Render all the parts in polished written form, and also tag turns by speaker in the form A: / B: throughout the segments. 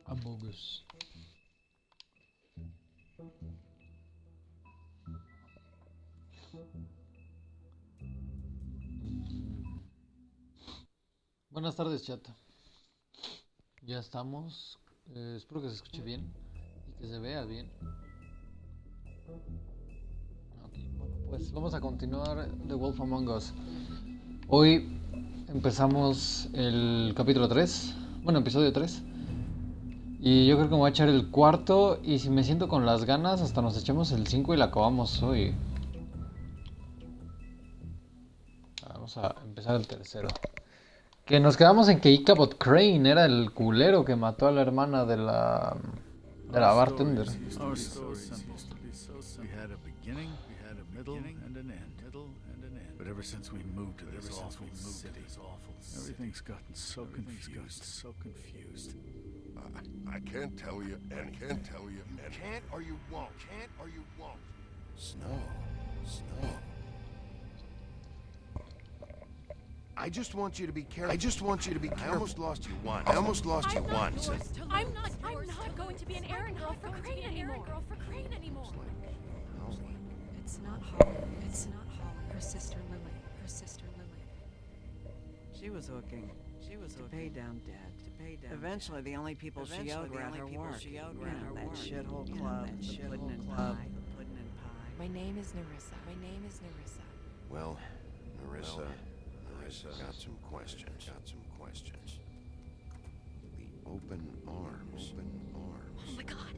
A: Amogus. Buenas tardes, chat. Ya estamos. Espero que se escuche bien y que se vea bien. Okay, bueno, pues vamos a continuar The Wolf Among Us. Hoy empezamos el capítulo 3. Bueno, episodio 3. Y yo creo que me voy a echar el cuarto. Y si me siento con las ganas, hasta nos echamos el 5 y la acabamos hoy. Vamos a empezar el tercero. Que nos quedamos en que Ichabod Crane era el culero que mató a la hermana de la bartender.
B: Our stories used to be so simple. We had a beginning, we had a middle, and an end. But ever since we moved to this awful city, everything's gotten so confused.
C: I can't tell you, and can't tell you, and can't or you won't, can't or you won't. Snow. I just want you to be careful. I almost lost you once.
D: I'm not going to be an errand girl for Crane anymore.
E: It's not Holly. Her sister Lily. She was hooking. To pay down debt. Eventually, the only people she owed were at her work. That shithole club, the Puddin' and Pie.
D: My name is Nerissa.
C: Well, Nerissa, got some questions. The open arms.
D: Oh my god.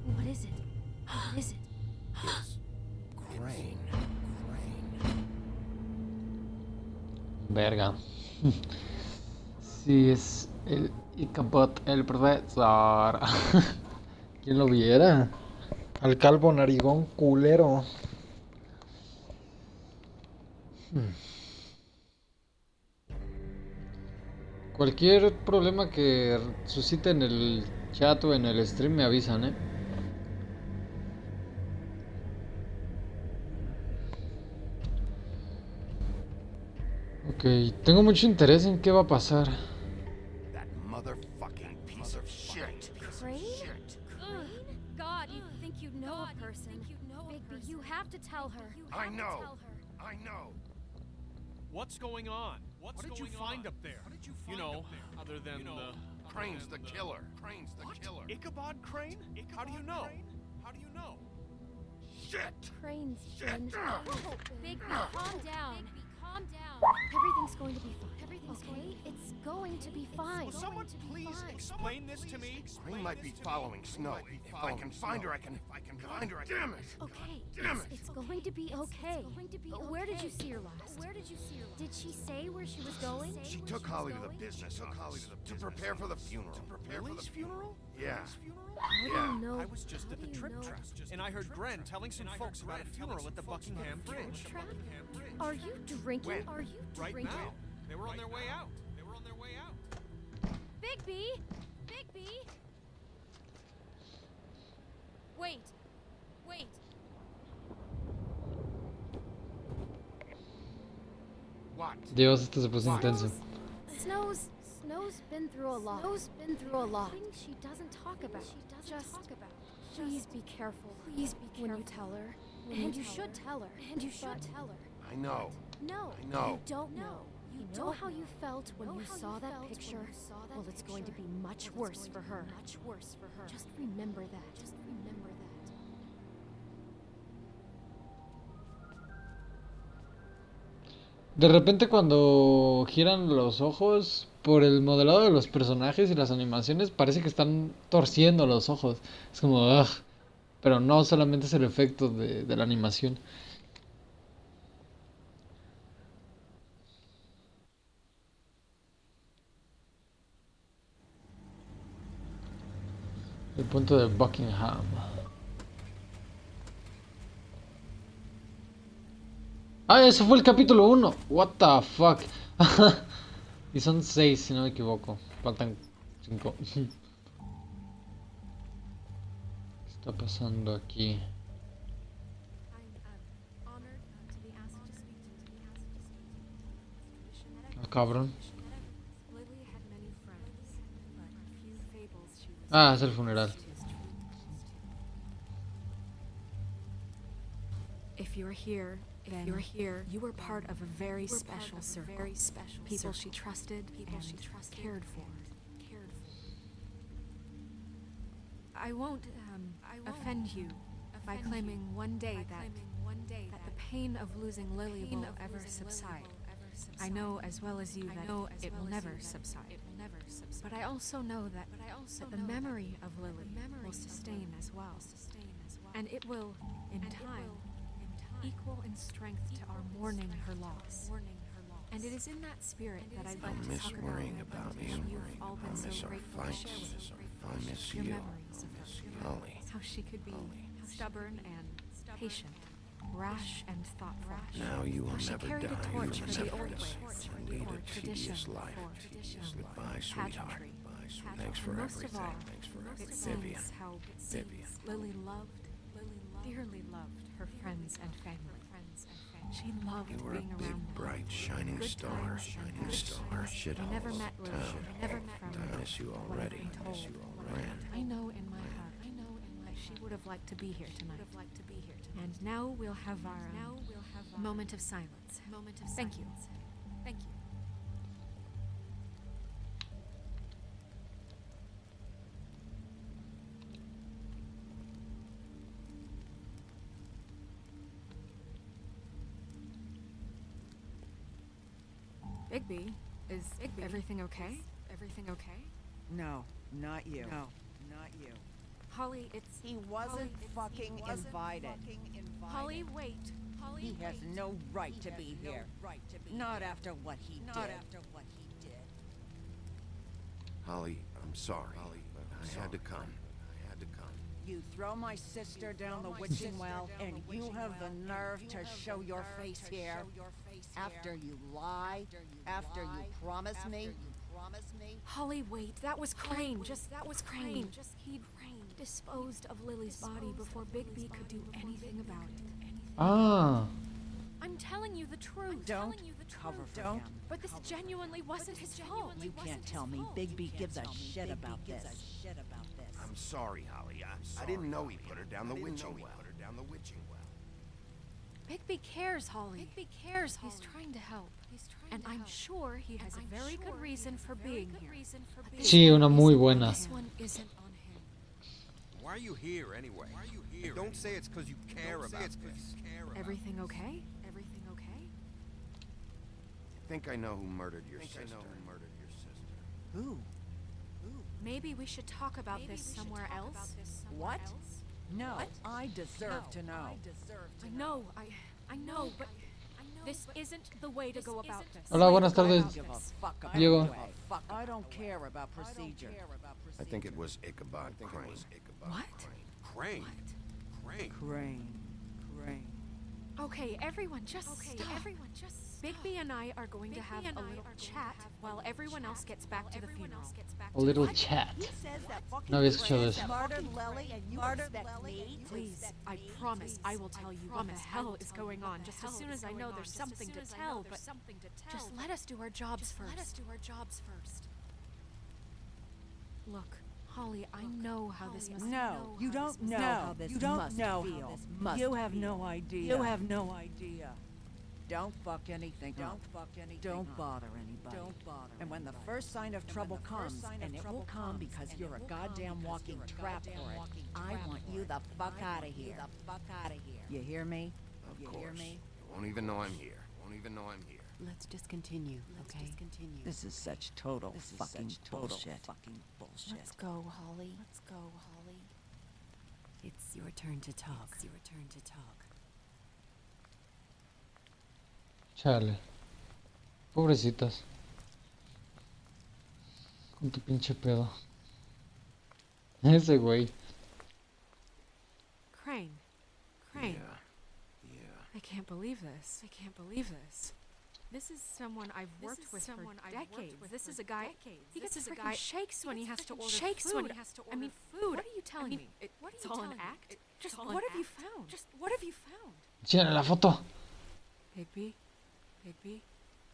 D: What is it?
C: It's Crane.
A: Verga. Sí, es el Ichabod, el profesor. ¿Quién lo viera? Al calvo narigón culero. Cualquier problema que suscite en el chat o en el stream me avisan, Ok, tengo mucho interés en qué va a pasar.
C: That motherfucking piece of shit.
D: Crane? God, you think you know a person. Bigby, you have to tell her.
C: I know.
F: What's going on? What did you find up there? You know, other than the...
C: Crane's the killer.
F: Ichabod Crane? How do you know?
C: Shit!
D: Crane's been... Bigby, calm down. Everything's going to be fine. Okay? It's going to be fine.
F: Will someone please explain this to me?
C: Crane might be following Snow. If I can find her, I can find her. Damn it!
D: Okay,
C: Damn it!
D: it's going to be okay. Where did you see her last? Did she say where she was going?
C: She took Holly to the business to prepare for the funeral.
F: Lily's funeral?
C: Yeah.
D: How do you know?
F: I was just at the trip trap, and I heard Gren telling some folks about a funeral at the Buckingham Bridge.
D: Are you drinking?
C: When?
D: Are you
F: Right
D: drinking?
F: now. They were on their way out.
D: Bigby! Wait.
C: What?
A: Dios, esto se puso intenso.
D: Snow's been through a lot. Things she doesn't talk about. Please be careful. When you tell her. And you should tell her.
C: I know.
D: No,
C: I know.
D: you don't know. You know how you felt when you saw that picture? Well, it's going to be much worse for her. Just remember that.
A: De repente cuando giran los ojos por el modelado de los personajes y las animaciones parece que están torciendo los ojos. Es como, ugh. Pero no solamente es el efecto de la animación. El punto de Buckingham. Ah, eso fue el capítulo 1. What the fuck. Y son 6 si no me equivoco. Faltan 5. ¿Qué está pasando aquí? cabrón.
D: Lily had many friends, but few fables she was.
A: Ah, es el funeral.
D: If you're here, you were part of a very special circle. People she trusted and cared for. I won't offend you by claiming one day that the pain of losing Lily will ever subside. I know as well as you that it will never subside. But I also know that the memory of Lily will sustain as well. And it will, in time, equal in strength to our mourning her loss. And it is in that spirit that I'd like to
C: miss
D: talk
C: worrying about you.
D: You've all been
C: I miss
D: so
C: our
D: grateful to
C: fights.
D: share with us.
C: I miss
D: Your
C: you.
D: memories of her.
C: Holly.
D: How she could be stubborn and patient, rash and thoughtful.
C: Now you will
D: She
C: never
D: carried
C: die.
D: a
C: You will
D: torch for the
C: never
D: old
C: die.
D: ways,
C: Lead
D: for
C: a
D: tradition,
C: tedious life.
D: for
C: Goodbye, sweetheart.
D: pageantry.
C: Thanks for
D: And most of
C: everything.
D: all,
C: Thanks for
D: it
C: everything. Vivian.
D: seems how
C: Vivian.
D: Lily dearly loved her friends and family. She loved
C: You were a
D: being
C: big,
D: around them.
C: bright, shining
D: Good
C: star.
D: times and
C: Shining
D: good
C: star.
D: times.
C: Shit
D: I never
C: holes
D: met
C: of
D: Lily.
C: town.
D: I never met from
C: I miss you
D: what I've
C: already.
D: been
C: Miss
D: told.
C: you already.
D: I know in my heart that she would have liked to be here tonight. And now we'll have our moment of silence. Thank you. Bigby, is everything okay?
E: No, not you.
D: Holly, it's...
E: He wasn't fucking invited.
D: Holly, wait.
E: He has no right to be here. Not after what he did.
C: Holly, I'm sorry, but I had to come.
E: You throw my sister down the witching well, and you have the nerve to show your face here? After you lie? After you promise me?
D: Holly, wait. That was Crane. That was Crane. He'd disposed of Lily's body before Bigby could do anything about it.
A: Ah,
D: I'm telling you the truth.
E: Don't cover for him.
D: But this genuinely wasn't his fault.
E: You can't tell me Bigby gives a shit about this.
C: I'm sorry, Holly. I didn't know he put her down the witching well.
D: Bigby cares, Holly. He's trying to help. And I'm sure he has a very good reason for being here. But this
A: sí,
D: one
A: una muy
D: isn't-
A: buena.
D: This one isn't on him.
F: Why are you here anyway? And don't say it's because you care about this.
D: Everything okay?
C: I think I know who murdered your sister.
E: Who?
D: Maybe we should talk about this somewhere else.
E: What? No, I deserve to know.
D: I know, but this isn't the way to go about this.
A: Hola, buenas
E: I
A: tardes,
E: don't give a fuck about
A: Diego.
E: the way. I don't care about procedure.
C: I think it was Ichabod Crane.
D: What?
F: Crane.
E: Crane.
D: Okay, everyone, just stop. Bigby and I are going to have a little chat while everyone else gets back to the funeral.
A: A little chat. No había escuchado eso.
E: Murdered Lily and you expect me to
D: Please, I promise I will tell you what the hell is going on just as soon as I know there's something to tell, but just let us do our jobs first. Look, Holly, I know how this must
E: No, you don't know how this must feel. You have no idea. Don't fuck anything up. Don't bother anybody. And when the first sign of trouble comes, and it will come because you're a goddamn walking trap for it, I want you the fuck out of here. You hear me?
C: Of course. You won't even know I'm here.
G: Let's just continue, okay?
E: This is such total fucking bullshit.
D: Let's go, Holly.
G: It's your turn to talk.
A: Chale. Pobrecitas. Con tu pinche pedo. Ese güey.
D: Crane.
C: Yeah.
D: I can't believe this. This is someone I've worked with for decades. This is a guy. He gets freaking shakes when he has to order food. I mean, food. What are you telling me? It's all an act. Just what have you found?
A: Enséñale la foto.
D: Bigby.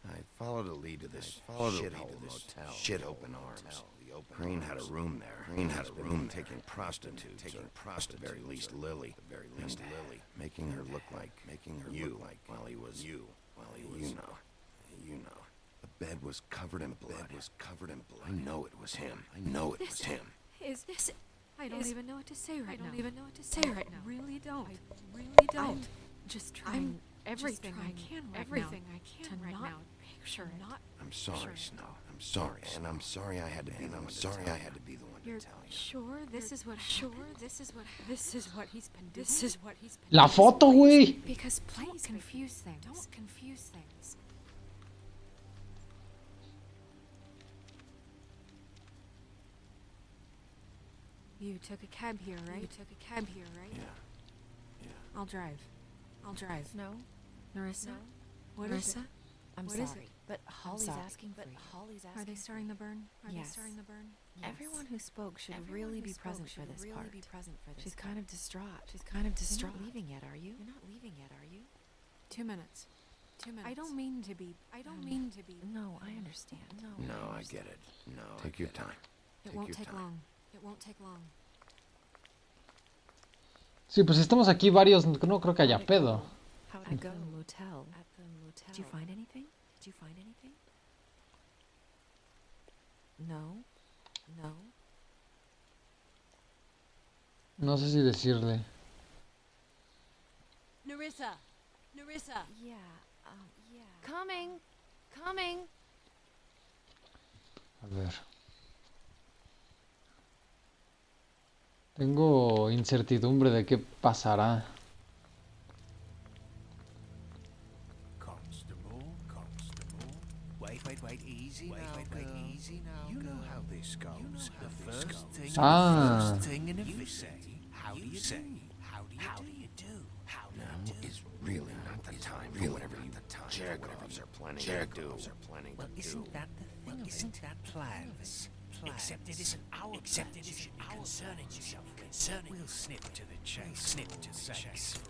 H: I followed a lead to this shithole motel. Shit open arms. Crane had a room there. Crane had a room taking prostitutes, at the very least Lily, making her look like you while he was you know. The bed was covered in blood. I know it was him.
D: Is this? I don't even know what to say right now. Really don't. I'm just trying everything I can right now. Picture it.
H: I'm sorry, Snow. I'm sorry, and I'm sorry I had to be the one.
D: You're
H: to tell you.
D: sure this is what he's been doing?
A: La foto, güey.
D: Because don't confuse things. You took a cab here, right?
H: Yeah.
D: I'll drive.
G: No?
D: Narissa?
G: No?
D: What is it?
G: I'm
D: What
G: sorry.
D: is it?
G: But Holly's asking for you.
D: Are they starting the burn?
G: Yes. Everyone who spoke should really be present for this part. She's kind of distraught. You're not leaving yet, are you?
D: 2 minutes. I don't mean to be.
G: No, I understand.
H: No, I get it. No, take your time.
D: It won't take long.
A: Sí, pues estamos aquí varios, no creo que haya pedo.
G: How'd it go? At the motel. Did you find anything? No.
A: No sé si decirle.
E: Narissa!
G: Yeah. Coming.
A: A ver. Tengo incertidumbre de qué pasará.
B: Wait, easy now, You know how this goes. The first thing in every say, how do you do?
H: Now is really not the time for whatever you Chekhovs are planning to do.
B: Well, isn't that the thing? Isn't that plans? Except it isn't our plans. You should be concerning yourself. We'll snip to the chase.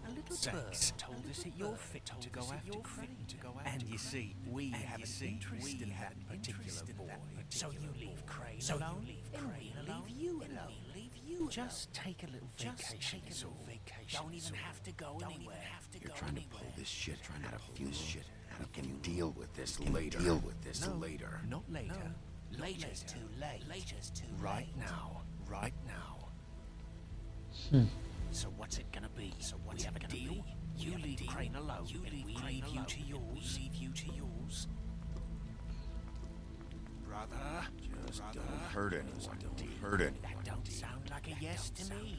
B: A little bird told us that you're fit to go after Crane. And you see, we have an interest in that particular boy. So you leave Crane alone, and we leave you alone. Just take a little vacation. Don't even have to go anywhere.
H: You're trying to pull this shit out of funeral. We can deal with this later.
B: Not later. Later's too late. Right now. So what's it gonna be? We have a deal. You leave Crane alone, and we leave you to yours. Brother.
H: Just don't hurt anyone.
B: That don't sound like a yes to me.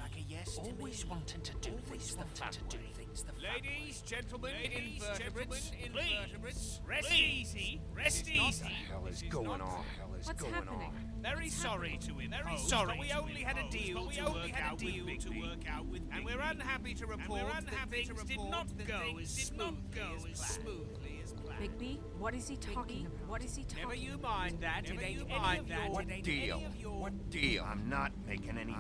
B: Always wanting to do things the fun way.
F: Ladies, gentlemen, invertebrates, please, rest easy.
H: What the hell is going on?
D: What's happening?
F: Very sorry to impose, but we only had a deal to work out with, and we're unhappy to report that things did not go as smoothly as planned.
D: Bigby, what is he talking about?
F: Never you mind that. It ain't any of your...
H: What deal? I'm not making any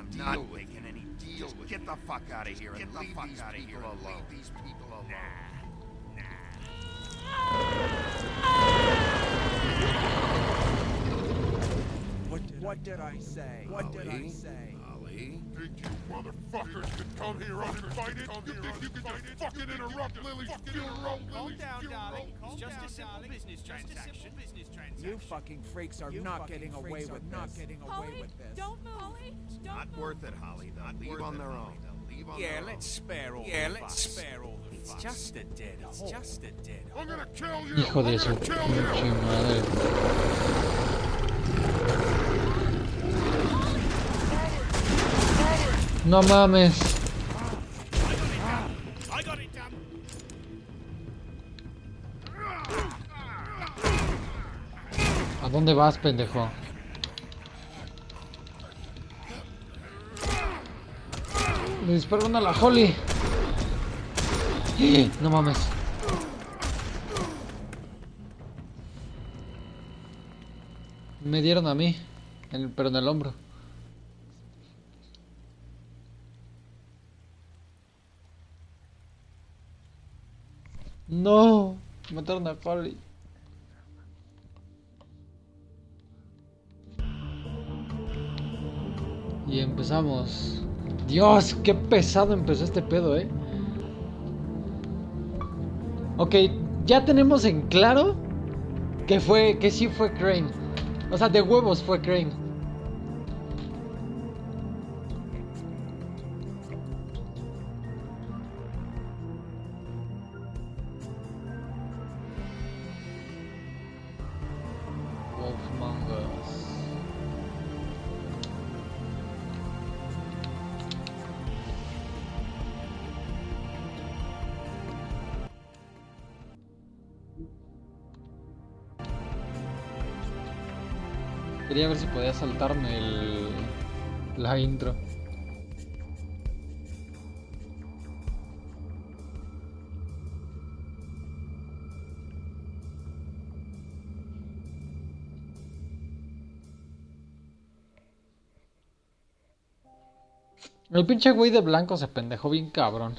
H: deals. Get the fuck out of here and leave these people alone.
I: What did I say?
H: Ollie?
C: Think you motherfuckers could come here uninvited? You think you could just fucking interrupt Lily's funeral?
F: Calm down, darling. It's just a simple business transaction.
I: You fucking freaks are not getting away with this.
E: Don't move!
H: Not worth it, Holly. They'll leave on their own.
F: Yeah, let's spare all the fuss. It's just a dead horse.
C: I'm gonna kill you!
A: Hijo de su pinche madre. No mames.
F: I got it done.
A: ¿A dónde vas, pendejo? Le dispararon a la Holly. No mames. Me dieron a mí, pero en el hombro. No, mataron a Holly. Y empezamos. Dios, qué pesado empezó este pedo, Ok, ya tenemos en claro que sí fue Crane. O sea, de huevos fue Crane. Wolf Among Us. Quería ver si podía saltarme la intro. El pinche güey de blanco se pendejó bien cabrón.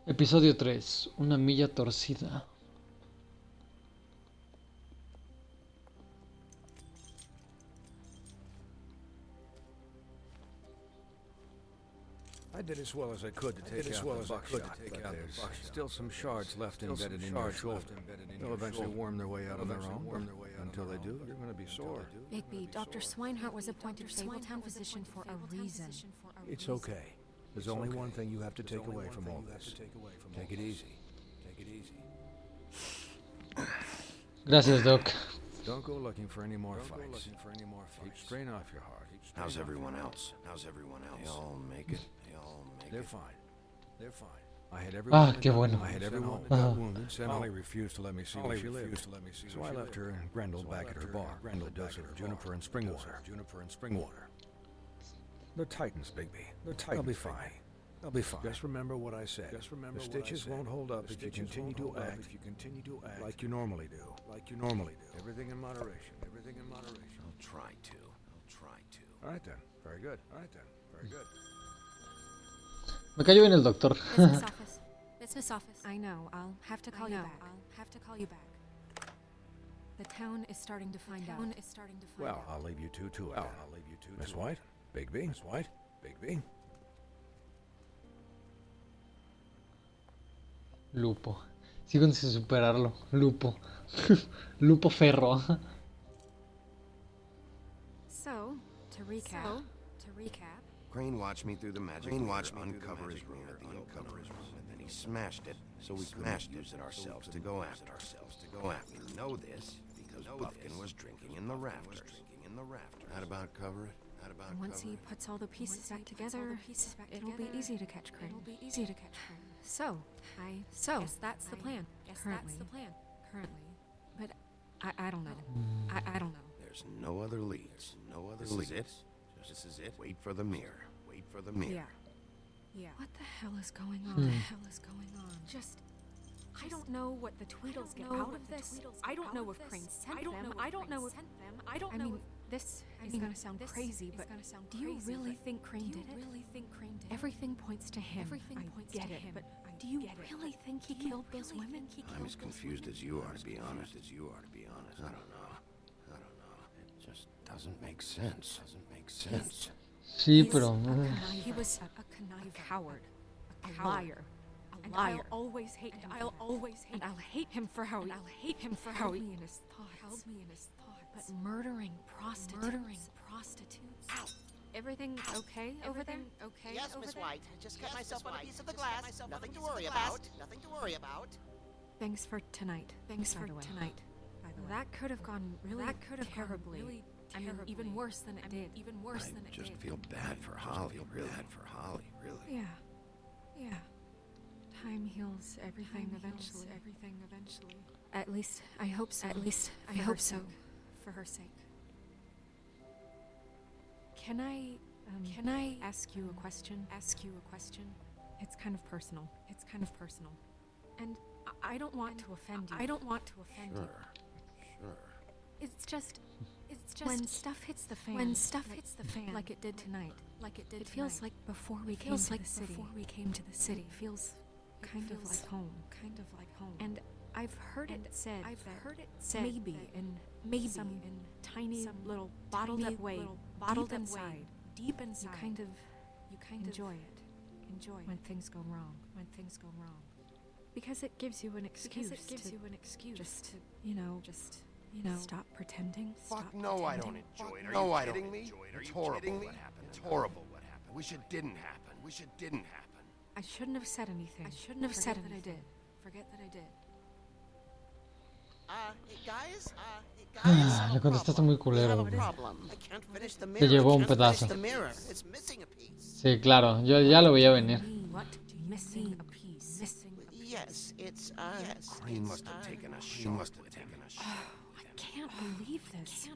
A: Episodio 3. Una milla torcida.
J: I did as well as I could to take out the buckshot, but there's still some shards left embedded in your shoulder. They'll eventually worm their way out on their own. Until they do, you're going to be sore.
D: Bigby, Dr. Swinehart was appointed Fabletown physician for a reason.
J: It's okay. There's only one thing you have to take away from all this. Take it easy. Take it easy.
A: Gracias, Doc.
J: Don't go looking for any more fights. Keep strain off your heart.
H: How's everyone else? They all make it?
J: They're fine. They're fine. I had everyone.
A: Qué bueno.
J: I had everyone that got wounded. Emily refused to let me see where she lived. So I left her and Grendel back at her bar. Grendel does of juniper and spring water. They're Titans, Bigby. They'll be fine. They'll be fine. Just remember what I said. The stitches won't hold up if you continue to act like you normally do. Everything in moderation.
H: I'll try to.
J: All right then. Very good.
A: Me cayó bien el doctor.
D: Business office. I know. I'll have to call you back. The town is starting to find out.
J: Well, I'll leave you two to it. Miss White? Bigby?
A: Lupo. Sigo sin superarlo. Lupo. Lupo Ferro.
D: So, to recap.
H: Crane watched me through the magic. Crane watched me uncover his room at the open room, and then he smashed it, so we couldn't use it ourselves to go after. We know this because Buffkin was drinking in the rafters. That about cover it?
D: Once he puts all the pieces back together, it'll be easy to catch Crane. So, I guess that's the plan. Currently. But I don't know. I don't know.
H: There's no other leads. This is it. Wait for the mirror.
D: Yeah. What the hell is going on? Just, I don't know what the Tweedles get out of this. I don't know if Crane sent them. I don't know. I mean, this is gonna sound crazy, but do you really think Crane did it? Everything points to him. I get it, but do you really think he killed those women?
H: I'm as confused as you are, to be honest. I don't know. It just doesn't make sense.
A: Sí, pero...
D: He was a coward, a liar. And I'll always hate him. And I'll hate him for how he held me in his thoughts. But murdering prostitutes. Ow! Everything okay over there?
K: Yes, Miss White. Just cut myself on a piece of the glass. Nothing to worry about.
D: Thanks for tonight. By the way. That could have gone really terribly. I mean, even worse than it did.
H: I just feel bad for Holly, really.
D: Yeah. Time heals everything eventually. At least I hope so. For her sake. Can I ask you a question? It's kind of personal. And I don't want to offend you.
H: Sure.
D: It's just when stuff hits the fan, like it did tonight. It feels like before we came to the city. It feels kind of like home. And I've heard it said maybe some tiny little bottled up way, deep inside, you kind of enjoy it when things go wrong. Because it gives you an excuse just stop pretending.
C: Fuck no, I don't enjoy it. Are you kidding me? It's horrible what happened. It's horrible what happened. Wish it didn't happen.
D: I shouldn't have said anything. Forget that I did.
K: Hey guys?
A: Le contestaste muy culero, güey.
K: I can't finish the mirror.
A: Te llevó un pedazo.
K: The mirror. It's missing a piece.
A: Sí, claro, yo ya lo veía venir.
D: What? Missing a piece.
K: Yes, it's
H: Crane must have taken a shot.
D: I can't believe this.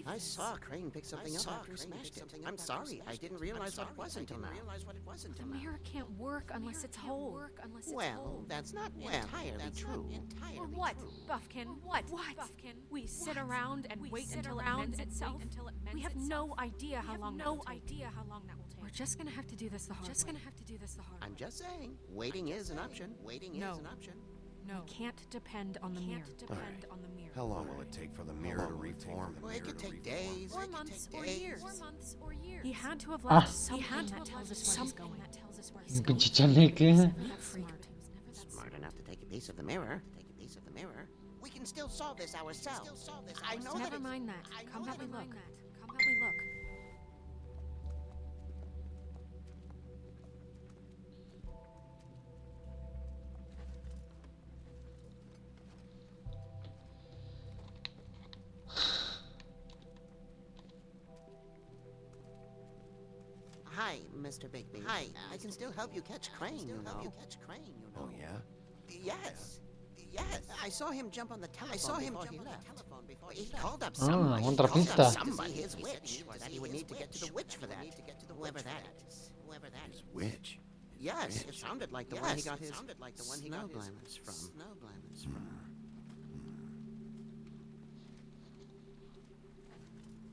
K: I saw Crane pick something up after he smashed it. I'm sorry, I didn't realize what it was until now.
D: The mirror can't work unless it's whole.
K: Well, that's not entirely true.
D: Or what, Buffkin? What? We sit around and wait until it mends itself. We have no idea how long that will take. We're just gonna have to do this the hard way.
K: I'm just saying, waiting is an option.
D: No. We can't depend on the mirror.
H: How long will it take for the mirror to reform?
K: Well, it could take days.
D: Or months or years. He had to have
A: Ah.
D: left something that tells us where he's going.
A: Un pinche chaneque.
K: Smart enough to take a piece of the mirror. We can still solve this ourselves. I know that.
D: Never mind that. Come help me look.
K: Hi, Mr. Bigby. Hi, I can still help you catch Crane, you know.
H: Oh, yeah?
K: Yes. I saw him jump on the telephone before he left. He called up
A: otra pista.
K: somebody, his witch, or that he would need to get to the witch for that. Whoever that is.
H: His witch?
K: Yes, it sounded like the one he got his snow glamours from.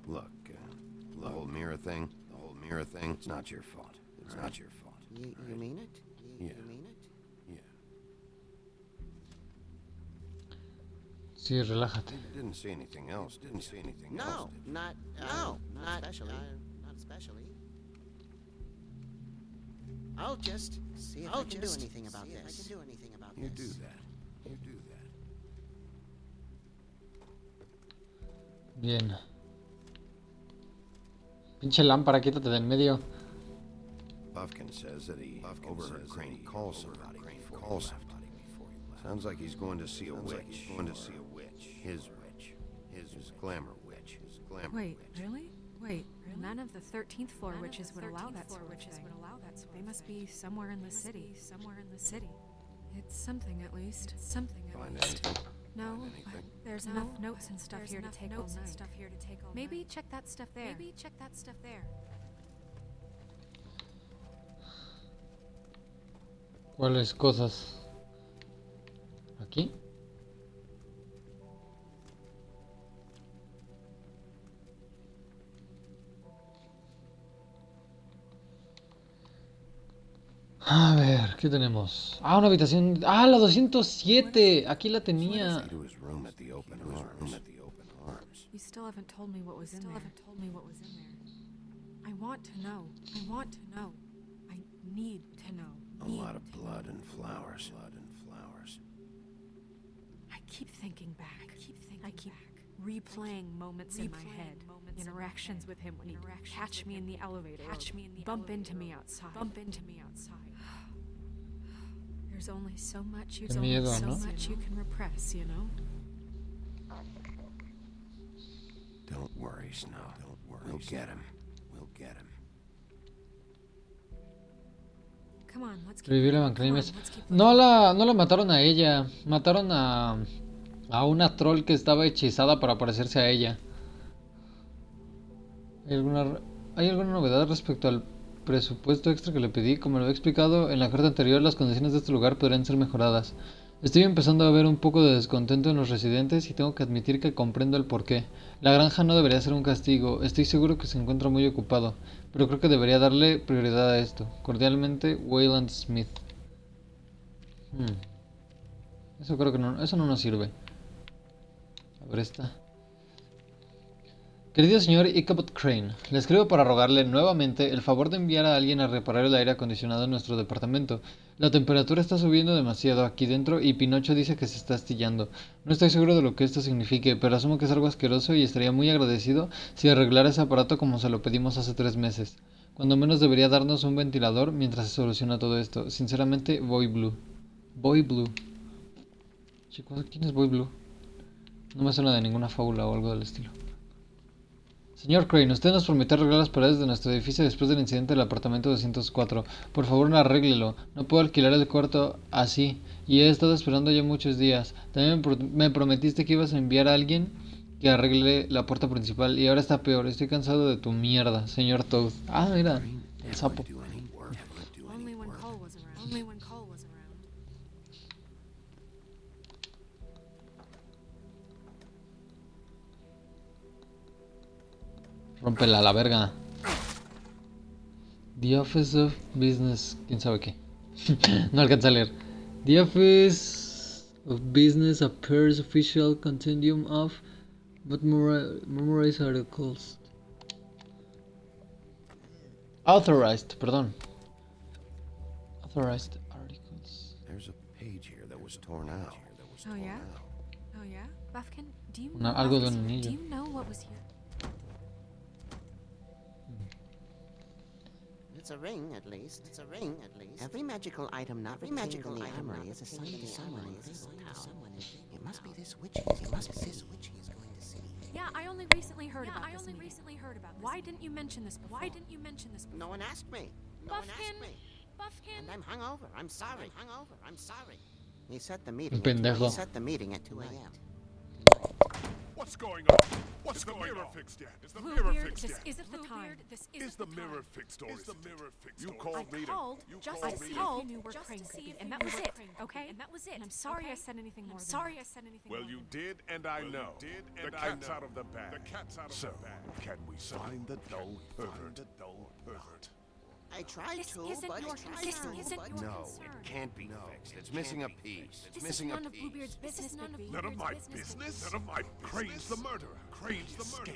H: Look, the whole mirror thing, it's not your fault.
K: You mean it?
H: Yeah.
A: Sí, relájate.
H: Didn't see anything else.
K: No, not especially. Not especially. I'll just see if I can do anything about this.
H: You do that.
A: Bien. Pinche lámpara, quítate del medio.
H: Buffkin says that he overheard Crane call somebody before he left. Sounds like he's going to see a witch. His witch. His glamour witch.
D: Wait, really? None of the 13th floor witches would allow that sort of thing. They must be somewhere in the city. It's something at least.
H: Find anything?
D: No, but there's enough notes and stuff here to take all night. Maybe check that stuff there.
A: ¿Cuáles cosas? ¿Aquí? A ver, ¿qué tenemos? Ah, una habitación. Ah, la 207. Aquí la tenía.
D: You still haven't told me what was in there. I want to know. I need to know.
H: A lot of blood and flowers.
D: I keep thinking back. I keep replaying moments in my head. Interactions with him when he'd catch me in the elevator. Bump into me outside. There's only so much you can repress, you know?
H: Don't worry, Snow. We'll get him.
D: Come on, let's keep
A: Revivir Evanclames. No la mataron a ella. Mataron a una troll que estaba hechizada para parecerse a ella. ¿Hay alguna novedad respecto al presupuesto extra que le pedí? Como lo había explicado en la carta anterior, las condiciones de este lugar podrían ser mejoradas. Estoy empezando a ver un poco de descontento en los residentes y tengo que admitir que comprendo el porqué. La granja no debería ser un castigo. Estoy seguro que se encuentra muy ocupado, pero creo que debería darle prioridad a esto. Cordialmente, Wayland Smith. Eso creo que no, eso no nos sirve. A ver esta. Querido señor Ichabod Crane, le escribo para rogarle nuevamente el favor de enviar a alguien a reparar el aire acondicionado en nuestro departamento. La temperatura está subiendo demasiado aquí dentro y Pinocho dice que se está astillando. No estoy seguro de lo que esto signifique, pero asumo que es algo asqueroso y estaría muy agradecido si arreglara ese aparato como se lo pedimos hace 3 meses. Cuando menos debería darnos un ventilador mientras se soluciona todo esto. Sinceramente, Boy Blue. Boy Blue. Chicos, ¿quién es Boy Blue? No me suena de ninguna fábula o algo del estilo. Señor Crane, usted nos prometió arreglar las paredes de nuestro edificio después del incidente del apartamento 204. Por favor, no arréglelo. No puedo alquilar el cuarto así. Y he estado esperando ya muchos días. También me prometiste que ibas a enviar a alguien que arregle la puerta principal. Y ahora está peor. Estoy cansado de tu mierda, señor Toad. Ah, mira, el sapo. Rómpela a la verga. The Office of Business. ¿Quién sabe qué? No alcanza a leer. The Office of Business appears official continuum of but memorize articles. Authorized, perdón. Authorized articles.
H: There's a page here that was torn out.
D: Oh yeah? Oh yeah? Buffkin, do you know
A: Algo de
D: what
A: un
D: was,
A: anillo.
D: do you know what was here?
K: It's a ring, at least. It's a ring, at least. Every magical item not retained in the armory is assigned to someone in Town. It must be this witch. It must be this witch he is going to see.
D: Yeah, I only recently heard about this. Why didn't you mention this before? Why didn't you mention this before?
K: No one asked me. No one asked me.
D: Buffkin.
K: And I'm hungover. I'm sorry. I'm sorry. He set the meeting.
A: Pendejo.
K: He set the meeting at 2 a.m.
C: What's going on? What's the mirror fixed yet? Is the mirror fixed
D: This
C: yet?
D: isn't the time. This
C: Is
D: isn't
C: the
D: the
C: mirror
D: time.
C: fixed or is the mirror fixed? You
D: I
C: called me to.
D: called
C: You
D: just
C: called
D: to
C: me
D: see
C: to.
D: if you knew where Crane could be, and that was it. Okay? And that was it. And I'm sorry I said anything more. Sorry I said anything more.
C: Well, you did, and I know. The cat's out of the bag. The cat's out of the bag. Can we find the dull pervert?
K: I tried
D: This
K: to,
D: isn't
K: but
D: your
K: I tried
D: concern.
K: to,
D: This isn't
K: but
D: your
H: No,
D: concern.
H: it can't be fixed. It's missing a piece. It's
D: This
H: missing
D: is
H: a
D: none of
H: piece.
D: Bluebeard's business, Bigby.
C: None of my business. None of my. Crane's the murderer. Crane's the murderer.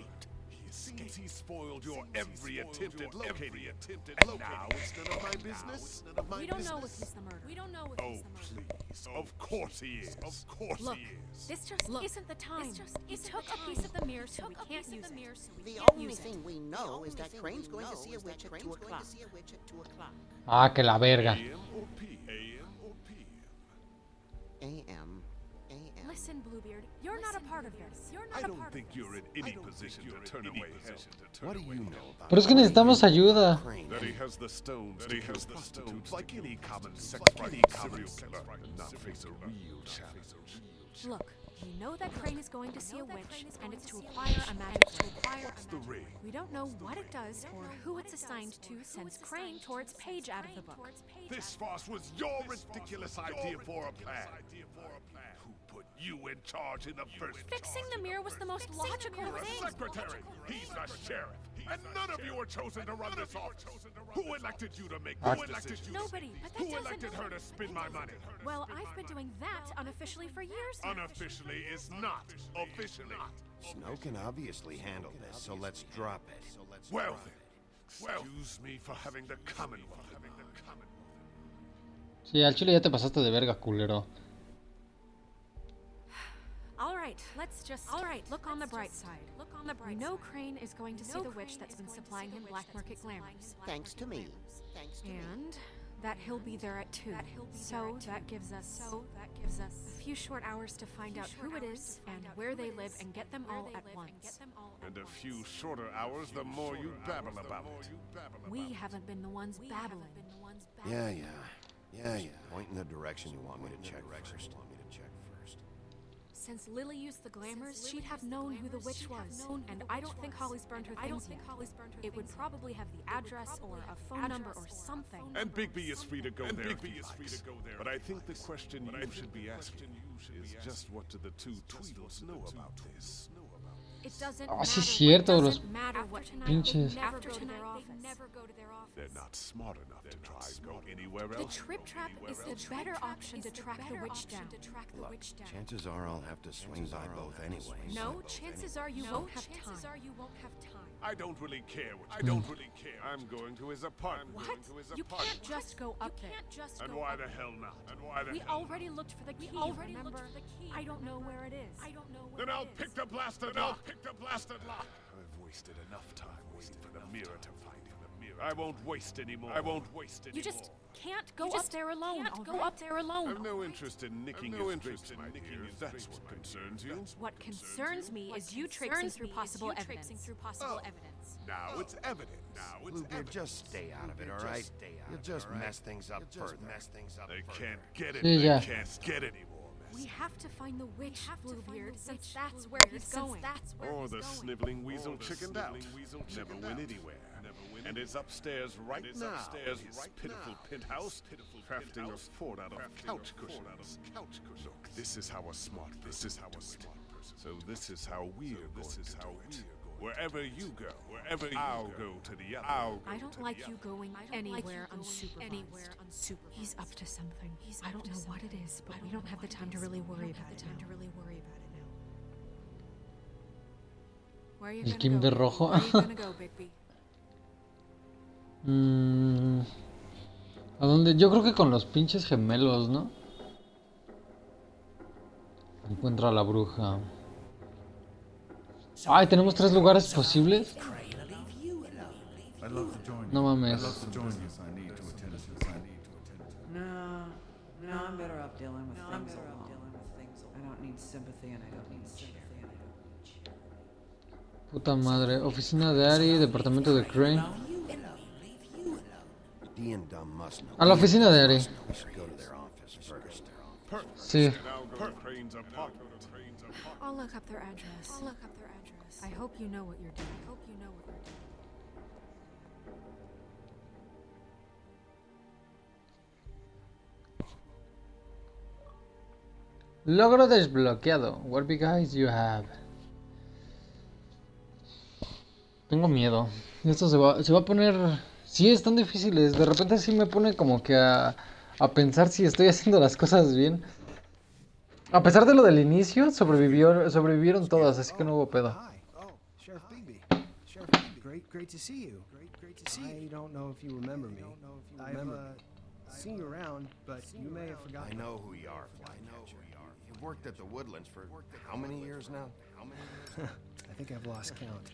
C: He seems he spoiled your every attempt at locating it. And now it's none of my business. None of my
D: We don't
C: business.
D: know if he's the murderer. We don't know if
C: Oh,
D: he's the murderer.
C: please. Of course he is. Of course
D: Look,
C: he is.
D: this just isn't the time. He took a piece of the mirror, so we can't use it.
K: the only thing we know is that Crane's going to see a witch at 2 o'clock.
A: Ah, que la verga.
C: AM or PM? AM or PM?
K: A.M.
D: Listen, Bluebeard, you're not a part of this. You're not
C: I
D: a
C: don't
D: part
C: think
D: of
C: you're
D: this.
C: in any position to turn away help.
H: What do you know about
A: Pero es que necesitamos ayuda.
C: That he has the stones to kill prostitutes like any common sex riding serial killer and not face a real challenge.
D: Look, we know that Crane is going to see a witch, and it's to acquire a magic ring.
C: What's the ring?
D: We don't know what it does or who it's assigned to since Crane tore its page out of the book.
C: This farce was your ridiculous idea for a plan. Who put you in charge in the first place?
D: Fixing the mirror was the most logical
C: You're a
D: thing.
C: secretary. He's the sheriff. And none of you were chosen to run this office. Who elected you to make this decision?
D: Nobody, but that
C: Who
D: doesn't...
C: elected her to spend my money?
D: Well, I've been doing that unofficially for years now.
C: Unofficially is not officially.
H: Snow can obviously handle this, so let's drop it.
C: Well then, excuse me for having the Commonwealth.
A: Sí, al chile ya te pasaste de verga, culero.
D: All right, look on the bright side. We know Crane is going to see the witch that's been supplying him black market glamours.
K: Thanks to me.
D: And that he'll be there at 2. So that gives us a few short hours to find out who it is and where they live and get them all at once.
C: And a few shorter hours, the more you babble about it.
D: We haven't been the ones babbling.
H: Yeah. Point in the direction you want me to check first.
D: Since Lily used the glamours, she'd have known who the witch was. And I don't think Holly's burned her things yet. It would probably have the address or a phone number or something.
C: And Bigby is free to go there if he likes. But I think the question you should be asking is just what do the two Tweedles know about this?
A: Ah, sí es cierto, los pinches.
C: They're not smart enough to try and go anywhere
D: The
C: else.
D: trip trap is the better option to track the witch down.
H: Look, chances are I'll have to swing by both anyway.
D: No, chances are you won't have time.
C: I don't really care what I don't really care. I'm going to his apartment.
D: What? You can't just go up there.
C: And why the hell not? And why the
D: We
C: hell
D: already looked for the key, remember? I don't know where it is.
C: Then I'll pick the blasted lock. I've wasted enough time waiting for the mirror to find him. I won't waste anymore.
D: You just can't go up there alone.
C: I've no interest in nicking your tricks, my dear, if that's what concerns you.
D: What concerns me is you traipsing through possible evidence.
C: Now it's evident.
H: Bluebeard, just stay out of it, all right? You'll just mess things up further.
C: They can't get it.
A: Sí,
C: They
A: ya.
C: can't get anymore.
D: We have to find the witch, Bluebeard, since that's where he's going.
C: Or the sniveling weasel chickened out. Never went anywhere. And is upstairs right now. His pitiful penthouse, crafting a fort out of couch cushions. Look, this is how a smart person do it. So this is how we're going to do it. Wherever you go, I'll go to the other.
D: I don't like you going anywhere unsupervised. He's up to something. I don't know what it is, but we don't have the time to really worry about it now. Where are you
A: El
D: gonna
A: Kim
D: go?
A: de rojo.
D: Where are you gonna go, Bigby?
A: ¿A dónde? Yo creo que con los pinches gemelos, ¿no? Encuentra a la bruja. Ay, tenemos 3 lugares posibles.
B: I'd love to join you.
A: No
B: I'd
A: mames.
B: love to join you if I need to attend to.
E: No, I'm better off dealing with things alone. I don't need sympathy and I don't need charity.
A: Puta madre. Oficina de Ari, departamento de Crane.
H: Dee and Dum must know.
A: A la oficina de Ari.
H: We should go to their office first.
A: Sí.
C: And I'll go to Crane's apartment.
D: I'll look up their address. I hope you know what you're doing.
A: Logro desbloqueado. What big eyes you have. Tengo miedo. Esto se va a poner... Sí, están difíciles. De repente sí me pone como que a pensar si estoy haciendo las cosas bien. A pesar de lo del inicio, sobrevivieron todas, así que no hubo pedo.
L: Hi. Oh, Sheriff Bigby. Great to see you. I don't know if you remember me. I've seen you around, but you may have forgotten.
H: I know who you are, Flycatcher. You've worked at the Woodlands for how many years now?
L: I think I've lost count.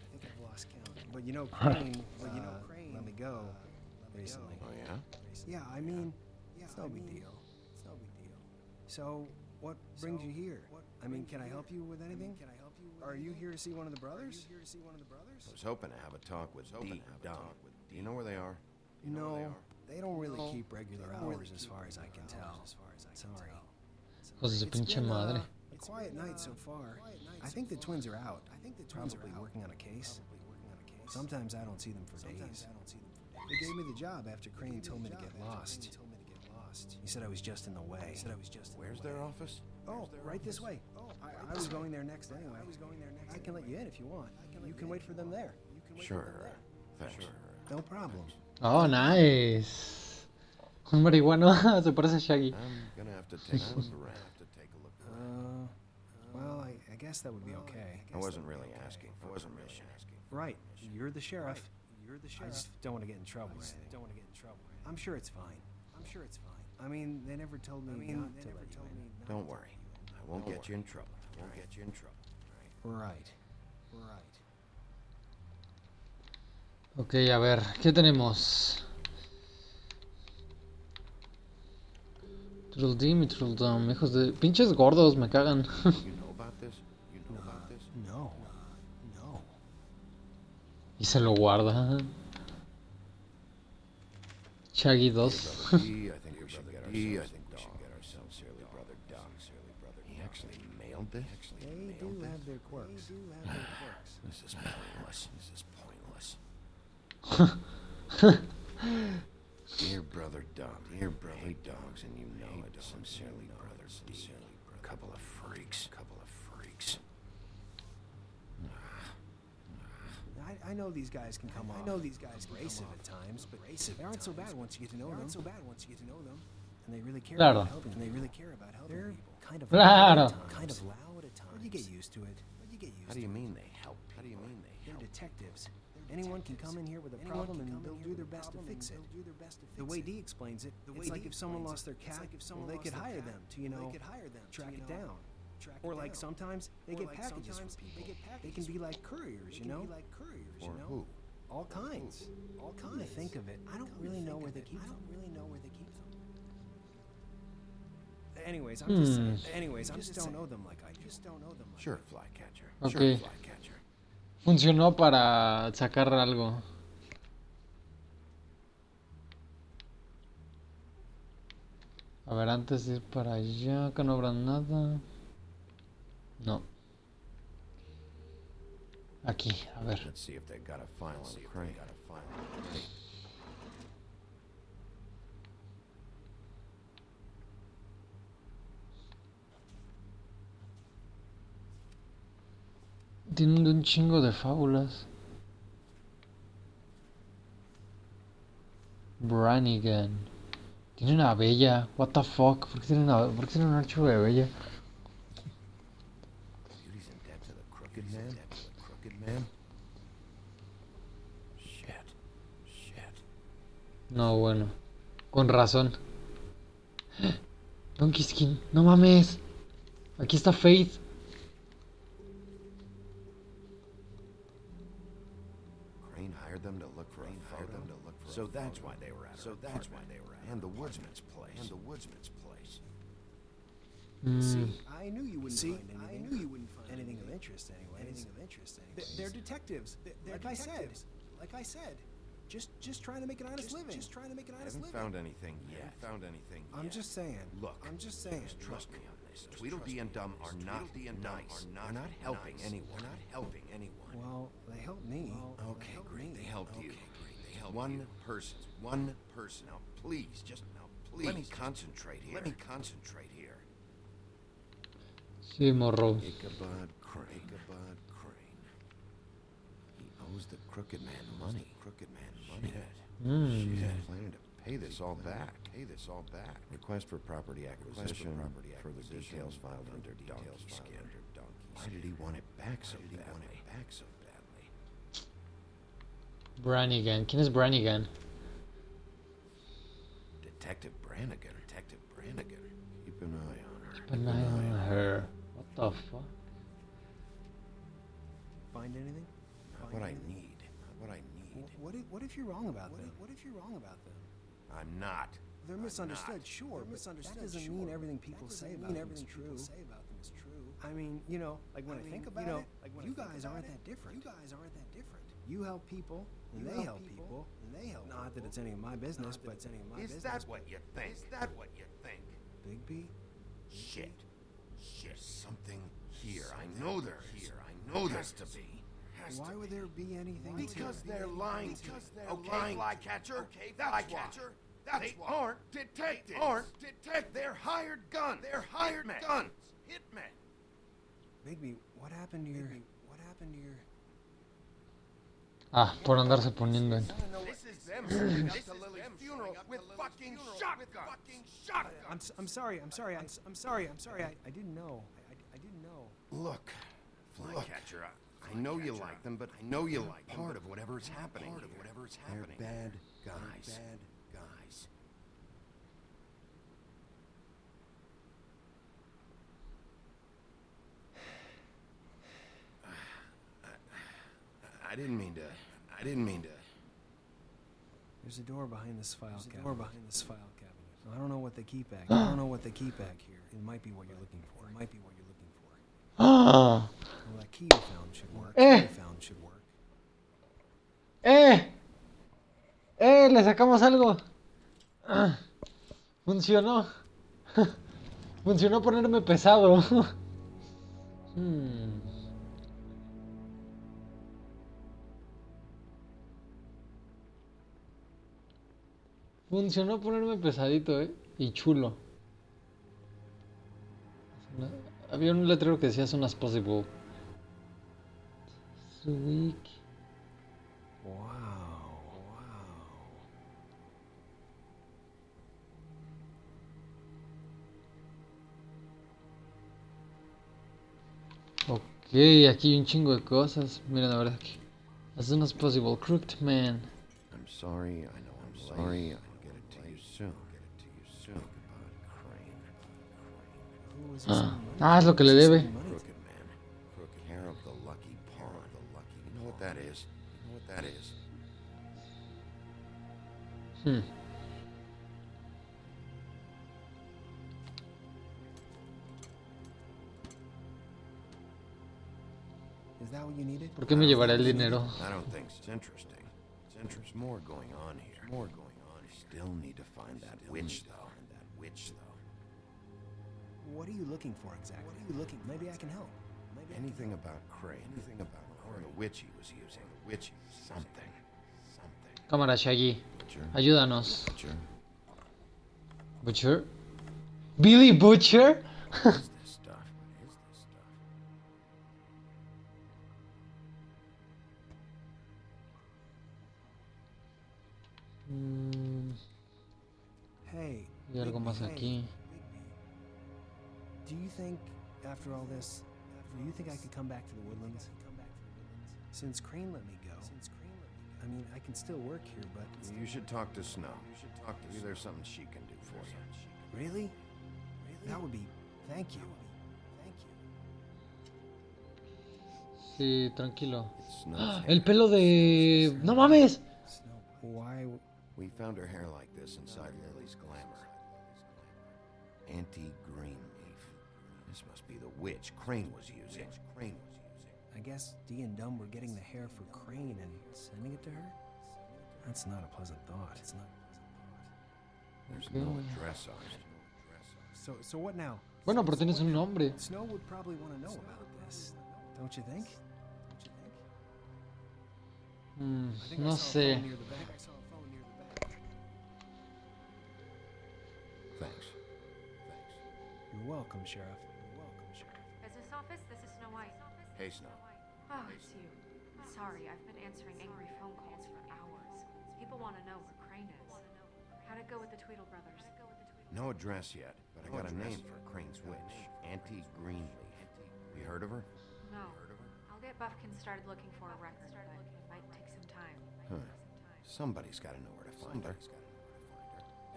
L: But you know, Crane, let me go recently.
H: Oh, yeah?
L: Yeah, I mean, it's no big deal. So, what brings you here? I mean, can I help you with anything? Are you here to see one of the brothers?
H: I was hoping to have a talk with Dee and Dum. Do you know where they are?
L: No, they don't really keep regular hours as far as I can tell. Sorry.
A: Hijos de su pinche madre.
L: A quiet night so far. I think the twins are out. Probably working on a case. Sometimes I don't see them for days. They gave me the job after Crane told me to get lost. He said I was just in the way.
H: Where's their office?
L: Oh, right this way. I was going there next anyway. I can let you in if you want. You can wait for them there.
H: Sure. Thanks.
L: No problem.
A: Oh, nice. Un marihuano. Se parece a Shaggy.
H: I'm gonna have to take a look around.
L: Well, I guess that would be okay.
H: I wasn't really asking for permission.
L: Right. You're the sheriff. I just don't want to get in trouble or anything. I'm sure it's fine. I mean, they never told me not to let you in.
H: Don't worry. I won't get you in trouble.
L: Right.
A: Ok, a ver, ¿qué tenemos? Truldim y Truldum, hijos de... Pinches gordos, me cagan.
H: You know about this?
L: No.
A: Y se lo guarda. Shaggy 2.
H: I think we should get our sincerely brother Dum. He actually mailed this?
L: They do have their quirks.
H: This is pointless. Dear brother Dum, hate dogs, and you know it. Sincerely brother D. A couple of freaks.
L: I know these guys can come off. I know these guys abrasive at times, but they aren't so bad once you get to know them. And they really care about helping. They're kind of loud at times. But you get used to it.
H: How do you mean they help?
L: They're detectives. Anyone can come in here with a problem and they'll do their best to fix it. The way Dee explains it, it's like if someone lost their cat, well, they could hire them to, track it down. Or like sometimes they get packages from people. They can be like couriers,
H: Or who?
L: All kinds. Come to think of it, I don't really know where they keep them. Anyways, I'm just saying. I just don't know them like I do.
H: Sure, Flycatcher.
A: Ok. Funcionó para sacar algo. A ver, antes de ir para allá, acá no habrá nada. No. Aquí, a ver.
H: Let's see if they got a file on Crane.
A: Tienen un chingo de fábulas. Brannigan. Tiene una bella. What the fuck? ¿Por qué tiene un archivo de bella?
H: Beauty's in debt to the crooked man. Shit.
A: No, bueno. Con razón. Donkey Skin. No mames. Aquí está Faith.
H: Crane hired them to look for a photo. So that's why they were at her apartment. And the woodsman's place.
L: See, I knew you wouldn't find anything of interest anyways. They're detectives. Like I said. Just trying to make an honest living.
H: I haven't found anything yet.
L: I'm just saying.
H: Look, just trust me on this. Tweedledee and Dumb are not nice. They're not helping anyone.
L: Well, they helped me.
H: Okay, great. They helped you. One person. Now, please. Let me concentrate here.
A: Sí, morro.
H: Ichabod Crane. He owes the crooked man money. Shit. Planning to pay this all back. Request for property acquisition. Further details filed under donkey skin. Why did he want it back so badly?
A: Brannigan. ¿Quién es Brannigan?
H: Detective Brannigan. Keep an eye on her.
A: Keep an eye on her. What the fuck?
L: Find anything?
H: Not what I need.
L: What if you're wrong about them?
H: I'm not.
L: They're misunderstood, sure, but that doesn't mean everything people say about them is true. I mean, like when I think about it, you guys aren't that different. You help people, and they help people. Not that it's any of my business, but it's any of my business.
H: Is that what you think?
L: Bigby?
H: Shit. There's something here. I know there's to be.
L: Why would there be anything?
H: Because they're lying to you. Okay, Flycatcher? That's why. They aren't detectives. They're hired guns. Hitmen.
L: Bigby, what happened to your...
A: Ah, por andarse poniendo en...
H: This is them showing up to Lily's funeral with fucking shotguns.
L: I'm sorry. I didn't know.
H: Look, Flycatcher, I know you like them, but I know you like part of whatever's happening. They're bad guys. I didn't mean to.
L: There's a door behind this file cabinet. I don't know what they keep back here. It might be what you're looking for. Well, that key you found should work.
A: Le sacamos algo. Funcionó. Funcionó ponerme pesado. Funcionó ponerme pesadito, y chulo. Había un letrero que decía as soon as possible. Sweet.
L: Wow.
A: Ok, aquí hay un chingo de cosas. Miren, la verdad aquí. As soon as possible, crooked man.
H: I'm sorry, I know I'm sorry. I'll get it to you soon. About Crane.
L: Who was he sending money
A: Ah, es
L: to?
A: lo que le debe.
H: Crooked man. Crooked care of the lucky pawn. You know what that is?
A: Hmm.
L: Is that what you needed?
A: ¿Por qué me llevará el dinero?
H: I don't think it's interesting. There's more going on here. Still need to find that witch, though.
L: What are you looking for exactly? Maybe I can help.
H: Anything about Crane. Or the witch he was using. Something.
A: Cámara, Shaggy.
H: Butcher.
A: Ayúdanos. Butcher? Billy Butcher?
H: What is this stuff?
L: Hey.
A: Y algo más aquí.
L: Do you think, after all this, do you think I could come back to the Woodlands? Since Crane let me go. I mean, I can still work here, but...
H: You should talk to Snow. Maybe there's something she can do for you.
L: Really? That would be... Thank you.
A: Sí, tranquilo.
H: It's Snow's
A: El
H: hair.
A: pelo de... ¡No mames!
L: Why...
H: We found her hair like this inside Lily's glamour. Anti-green leaf. This must be the witch Crane was using.
L: I guess Dee and Dumb were getting the hair for Crane and sending it to her? That's not a pleasant thought.
H: There's no address on it.
L: So what now?
A: Bueno, pero tienes un nombre.
L: Snow would probably want to know about this, don't you think? I think I
A: No
L: saw a
A: sé.
L: phone near the back.
H: Thanks.
L: You're welcome, Sheriff.
D: Business office, this is Snow White.
H: Hey, Snow.
D: Oh, it's you. Sorry, I've been answering angry phone calls for hours. People want to know where Crane is. How'd it go with the Tweedle brothers?
H: No address yet, but I got a name for Crane's witch. Anti-Greenleaf. You heard of her?
D: No. I'll get Buffkin started looking for a record, but it might take some time.
H: Huh. Somebody's got to know where to find her.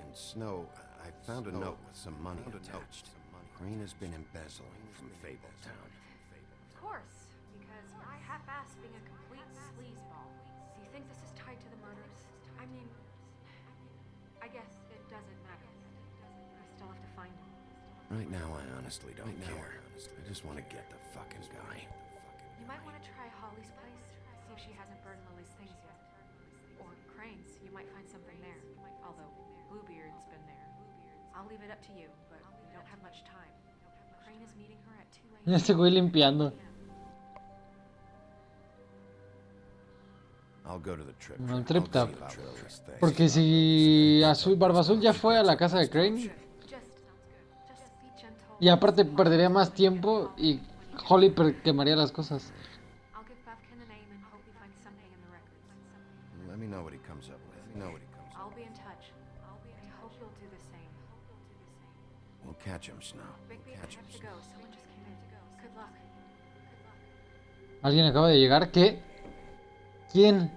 H: And Snow, I found a note with some money attached. Crane has been embezzling from Fabletown.
D: Of course, because I half-assed being a complete sleazeball. Do you think this is tied to the murders? I mean, I guess it doesn't matter. I still have to find him.
H: Right now, I honestly don't care. I just want to get the fucking guy.
D: You might want to try Holly's place, see if she hasn't burned Lily's things yet. Or Crane's, you might find something there. Although Bluebeard's been there. I'll leave it up to you, but we don't have much time. Crane is meeting her at 2 a.m.
A: Ese güey limpiando.
H: I'll go to the trip.
A: No, el trip
H: I'll
A: tap.
H: see about Lily's things.
A: Porque si Barba Azul ya fue a la casa de Crane.
D: Just be gentle.
A: Y aparte perdería más tiempo y Holly quemaría las cosas.
D: I'll give Buffkin a name and hope he finds something in the records.
H: Let me know what he comes up with.
D: I'll be in touch. I hope you'll do the same.
H: We'll catch him, Snow.
D: Rigby, I have to go. Someone just came in. Good luck.
A: ¿Alguien acaba de llegar? ¿Qué? ¿Quién?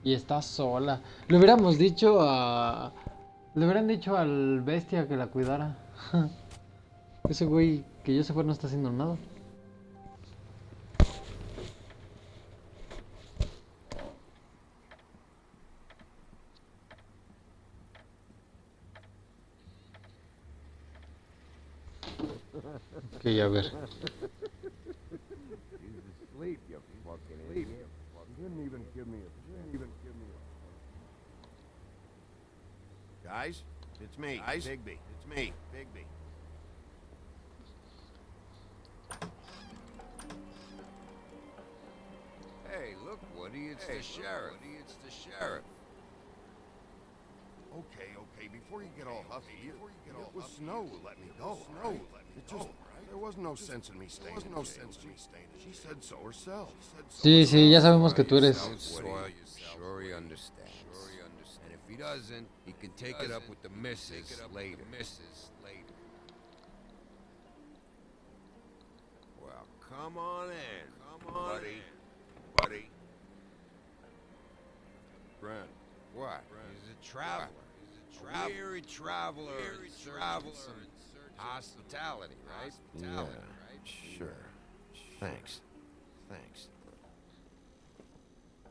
A: Y está sola. Le hubiéramos dicho a... Le hubieran dicho al bestia que la cuidara. Ese güey que yo sepa no está haciendo nada. Ok, a ver.
H: Sleep, you fucking idiot. Didn't even give me a... Guys, it's me, Bigby. It's me, Bigby. Hey, look, Woody, it's the sheriff. Okay, before you get all huffy, it was Snow who let me go, right? It just There was no sense in me staying. There was no sense in me staying. She said so herself.
A: Sí, sí, ya sabemos que tú eres.
H: Sure he understands. And if he doesn't, he can take it up with the missus later. Well, come on in, buddy.
C: Grant.
H: What? He's a traveler. Weary traveler in search of some hospitality, right? Yeah, sure. Thanks.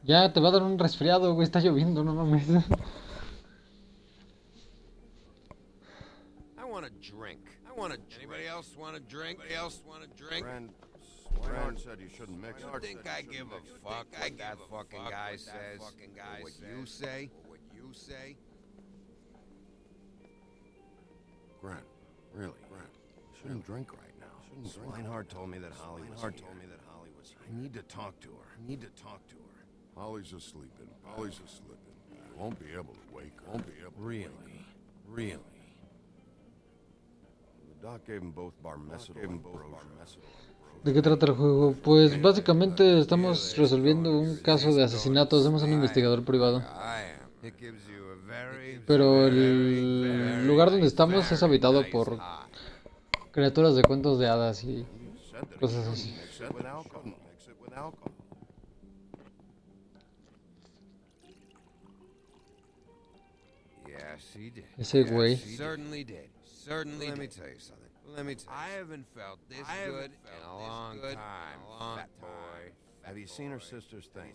A: Ya te va a dar un resfriado, güey. Está lloviendo, no mames.
H: I want a drink. Anybody else want a drink?
C: Brand said you shouldn't mix it.
H: I think I give a fuck what that fucking guy says. Or what you say.
C: Grant, really, shouldn't drink right now.
H: Swinehart told me that Holly was here. I need to talk to her.
C: Holly's asleep. Won't be able to wake her.
H: Really?
C: The doc gave him both barmecidal and
A: ¿De qué trata el juego? Pues básicamente estamos resolviendo un caso de asesinato. Hacemos un investigador privado. Pero el lugar donde estamos es habitado por criaturas de cuentos de hadas y cosas así. Ese güey.
H: Certainly did. Let me tell you something. I haven't felt this good in a long time, fat boy.
C: Have you seen her sister's thing?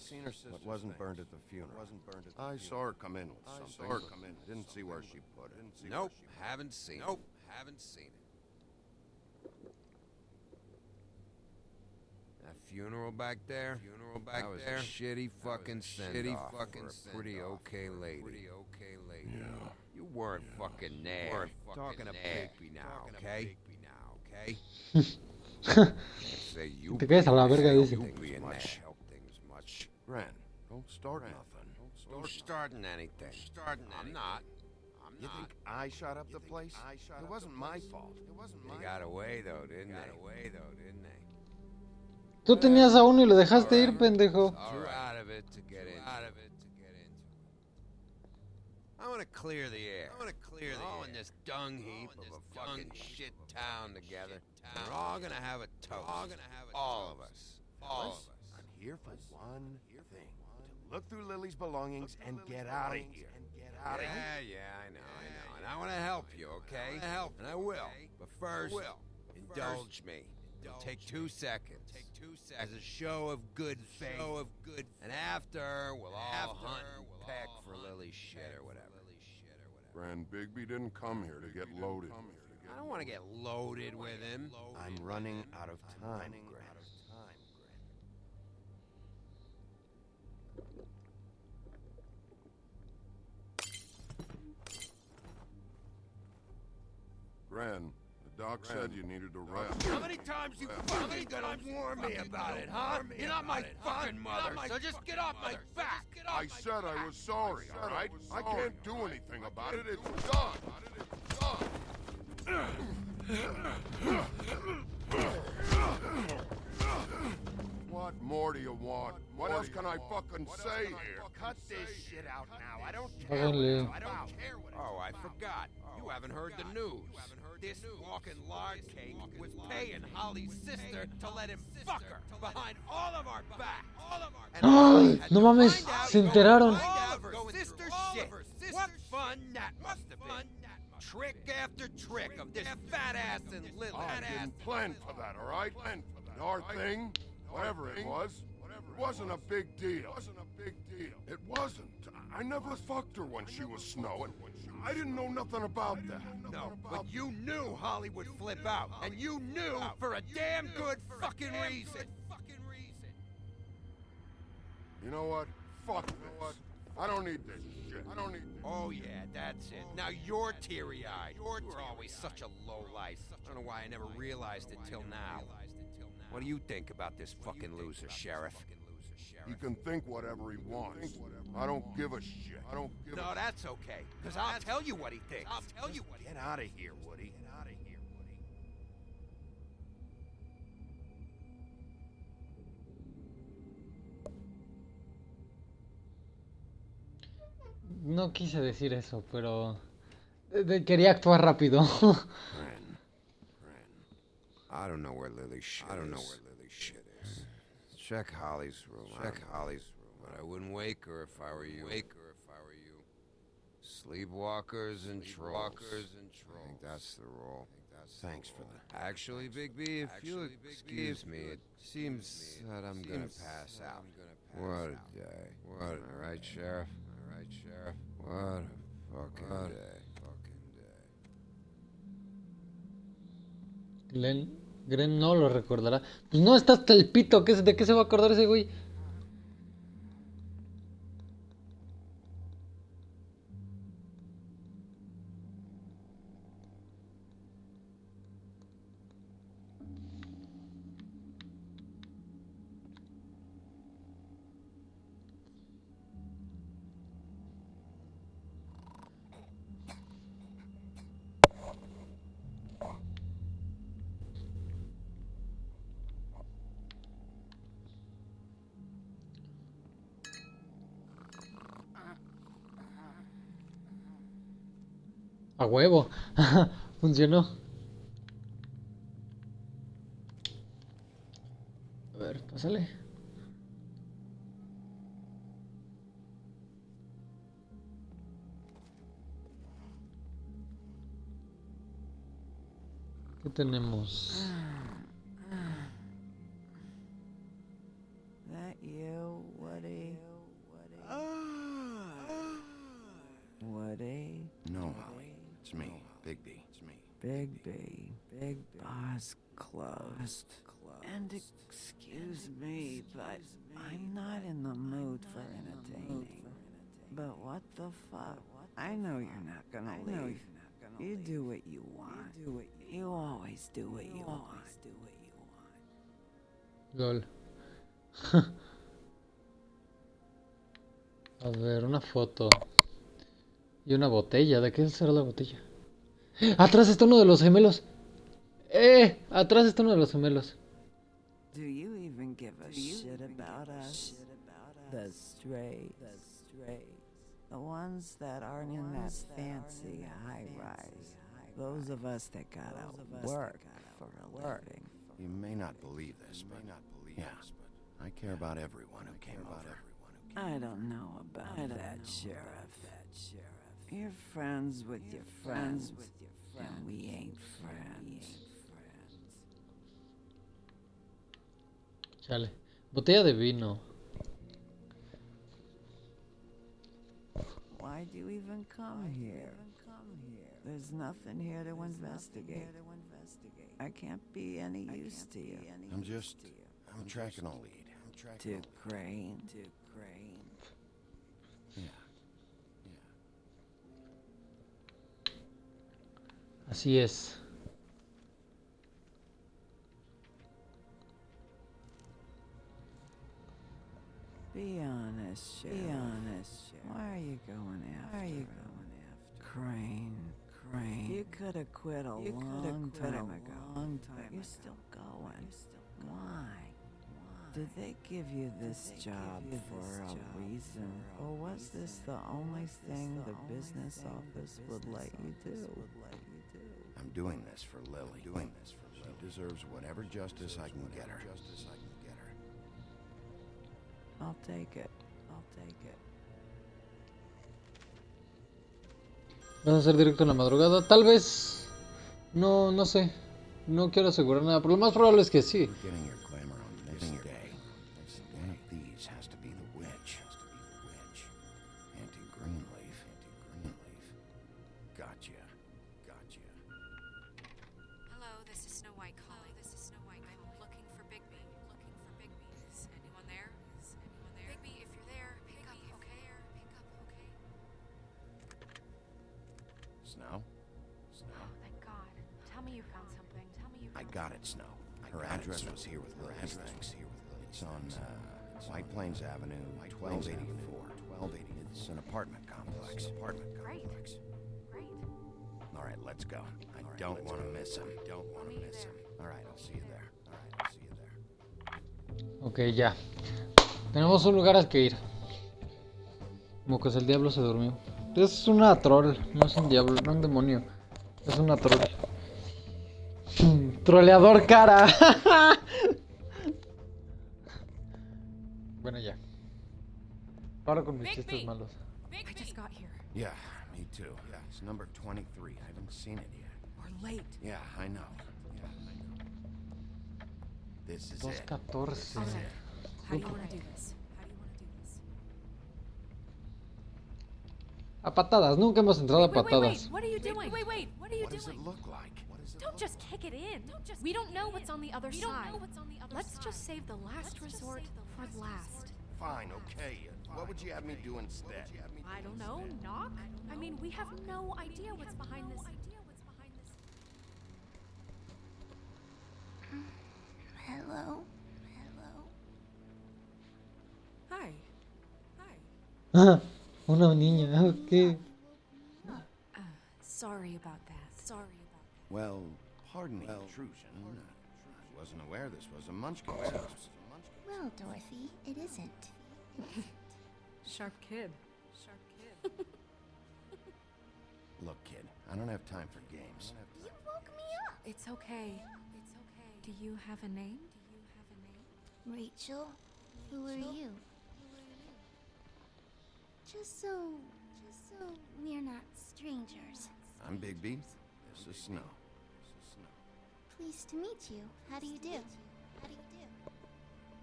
C: What wasn't burned at the funeral? I saw her come in with something. Didn't see where she put it.
H: Nope, haven't seen it. That funeral back there? That was a shitty fucking send-off for a pretty okay lady.
C: Yeah.
H: You weren't fucking there. Talking to Bigby now, okay?
A: Te caes a la verga, dice.
C: Grant, don't start nothing.
H: Who's starting anything? I'm not.
C: You think I shot up the place? It wasn't my fault.
H: They got away though, didn't they?
A: Tú tenías a uno y lo dejaste ir, pendejo.
H: Too out of it to get in. I want to clear the air. All in this dung heap of a fucking shit town together. We're all gonna have a toast. All of us.
C: I'm here for one thing. To look through Lily's belongings and get out of here.
H: Yeah, I know. And I want to help you, okay? And I will. But first, indulge me. It'll take 2 seconds. As a show of good faith. And after, we'll all hunt and peck for Lily's shit or whatever.
C: Grand Bigby didn't come here to get loaded.
H: I don't want to get loaded with him.
C: I'm running out of time, Gran, the doc said you needed to rest.
H: How many times you fucking gonna warn me about it, huh? You're not my fucking mother, so just get off my back!
C: I said I was sorry, all right? I can't do anything about it. It's done. What more do you want? What else can I fucking say here?
H: Cut this shit out now. I don't
A: Págale.
H: care. Oh, I forgot. You haven't heard the news. This walking lard cake was paying Holly's sister to let him fuck her behind all of our backs.
A: ¡Ay! No mames, se enteraron.
H: Sister shit. What fun that must have been. Trick after trick of this fat ass and Lily.
C: I didn't plan for that, all right? Our thing, whatever it was, it wasn't a big deal. It wasn't. I never fucked her when she was snowing. I didn't know nothing about that.
H: No, but you knew Holly would flip out, and you knew for a damn good fucking reason.
C: You know what? Fuck this. I don't need this shit.
H: Oh yeah, that's it. Now you're teary-eyed. You were always such a lowlife. I don't know why I never realized it till now. What do you think about this fucking loser, Sheriff?
C: He can think whatever he wants. I don't give a shit.
H: No, that's okay, because I'll tell you what he thinks. Get out of here, Woody.
A: No quise decir eso, pero... quería actuar rápido.
H: I don't know where Lily's shit is. Check Holly's room. But I wouldn't wake her if I were you. Sleepwalkers and trolls. I think that's the role. Thanks for that. Actually, Bigby, if you'll excuse me, it seems that I'm gonna pass out. What a day. All right, Sheriff? What a fucking day.
A: Glenn no lo recordará. Pues no, está hasta el pito. ¿De qué se va a acordar ese güey? A huevo. Funcionó. A ver, pásale. ¿Qué tenemos?
E: That you, Woody? Woody?
H: No, Holly. It's me, Bigby.
E: Bigby. Big Bar's closed. And excuse me, but I'm not in the mood for entertaining. But what the fuck? I know you're not gonna leave. You do what you want. You always do what you want.
A: LOL. A ver, una foto. Y una botella. ¿De qué será la botella? ¡Atrás está uno de los gemelos! Atrás está uno de los gemelos.
E: Do you even give a shit about us? The straight. The ones that aren't in that fancy high-rise. Those of us that gotta work for a living.
H: You may not believe this, but yeah, I care about everyone who came over.
E: I don't know about that, Sheriff. You're friends with your friends, and we ain't friends.
A: Chale. Botella de vino.
E: Why'd you even come here? There's nothing here to investigate. I can't be any use to you.
H: I'm tracking a lead.
E: To Crane.
H: Yeah.
A: Así es.
E: Be honest, Sheriff. Why are you going after Crane? You could have quit a long time ago. You're still going. Why? Did they give you this job for a reason? Or was this the only thing the business office would let you do?
H: I'm doing this for Lily. She deserves whatever justice I can get her.
E: I'll take it.
A: ¿Vas a hacer directo en la madrugada? Tal vez. No sé. No quiero asegurar nada, pero lo más probable es que sí.
H: Getting your glamour on this day. One of these has to be the witch. Auntie Greenleaf. Gotcha.
D: Hello, this is Snow White calling. I'm looking for Bigby. Is anyone there? Bigby, if you're there, pick up, okay?
H: Snow?
D: Oh, thank God. Tell me you found something.
H: I got it, Snow. Her address was here with Lily's things. It's on White Plains Avenue, 1284. It's an apartment complex.
D: Great.
H: All right, let's go. I don't want to miss him. All right, I'll see you there.
A: Ok, ya. Tenemos un lugar al que ir. Mocos, el diablo se durmió. Es una troll, no es un diablo, no un demonio. Es una troll. Troleador cara. Bueno, ya. Paro con mis chistes malos.
D: I just got here.
H: Yeah, me too. It's number 23. I haven't seen it yet.
E: We're late.
H: Yeah, I know. This is it.
A: 2:14.
D: All right. How do you want to do this?
A: A patadas, nunca hemos entrado a patadas.
D: What are you doing? Wait. What are you
H: What does
D: doing?
H: it look like?
D: Don't just kick it in. We don't know what's on the other side. Let's just save the last resort for last.
H: Fine, okay. What would you have me do instead?
D: I don't know. Knock? I mean, we have no idea what's behind this.
M: Hello?
D: Hi.
A: Una niña, ok.
D: Sorry about that.
H: Well, pardon the intrusion. I wasn't aware this was a Munchkin's house.
M: Well, Dorothy, it isn't.
D: Sharp kid.
H: Look, kid, I don't have time for games.
M: You woke me up.
D: It's okay. Do you have a name?
M: Rachel, who are you? Just so we're not strangers.
H: I'm Bigby. This is Snow.
M: Pleased to meet you. How do you do?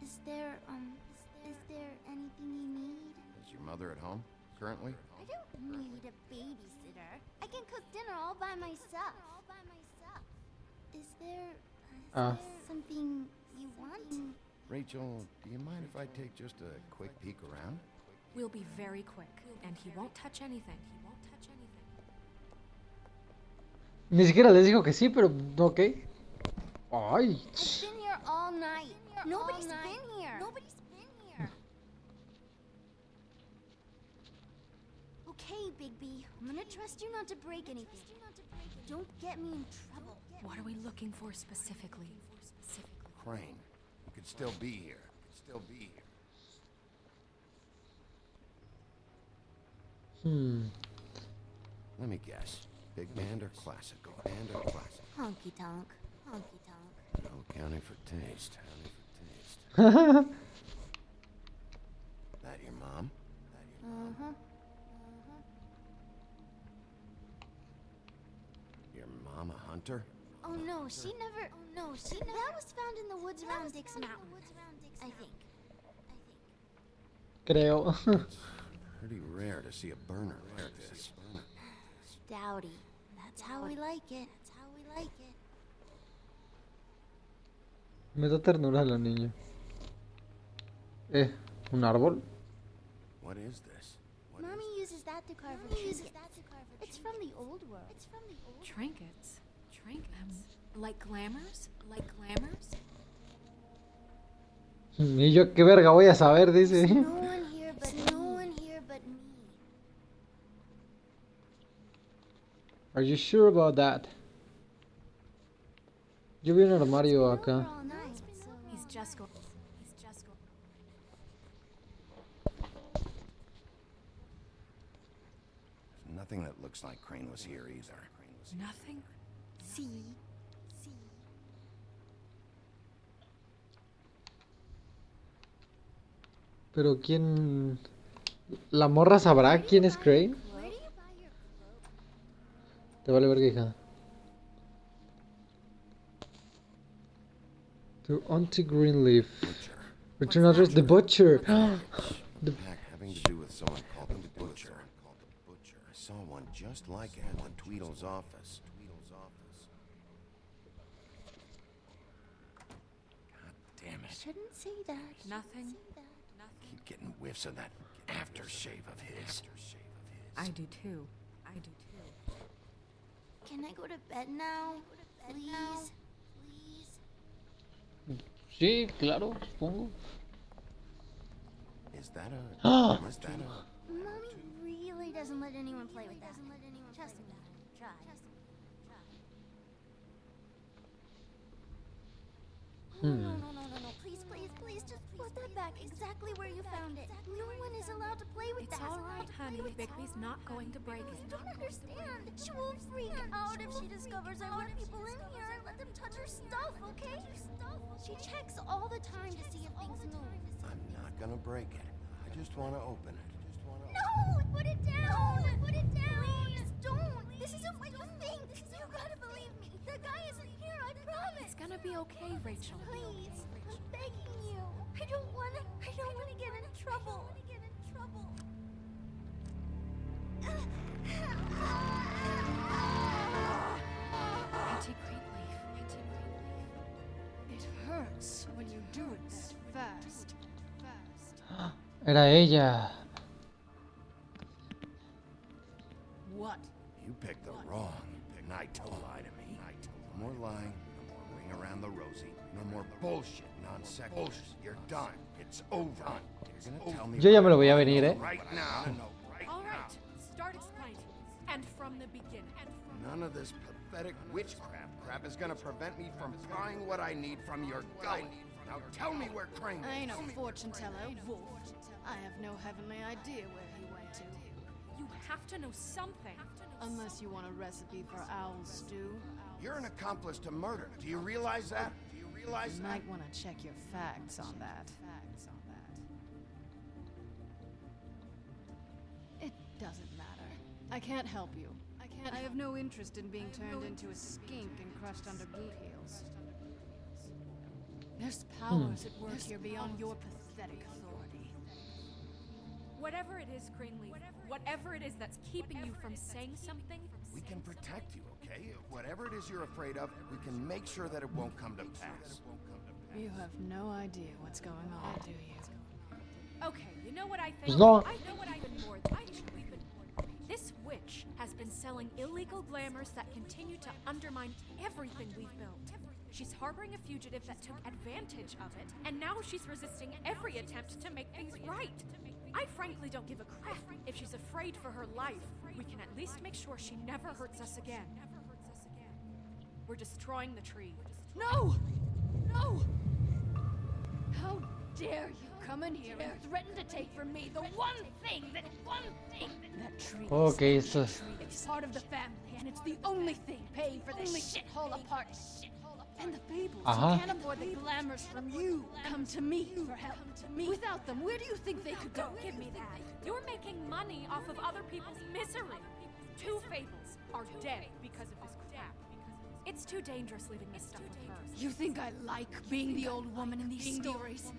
M: Is there anything you need?
H: Is your mother at home currently?
M: I don't need a babysitter. I can cook dinner all by myself. Is there something you want?
H: Rachel, do you mind if I take just a quick peek around?
D: We'll be very quick, and he won't touch anything.
A: Ni siquiera les dijo que sí, pero ok. Ay.
M: I've been here all night. Nobody's been here. Okay, Bigby. I'm gonna trust you not to break anything. Don't get me in trouble.
D: What are we looking for specifically?
H: Crane. You could still be here. Let me guess. Big band or classical?
M: Honky tonk.
H: No accounting for taste. That your mom?
M: Uh-huh.
H: Your mom a hunter?
M: Oh no, she never. That was found in the woods around Dick's Mountain. I think.
A: Creo.
H: Pretty rare to see a burner like this.
M: Dowdy. That's how we like it.
A: Me da ternura la niña. ¿Un árbol?
H: What is this?
M: Mommy uses that to carve her trinkets. It's from the old world.
D: Trinkets? Like glamours?
A: Y yo qué verga voy a saber, dice.
M: No one here but me.
A: Are you sure about that? Yo vi un armario acá.
M: All night, so
D: He's just going.
H: There's nothing that looks like Crane was here either.
D: Nothing?
M: see.
A: Pero quién... ¿La morra sabrá quién es Crane? Te vale verga, hija. To Auntie Greenleaf. Return address, the butcher.
H: The pack having to do with someone called the Butcher. I saw one just like it in Tweedle's office. God damn it.
M: Shouldn't say that.
D: Nothing.
H: Keep getting whiffs of that aftershave of his.
D: I do too.
M: Can I go to bed now? Please?
A: Sí, claro, supongo.
H: Is that a...
M: Mommy really doesn't let anyone play with that. Trust me. Try. No. Please, just put that back exactly where you found it. No one is allowed to play with that.
D: It's all right, honey. Bigby's not going to break it.
M: You don't understand. She will freak out if she discovers I let people in here and let them touch her stuff, okay? She checks all the time to see if things move.
H: I'm not gonna break it. I just want to open it.
M: No! Put it down! Put it down! Please, don't! This isn't what you think! You gotta believe me! The guy isn't here, I promise!
D: It's gonna be okay, Rachel.
M: Please, I'm begging you. I don't wanna get in trouble.
D: Auntie Greenleaf.
N: It hurts when you do it that fast.
A: Era ella.
N: What?
H: You picked the wrong night to lie to me. No more lying, no more ring around the rosy, no more bullshit, non-sequitur. You're done. It's over. You're gonna tell me
A: Yo ya me lo veía venir,
H: right now.
N: All right, start explaining. And from the beginning.
H: None of this pathetic witchcraft crap is gonna prevent me from prying what I need from your gullet. Now tell me where Crane
N: I ain't
H: is.
N: no fortune teller, wolf. I have no heavenly idea where he went to.
D: You have to know something.
N: Unless you want a recipe for owl stew.
H: You're an accomplice to murder. Do you realize that?
N: You might want to check your facts on that. It doesn't matter. I can't help you. I have no interest in being turned into a skink and crushed under boot heels. There's powers at work here beyond your pathetic authority.
D: Whatever it is, Greenleaf, whatever it is that's keeping you from saying something,
H: We can protect you, okay? Whatever it is you're afraid of, we can make sure that it won't come to pass.
N: You have no idea what's going on, do you?
D: okay, you know what I think?
A: Pues no.
D: I know what I've been more than we've been. This witch has been selling illegal glamours that continue to undermine everything we've built. She's harboring a fugitive that took advantage of it, and now she's resisting every attempt to make things right. I frankly don't give a crap if she's afraid for her life. We can at least make sure she never hurts us again. We're destroying the tree.
N: No! No! How dare you come in here and threaten to take from me the one thing that tree is
A: Okay, esto es...
N: It's part of the family, and it's the only thing paying for this shithole apartment. And the fables who can't afford the glamours from you come to me for help. Without them, where do you think they could go?
D: Don't give me that. You're making money off of other people's misery. 2 fables are dead because of this crap. It's too dangerous leaving this stuff with her.
N: You think I like being the old woman in these stories?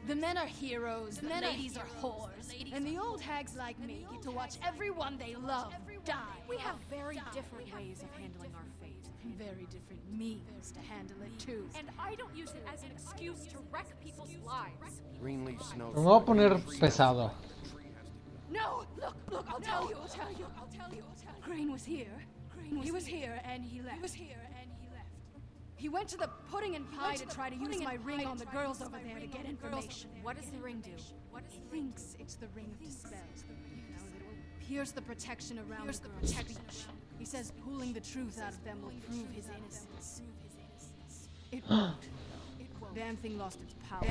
N: The men are heroes, the ladies are whores, and the old hags like me get to watch everyone they love die.
D: We have very different ways of handling our fate.
N: Very different means to handle it too.
D: And I don't use it as an excuse to wreck people's lives.
H: Greenleaf snow.
A: Me voy a poner pesado.
N: No! Look, I'll tell you. Crane was here. He was here and he left. He went to the pudding and pie to try to use my ring on the girls over there to get information.
D: What does the ring do?
N: He thinks it's the ring of dispel. You know, that it will pierce the protection around the girls' speech. He says pulling the truth out of them will prove his innocence. It won't. Damn thing lost its power.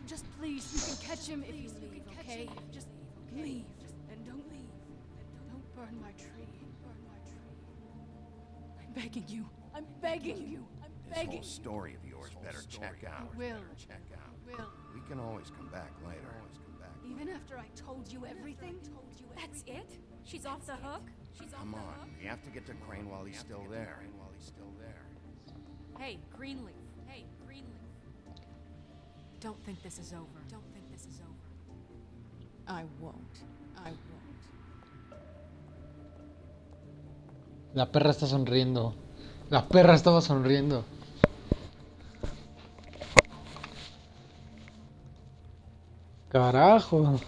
N: Just please, you can catch him if you leave, okay? Just leave. And don't burn my tree. I'm begging you.
H: This whole story of yours better check out.
N: Will.
H: We can always come back later.
N: Even after I told you everything?
D: That's it? She's off the hook?
H: Come on, we have to get to Crane while he's still there.
D: Hey, Greenleaf. Don't think this is over.
N: I won't.
A: La perra está sonriendo. La perra estaba sonriendo. Carajo.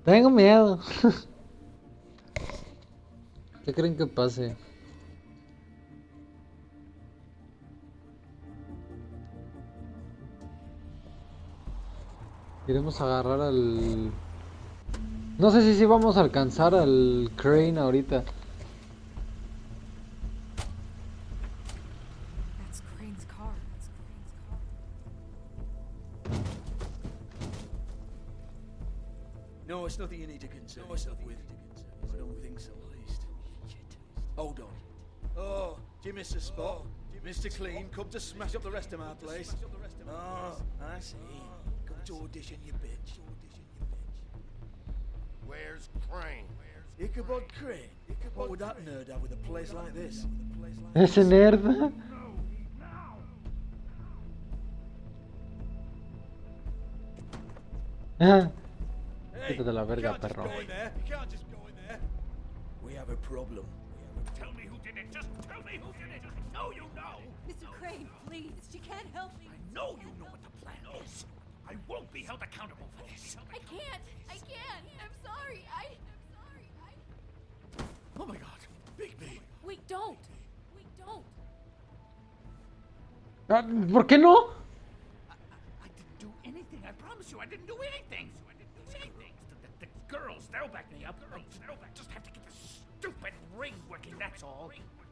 A: Tengo miedo. ¿Qué creen que pase? Queremos agarrar al... No sé si vamos a alcanzar al Crane ahorita.
O: No, it's nothing you need to concern yourself with. I don't think so, at least. Shit. Hold on. Oh, do you miss a spot? Mr. Clean, come to smash up the rest of my place. Oh, I see. Come to audition, you bitch.
H: Where's Crane?
O: Ichabod Crane? What would that nerd have with a place like this?
A: Ese nerd. Quítate la verga, perro.
O: We have a problem.
F: Tell me who did it. Just tell me who did it. I know you know.
E: Mr. Crane, please. She can't help me.
F: I know you know what the plan is. I won't be held accountable for this.
N: I can't. I'm sorry.
O: Oh my God, Bigby.
N: Wait, don't.
A: ¿Por qué no?
F: I didn't do anything. I promise you, I didn't do anything. The girls, they'll back me up. I just have to get this stupid ring working, that's all.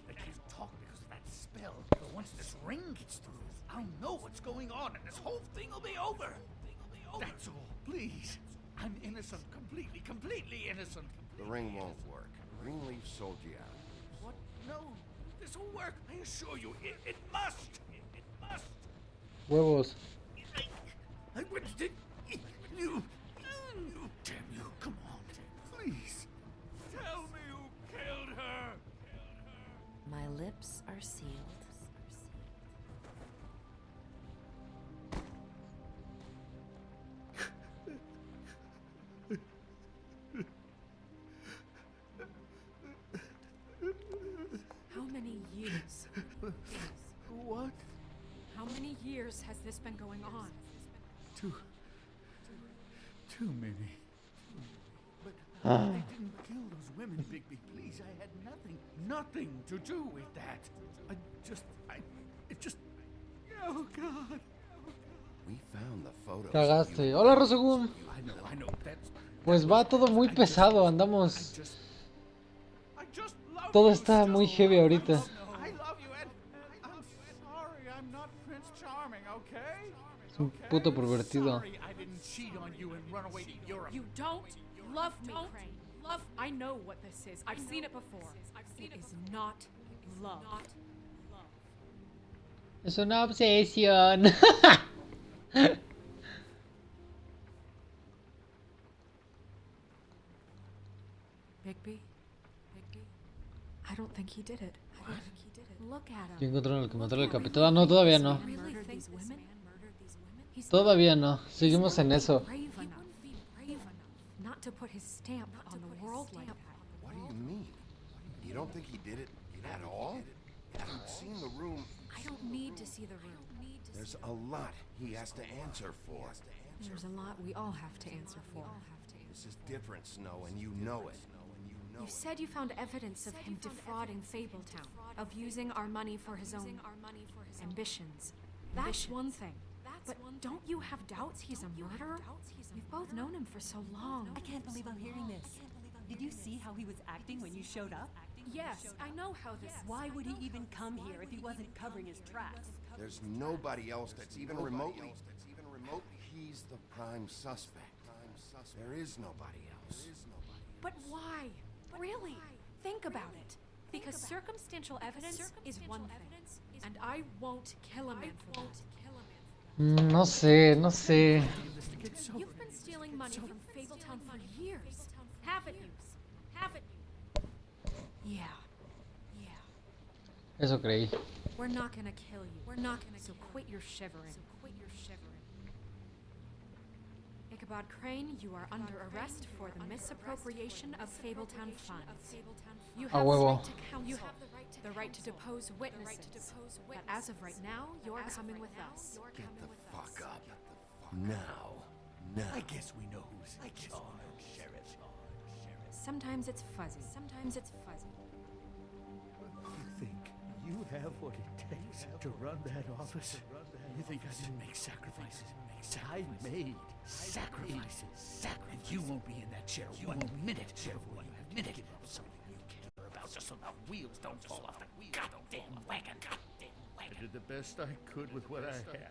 F: I can't talk because of that spell. But once this ring gets through, I'll know what's going on and this whole thing will be over. That's all, please. I'm innocent, completely innocent.
H: The ring won't work. Greenleaf sold you out.
F: What? No, this will work. I assure you, it must. It must.
A: Huevos.
F: I witnessed it. You. Damn you, come on. Please. Tell me who killed her.
G: My lips are sealed.
N: How many years?
O: What?
N: How many years has this been going on?
O: Too many. But I didn't kill those women, Bigby. Please, I had nothing to do with that. It just. Oh God.
H: We found the photos.
A: Cagaste. Hola, Rosegum.
O: I know.
A: Pues va todo muy pesado, andamos. Todo está muy heavy ahorita.
F: I love you, and I'm sorry I'm not Prince Charming, okay?
A: Es un puto pervertido.
F: Sorry I didn't cheat on you and run away to Europe.
N: You don't love me, Crane. I know what this is. I've seen it before. It is not love.
A: Es una obsesión.
N: Bigby? I don't think he did it. Look at him.
A: Yo encontraron el que mató al capitán. No, todavía no.
N: Really think women?
A: Todavía no. Seguimos en eso.
N: Brave enough. Not to put his stamp on the world like that.
H: What do you mean? You don't think he did it at all? You haven't seen the room.
N: I don't need to see the room.
H: There's a lot he has to answer for.
N: There's a lot we all have to answer for.
H: This is different, Snow, and you know it.
N: You said you found evidence of him defrauding Fabletown, of using our money for his own ambitions. That's one thing. But don't you have doubts he's a murderer? We've both known him for so long.
P: I can't believe I'm hearing this. Did you see how he was acting when you showed up?
N: Yes, I know how this.
P: Why would he even come here if he wasn't covering his tracks?
H: There's nobody else that's even remotely. He's the prime suspect. There is nobody else.
N: But why? Really? Think about it. Because circumstantial evidence is one thing, and I won't kill a man for that.
A: No sé.
N: You've been stealing money from Fabletown for years, haven't you? Yeah.
A: Eso creí.
N: We're not gonna kill you. So quit your shivering. Ichabod Crane, you are under arrest for the misappropriation of Fabletown funds. You have the right to counsel, the right to depose witnesses. But as of right now, you're coming with us.
H: Get the fuck up. Now.
O: I guess we know who's in charge, Sheriff.
N: Sometimes it's fuzzy.
O: You think you have what it takes to run that office? You think I didn't make sacrifices? I made sacrifices. And you won't be in that chair 1 minute before you have to give up something you care about just so the wheels don't fall off the goddamn wagon. I did the best I could with what I had.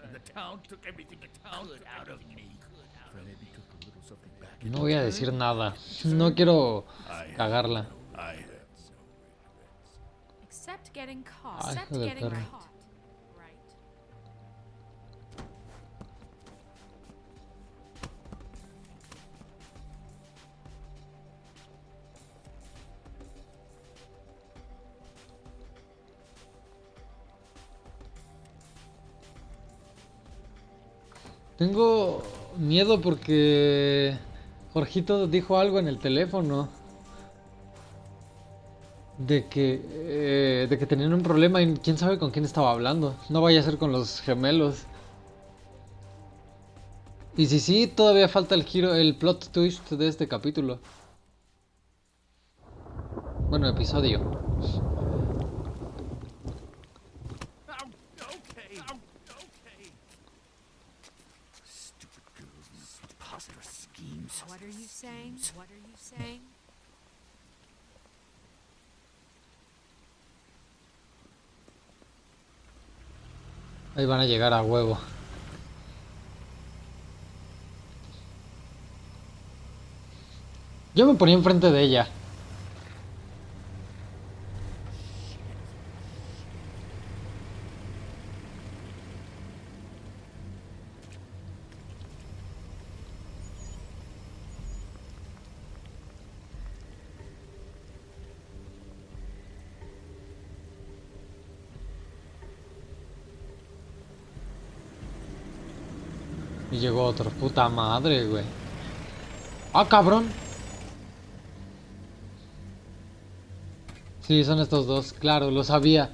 O: And the town took everything the town could out of me. If I maybe took a little something back,
A: No voy a decir nada. No quiero cagarla.
D: Except getting caught.
A: Ay,
D: Except
A: hijo de
D: getting
A: perra.
D: caught. Right.
A: Tengo miedo porque Jorgito dijo algo en el teléfono de que tenían un problema y quién sabe con quién estaba hablando. No vaya a ser con los gemelos. Y si sí, todavía falta el giro, el plot twist de este capítulo. Bueno, episodio.
D: What are you saying? What are you saying?
A: Ahí van a llegar a huevo. Yo me ponía enfrente de ella. Y llegó otro. Puta madre, güey. ¡Ah, cabrón! Sí, son estos dos. Claro, lo sabía.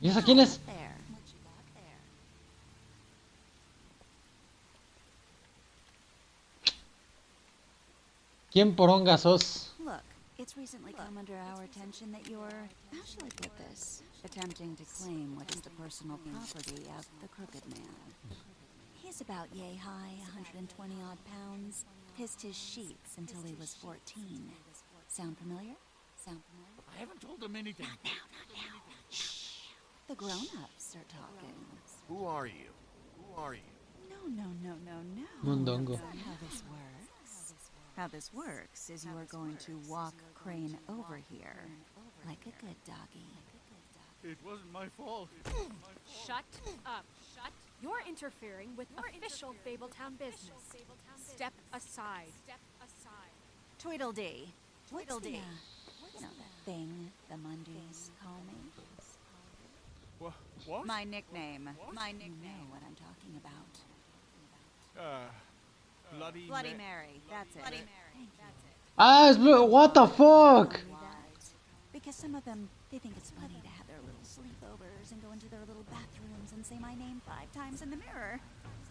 A: ¿Y esa quién es? ¿Quién poronga sos?
Q: Look, it's recently come under our attention that you're, how shall I put this, attempting to claim what is the personal property of the Crooked Man. He's about yay high, 120 odd pounds, pissed his sheets until he was 14. Sound familiar? Sound familiar?
F: I haven't told him anything.
Q: Not now. Shh. The grown-ups are talking.
H: Who are you? Who are you?
Q: No.
A: Mondongo.
Q: That's not how this works. How this works is you are going to walk Crane over here, like a good doggy.
F: It wasn't my fault.
D: Shut up. Shut. You're interfering with official Fabletown business. Step aside.
Q: Tweedledee. Tweedledee. You know that thing the Mundies call me?
F: What?
Q: My nickname. My nickname. You know what I'm talking about. Bloody Mary. That's it. Bloody Mary. That's it.
A: Ah, it's blue. What the fuck?
Q: Because some of them, they think it's funny to have their little sleepovers and go into their little bathrooms and say my name 5 times in the mirror.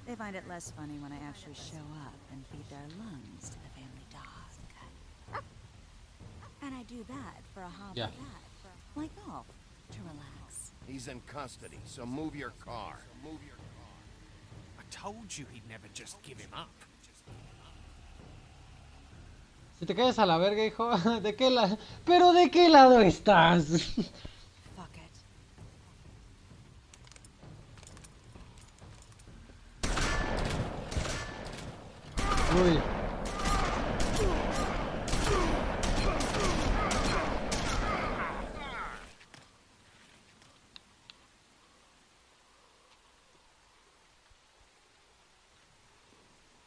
Q: They find it less funny when I actually show up and feed their lungs to the family dog. And I do that for a hobby, like golf, to relax.
H: He's in custody, so move your car.
F: I told you he'd never just give him up.
A: Si te caes a la verga, hijo, ¿de qué lado? ¿Pero de qué lado estás?
Q: Fuck it.
A: Uy.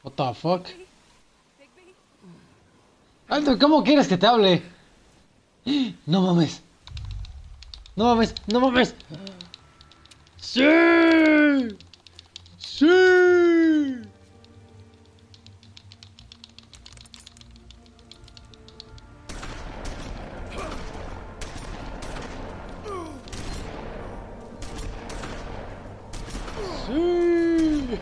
A: What the fuck? Alto, ¿cómo quieres que te hable? No mames. No mames, no mames. ¡Sí! ¡Sí! ¡Sí!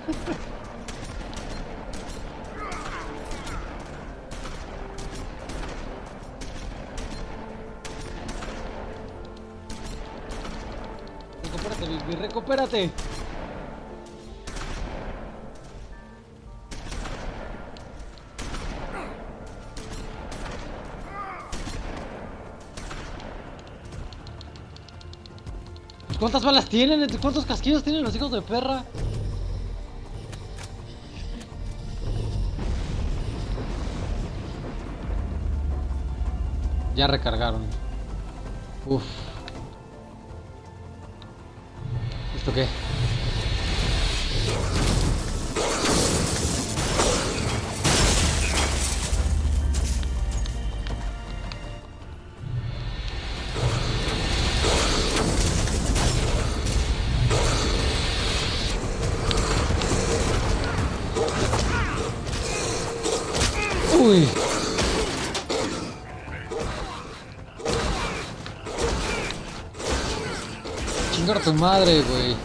A: Recupérate, Bigby, recupérate. ¿Cuántas balas tienen? ¿Cuántos casquillos tienen los hijos de perra? Ya recargaron. Uf. ¿Esto qué? Uy. Chingar a tu madre, güey.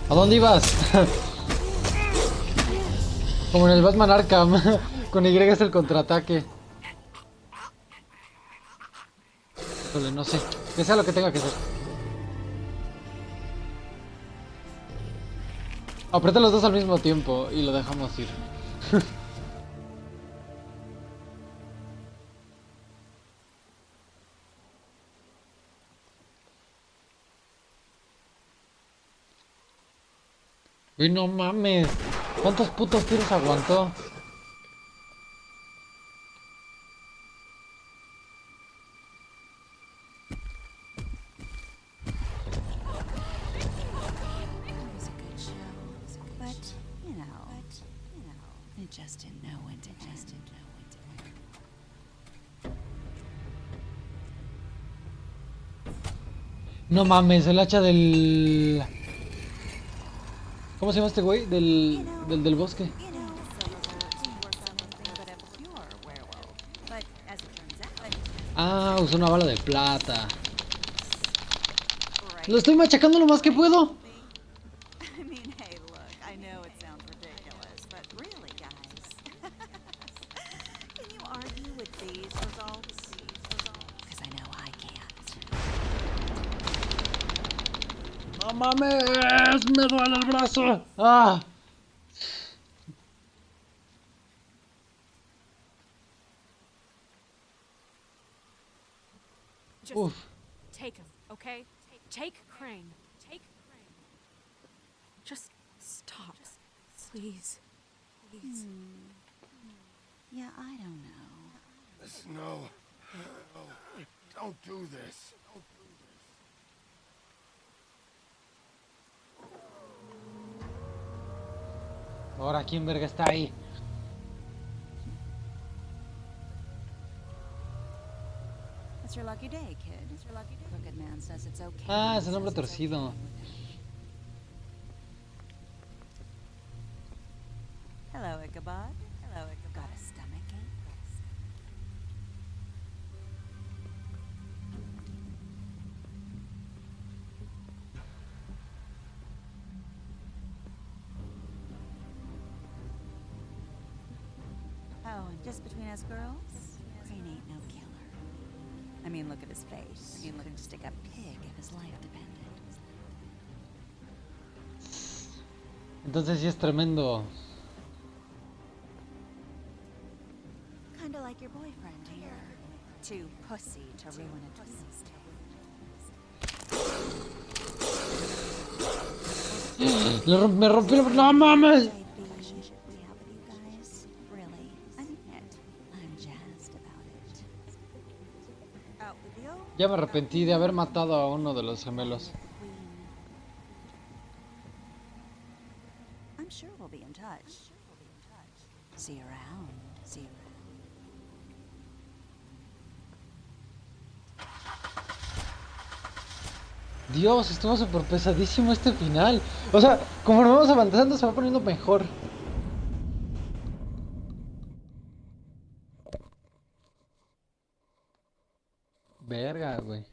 A: ¿A dónde ibas? Como en el Batman Arkham. Con Y es el contraataque. Híjole, no sé. Que sea lo que tenga que ser. Aprieta los dos al mismo tiempo y lo dejamos ir. Y no mames. ¿Cuántos putos tiros aguantó?
Q: It just didn't know when to end.
A: No mames, el hacha del... ¿Cómo se llama este güey? Del bosque. Ah, usó una bala de plata. Lo estoy machacando lo más que puedo.
Q: I mean, hey, look, I know it sounds ridiculous, but really, guys, can you argue with these results? Because I know I can't.
A: No mames, me duele el brazo. Ah.
D: Just take him, okay? Take Crane. Take Crane. Just stop, please. Please.
Q: Yeah, I don't know.
H: No. Don't do this.
A: Ahora, ¿quién verga está ahí?
Q: It's your lucky day, kid. It's your lucky day. Crooked man says it's okay.
A: Ah, es el nombre torcido.
Q: Hello, Ichabod. Hello, Ichabod. Got a stomach ache? Oh, and just between us girls, Crane ain't no killer. I mean, look at his face. He could stick a pig if his life depended.
A: Entonces sí es tremendo.
Q: Kinda like your boyfriend here. Too pussy to ruin a twist's
A: tail. Me rompió la... ¡No mames! Ya me arrepentí de haber matado a uno de los gemelos.
Q: I'm sure we'll be in touch. See you around. See you around.
A: Dios, estuvo súper pesadísimo este final. O sea, conforme vamos avanzando se va poniendo mejor. Verga, güey.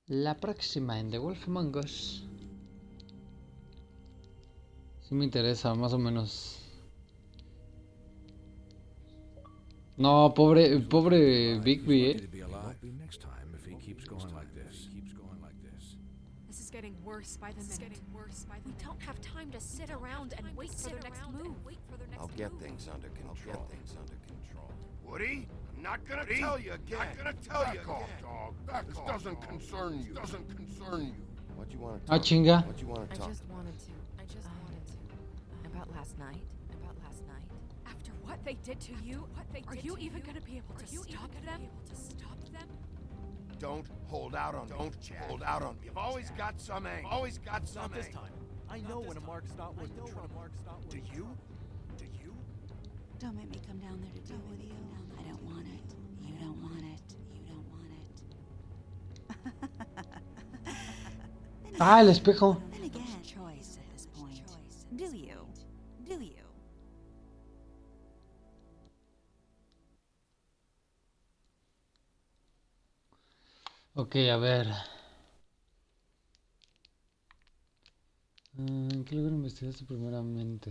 A: La próxima en The Wolf Among Us. Sí me interesa, más o menos. No, pobre Bigby,
J: To be alive. Next time if he keeps going like this.
D: This is getting worse by the minute. We don't have time to sit around and wait for their next move.
H: I'll get things under control.
C: Woody, I'm not gonna tell you again. I'm gonna tell you again. Dog. This doesn't concern you. Doesn't concern you.
H: What do you want to
A: Ah, chinga.
H: What do you want to
G: I
H: talk
G: just wanted to. About last night.
D: After what they did to you, are you even gonna be able to stop them?
C: Don't hold out on me. Don't hold out on me. You've always got some anger. Always got some
R: Not this
C: anger.
R: time. I know when a mark's not worth the trouble.
C: Do you? Do you?
Q: Don't make me come down there to deal with you. I don't want it. You don't want it. You don't want it.
A: Ah, el espejo.
Q: Then again, choice at this point. Do you? Do you?
A: Ok, a ver. ¿En qué lugar investigaste primeramente?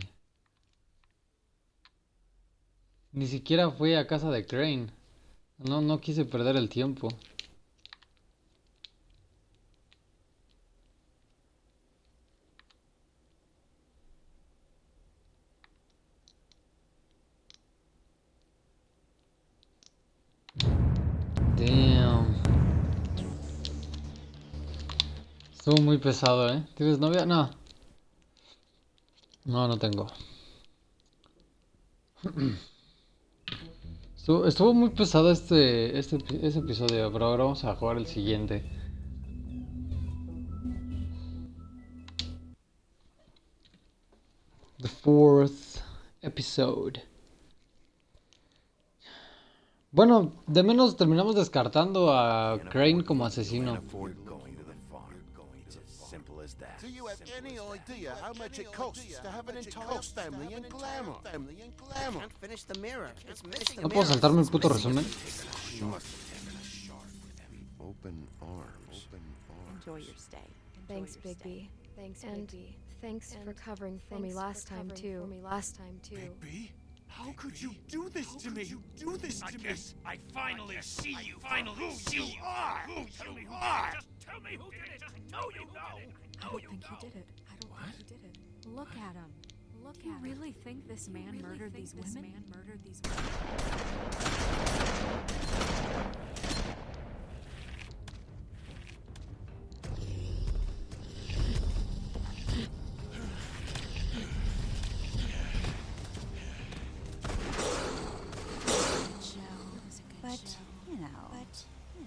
A: Ni siquiera fui a casa de Crane. No quise perder el tiempo. Damn. Estuvo muy pesado, ¿eh? ¿Tienes novia? No. No tengo. Estuvo muy pesado ese episodio, pero ahora vamos a jugar el siguiente. The fourth episode. Bueno, de menos terminamos descartando a Crane como asesino.
C: Do you have any idea how much it costs to have an entire family in glamour?
K: Can't finish the mirror. It's missing.
A: ¿No puedo saltarme el puto resumen?
H: Open arms.
G: Enjoy your stay. Thanks, Bigby. Thanks for covering for me last time too.
F: Bigby? How could you do this to me? I guess I finally see you. Finally, who you are. Just tell me who did it. I know you know.
D: I don't think he did it. Look at him. You really think this man murdered these women?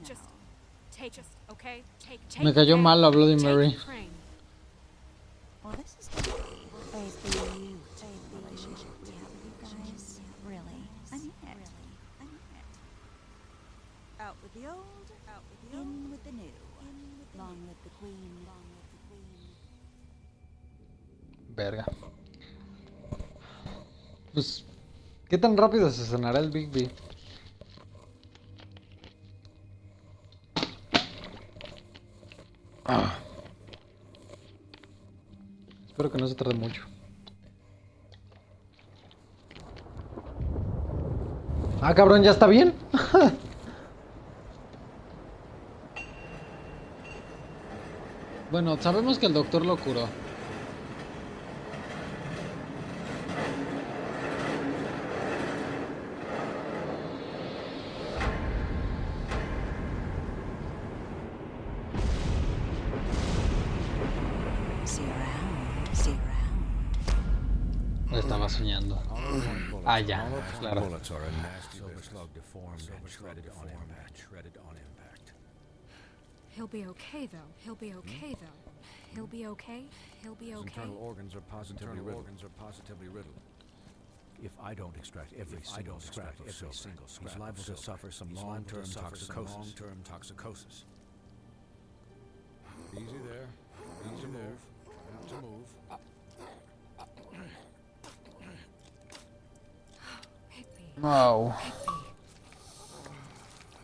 D: Just take it, okay? Take
A: Me cayó mal la Bloody Mary.
Q: Well, this is gonna be a beautiful relationship we have with you guys. Really. I mean it. Out with the old, in with the new. Long live the queen.
A: Verga. Pues, ¿qué tan rápido se cenará el Bigby? Espero que no se tarde mucho. Ah, cabrón, ¿ya está bien? Bueno, sabemos que el doctor lo curó. Estaba soñando. Ah, ya, claro.
D: He'll be okay though. He'll be okay.
J: Internal organs are positively riddled. If I don't extract every single scrap of silver, he's liable to suffer some long-term toxicosis. Easy there. Easy move. To move.
A: Wow.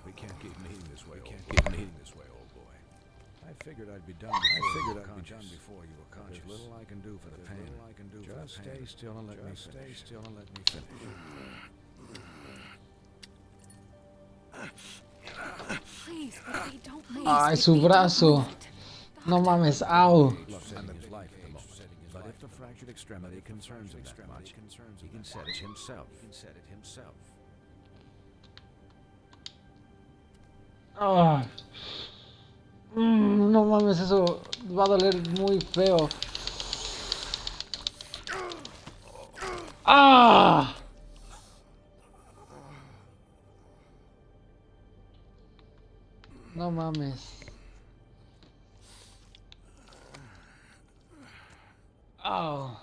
J: We can't keep meeting this way, old boy. I figured I'd be done before you were conscious. There's little I can do for the pain. Just stay still and let me finish.
D: Please, baby, don't move.
A: Ay, su brazo. No mames, au.
J: Saving his life at the moment. But if the fractured extremity concerns him that much, he can set it himself.
A: Ah. No mames, eso va a doler muy feo. ¡Ah! No mames. ¡Ah!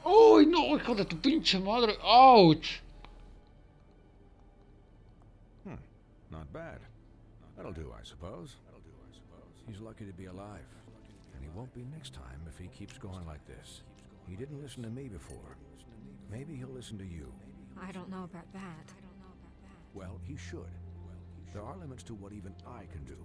A: ¡Uy, no, hijo de tu pinche madre! ¡Ouch!
J: Not bad. That'll do, I suppose. He's lucky to be alive. And he won't be next time if he keeps going like this. He didn't listen to me before. Maybe he'll listen to you.
D: I don't know about that.
J: Well, he should. There are limits to what even I can do.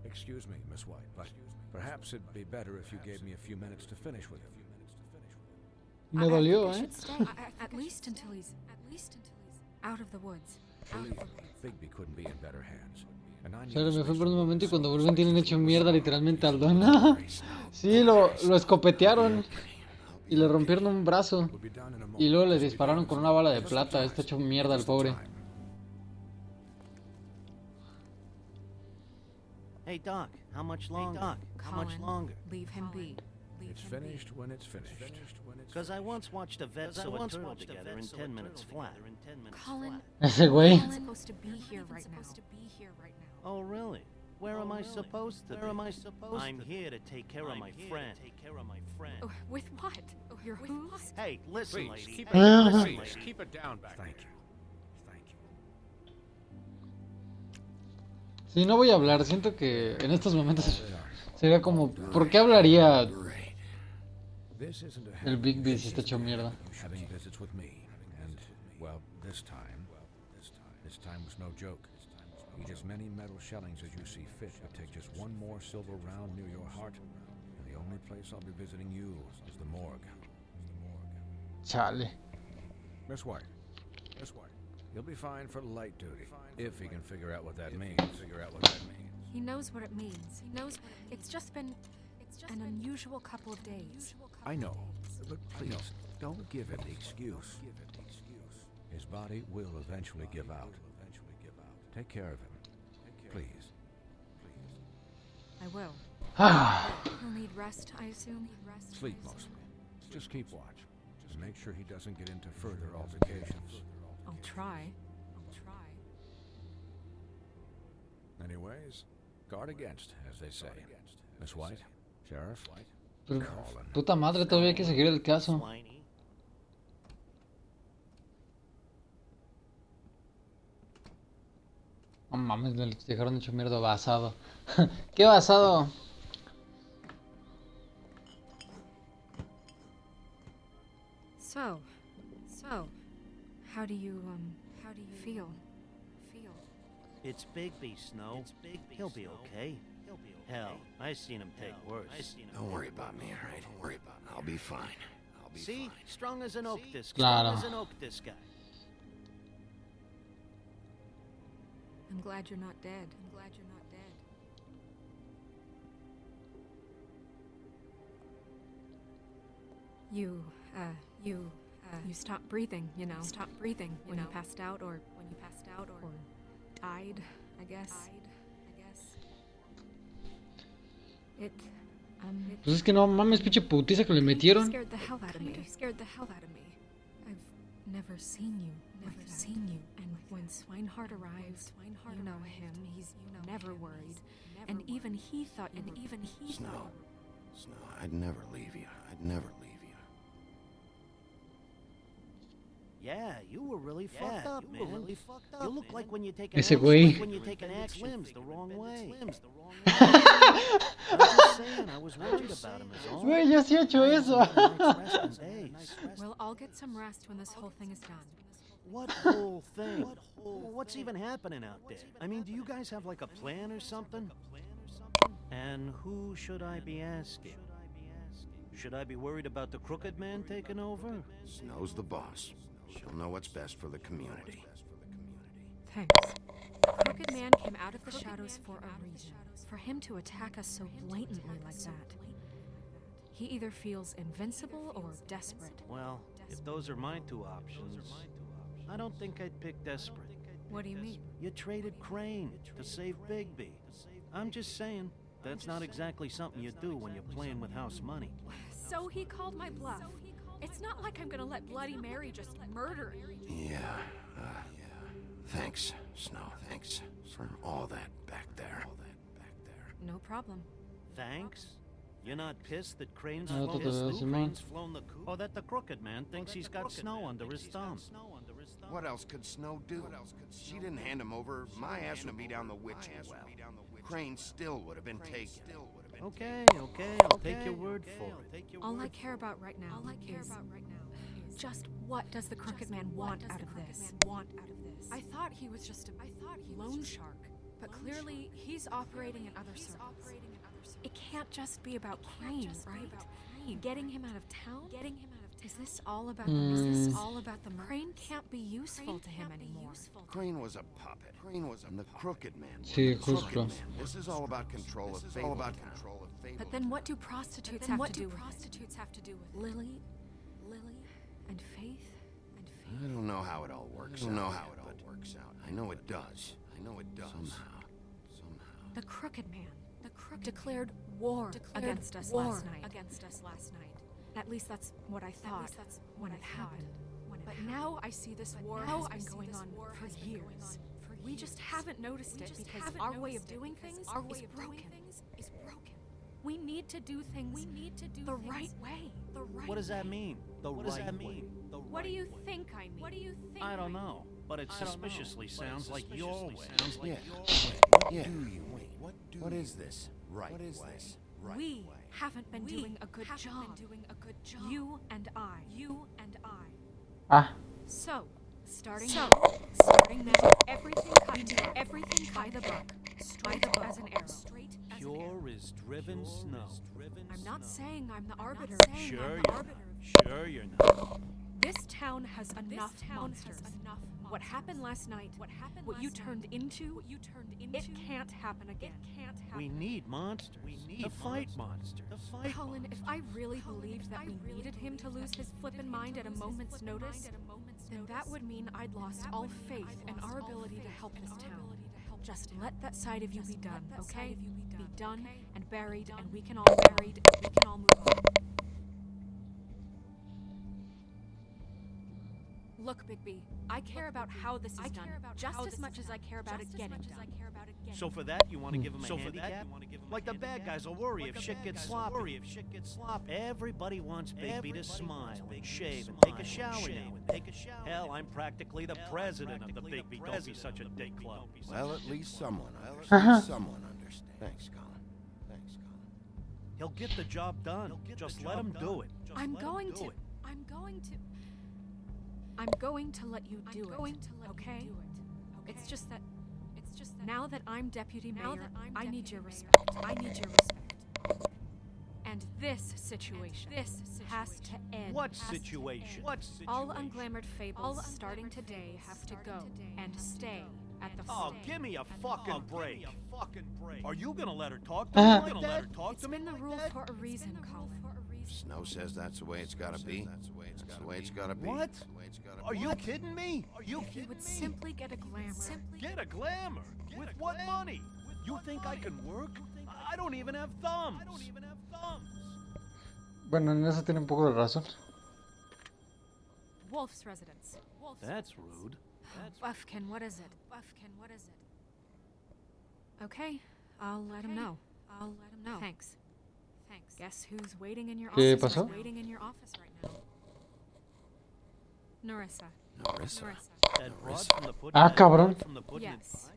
J: Excuse me, Miss White, but perhaps it'd be better if you gave me a few minutes to finish with him.
A: Me dolió,
D: I
A: eh.
D: should stay. At least until he's out of the woods.
J: Believe me, Bigby couldn't be in better hands. And I
A: O sea, me fue por un momento y cuando vuelven tienen hecho mierda literalmente al don. Sí, lo escopetearon y le rompieron un brazo y luego le dispararon con una bala de plata. Está hecho mierda el pobre.
K: Hey, Doc, how much longer? How much longer?
D: Leave him be.
J: It's finished when it's finished.
K: Because I once watched a vet sew a turtle together in 10 minutes flat.
D: Colin,
A: Ese güey.
D: I'm supposed to be here right now.
K: Oh, really? Where am I supposed to be? I'm here to take care of my friend.
D: Oh, with what? Your hooves?
K: Hey, listen,
S: Please,
K: lady.
S: keep
K: Hey,
S: it,
K: listen,
S: please,
K: lady.
S: keep it down back there.
A: Sí, no voy a hablar. Siento que en estos momentos sería como, ¿por qué hablaría el Bigby si está hecho mierda?
J: Having visits with me, and well, this time was no joke. Eat as many metal shellings as you see fit, but take just one more silver round near your heart, and the only place I'll be visiting you is the morgue.
A: Chale.
J: Miss White, you'll be fine for light duty if he can figure out what that means.
D: He knows what it means. It's just been an unusual couple of days.
J: I know, but please don't give him the excuse. His body will eventually give out. Take care of him, please.
D: I will. He'll need rest, I assume.
J: Sleep mostly. Just keep watch and make sure he doesn't get into further altercations.
D: I'll try.
J: Anyways, guard against, as they say. Miss White, Sheriff,
A: Pero,
J: Colin.
A: puta madre, todavía hay que seguir el caso. No mames, le dejaron hecho mierda basado. ¿Qué basado?
D: So, how do you feel?
K: It's Bigby, Snow. He'll be okay. Hell, I seen him take worse.
H: Don't worry about me, all right? Don't worry about me. I'll be fine.
K: See? Strong as an oak, this guy.
A: Claro.
K: Strong as an oak, this guy.
D: I'm glad you're not dead. You stopped breathing, you know. When you passed out or died, I guess.
A: Pues es que no mames, pinche putiza que le metieron.
D: Scared the hell out of me. I've never seen you. And when Swinehart arrived, you know him. He's never worried. And even he thought you were.
H: Snow, I'd never leave you.
K: Yeah, you were really fucked up, man. You look like when you take
A: Ese güey.
K: an axe limbs the wrong way. I'm just saying, I was worried about him as all.
A: Güey, yo sí he hecho eso.
D: We'll all get some rest when this whole thing is done.
O: What whole thing? What's even happening out there? I mean, do you guys have like a plan or something? And who should I be asking? Should I be worried about the crooked man taking over?
H: Snow's the boss. She'll know what's best for the community.
D: Thanks. The crooked man came out of the shadows for a reason. For him to attack us so blatantly like that. He either feels invincible or desperate.
O: Well, if those are my two options, I don't think I'd pick desperate.
D: What do you mean?
O: You traded Crane to save Bigby. I'm just saying, that's not exactly something you do when you're playing with house money.
D: So he called my bluff. It's not like I'm gonna let Bloody Mary just murder him.
H: Yeah, thanks, Snow. Thanks for all that back there.
D: No problem.
O: Thanks? You're not pissed that Crane's
A: No,
O: flown
A: to the
O: the
A: Simon.
O: coop? Or that the crooked man thinks he's got snow under his thumb?
H: What else could Snow do? She didn't hand him over. My ass would be down the witching well. Crane still would have been taken.
O: Okay, I'll take your word for it.
D: All I care about right now is just what does the crooked man want out of this? I thought he was just a loan shark, but clearly he's operating in other circles. It can't just be about Crane, right? Getting him out of town? Is this all about the Crane can't be useful to him anymore.
H: Crane was a puppet. Crane was the crooked man.
A: Sí, justo.
H: This is all about control of Fable.
D: But then what do prostitutes have to do with Lily and Faith?
H: I don't know how it all works out. I know it does. Somehow.
D: The crooked man declared war against us last night. At least that's what I thought when it happened. But now I see this war has been going on for years. We just haven't noticed it because our way of doing things is broken. We need to do things the right way.
O: What does that mean? What does that mean?
D: What do you think I mean?
O: I don't know, but it suspiciously sounds like your way.
H: Yeah. What is this? Right.
D: We haven't been doing a good job. You and I.
A: Ah.
D: So, starting now, everything by the book, straight as an arrow.
O: Pure as driven snow.
D: I'm not saying I'm the arbiter.
O: Sure you're not.
D: This town has enough monsters. What happened last night, what you turned into, it can't happen again.
O: We need monsters. We need to fight monsters.
D: Colin, if I really believed that we needed him to lose his flippin' mind at a moment's notice, then that would mean I'd lost all faith in our ability to help this town. Just let that side of you be done, okay? Be done and buried, and we can all move on. Look, Bigby, I care about how this is done just as much as I care about it getting done.
O: So for that, you want to give him a handicap? Like the bad guys will worry if shit gets sloppy. Everybody wants Bigby to smile and shave and take a shower now. Hell, I'm practically the president of the Bigby Don't Be Such a Dick Club.
H: Well, at least someone understands. Thanks, Colin.
O: He'll get the job done. Just let him do it.
D: I'm going to let you do it, okay? It's just that now that I'm deputy mayor, I need your respect. And this situation has to end.
O: What situation?
D: All unglamored fables starting today have to go and stay at the front.
O: Oh, give me a fucking break. Are you gonna let her talk to me like that?
D: It's been the rule for a reason, Colin.
H: Snow says that's the way it's gotta be. That's the way it's gotta be.
O: What? Are you kidding me?
D: You would simply get a glamour.
O: Get a glamour? With what money? You think I can work? I don't even have thumbs.
A: Bueno, en eso tiene un poco de razón.
D: Wolf's residence.
O: That's rude.
D: Buffkin, what is it? Okay, I'll let him know. Thanks. Guess who's waiting in your
A: ¿Qué
D: office?
A: pasó?
D: Waiting in your office right now. Narissa.
A: Ah, cabrón.
D: Yes.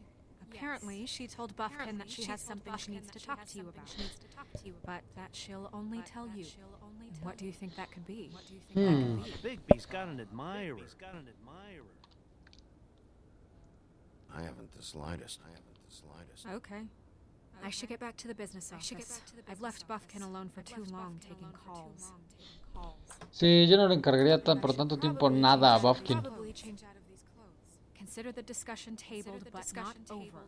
D: Apparently, she told Buffkin that she has something she needs to talk to you about. But that she'll only tell you. What do you think that could be?
O: Bigby's got an admirer.
H: I haven't the slightest.
D: Okay. I should get back to the business office. I've left Buffkin alone for too long taking calls.
A: Sí, yo no le encargaría por tanto tiempo nada a Buffkin.
D: Consider the discussion tabled but not over.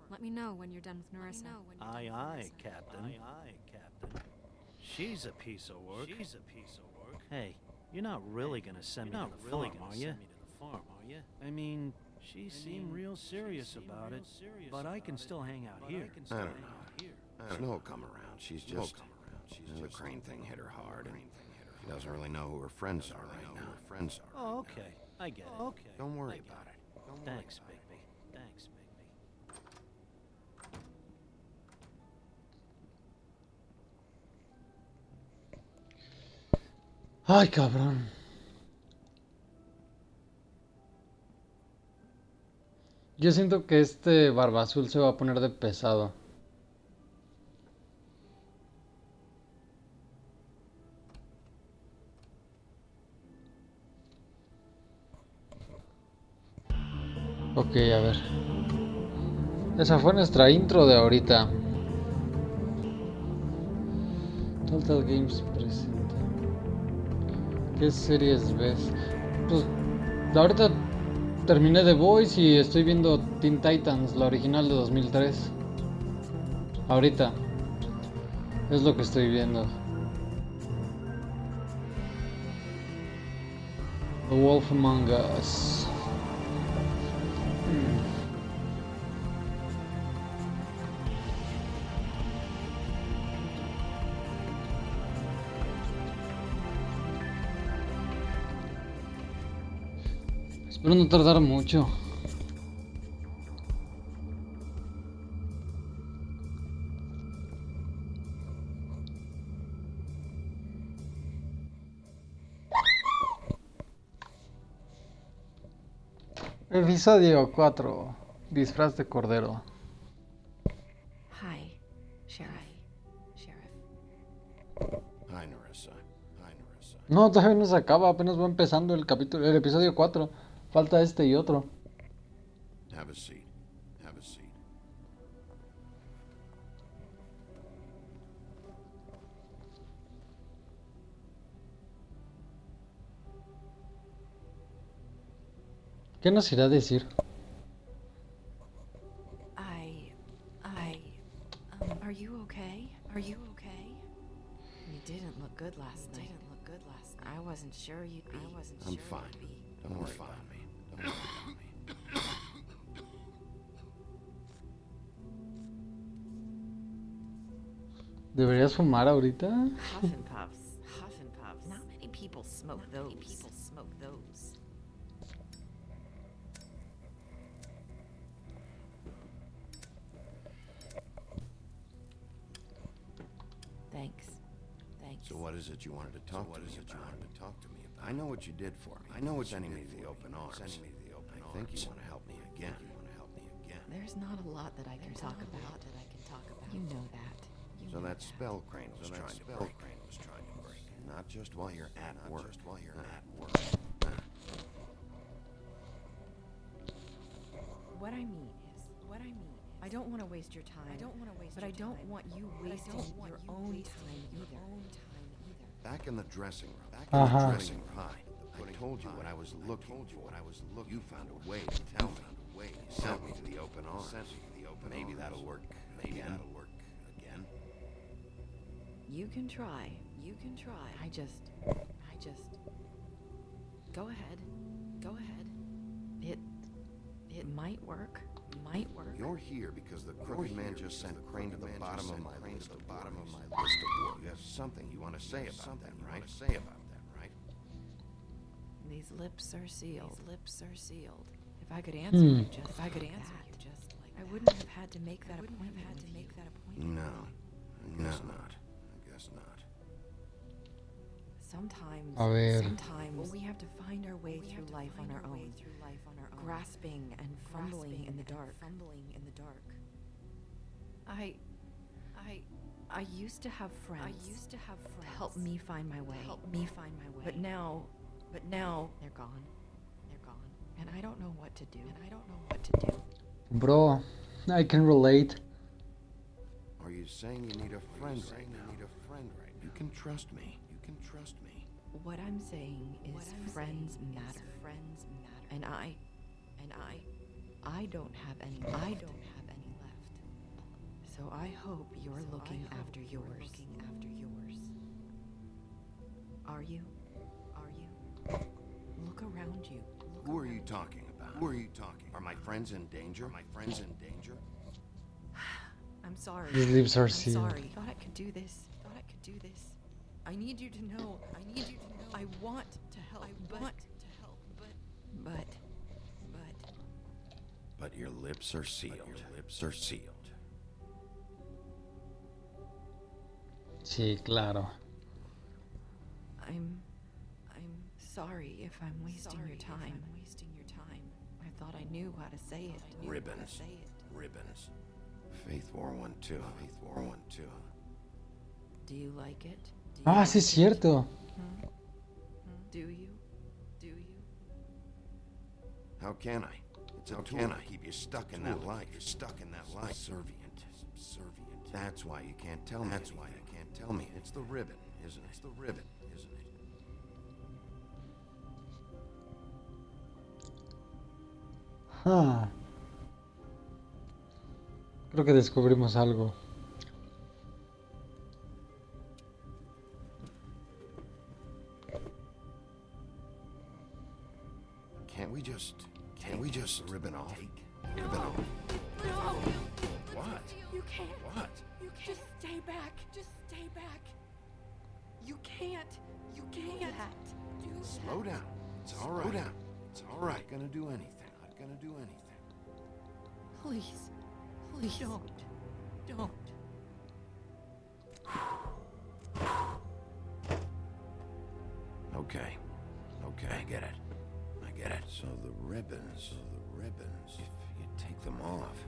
D: Let me know when you're done with Narissa.
S: Aye, aye, Captain. She's a piece of work. Hey, you're not really gonna send me to the farm, are you? I mean, she seemed real serious about it, but I can still hang out here.
H: I don't know. Snow will come around. She's just... The crane thing hit her hard, and she doesn't really know who her friends are right now.
S: Oh, okay. I get it. Okay.
H: Don't worry about it.
S: Thanks, Bigby.
A: Ay, cabrón. Yo siento que este Barba Azul se va a poner de pesado. Ok, a ver. Esa fue nuestra intro de ahorita. Total Games presenta. ¿Qué series ves? Pues ahorita terminé The Boys y estoy viendo Teen Titans, la original de 2003. Ahorita. Es lo que estoy viendo. The Wolf Among Us. Espero no tardar mucho. Episodio 4. Disfraz de cordero.
G: Hi, Sheriff.
H: Hi, Narissa.
A: No, todavía no se acaba, apenas va empezando el episodio 4. Falta este y otro.
H: Have a seat.
A: ¿Qué nos irá a decir?
G: Are you okay? You didn't look good last night. I wasn't sure you'd be.
H: I'm fine. Don't worry about me.
A: ¿Deberías fumar ahorita?
G: Huff and puffs. Not many people smoke those. Thanks.
H: So what is it you wanted to talk to me about? I know what you did for me. I know sending me to the open arms. I think you want to help me again.
G: There's not a lot that I can talk about. You know that.
H: So that spell Crane was trying to break. Not just while you're at work.
G: What I mean is, I don't want to waste your time. But I don't want you wasting your own time either.
H: Back in the dressing room.
A: Uh-huh.
H: I told you what I was looking for. You found a way to tell me. You sent me to the open arms. Maybe that'll work. Again.
G: You can try. I just... Go ahead. It might work.
H: You're here because the crooked man just sent Crane to the bottom of my list of work. You have something you want to say about that, right?
G: These lips are sealed. If I could answer you just like that, I wouldn't have had to make that appointment with you.
H: No, I guess not.
G: Sometimes we have to find our way through life on our own, grasping and fumbling in the dark. I used to have friends to help me find my way. But now they're gone. And I don't know what to do.
A: Bro, I can relate.
H: Are you saying you need a friend right now? You can trust me.
G: What I'm saying is friends matter. And I don't have any left. So I hope you're looking after yours. Are you? Look around you.
H: Who are you talking about? Are my friends in danger?
G: I'm sorry.
A: His lips are
G: I'm
A: sealed.
G: sorry. Thought I could do this. I need you to know. I want to help.
H: But your lips are sealed.
A: Sí, claro.
G: I'm sorry if I'm wasting your time. I thought I knew how to say it.
H: Ribbons. Faith 412.
G: Do you like it?
A: Ah, sí es cierto.
G: Do you?
H: How can I? It's a tool to keep you stuck in that life. Subservient. That's why you can't tell me. It's the ribbon, isn't it?
A: Ah. Creo que descubrimos algo.
H: Can't we just ribbon off?
N: No!
H: What?
N: You can't.
H: What?
N: Just stay back. You can't. Do
H: Slow down. It's all right. Not gonna do anything.
G: Please don't.
H: Okay, I get it. So the ribbons, if you take them off.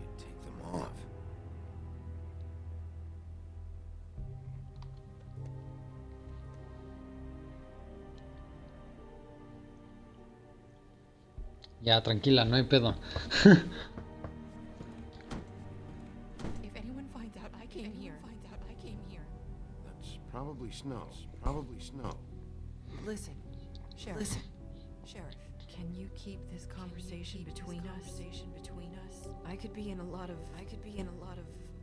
A: Ya, tranquila, no hay pedo.
G: If anyone finds out I came here.
H: That's probably snow.
G: Listen, Sheriff. Can you keep this conversation between us? I could be in a lot of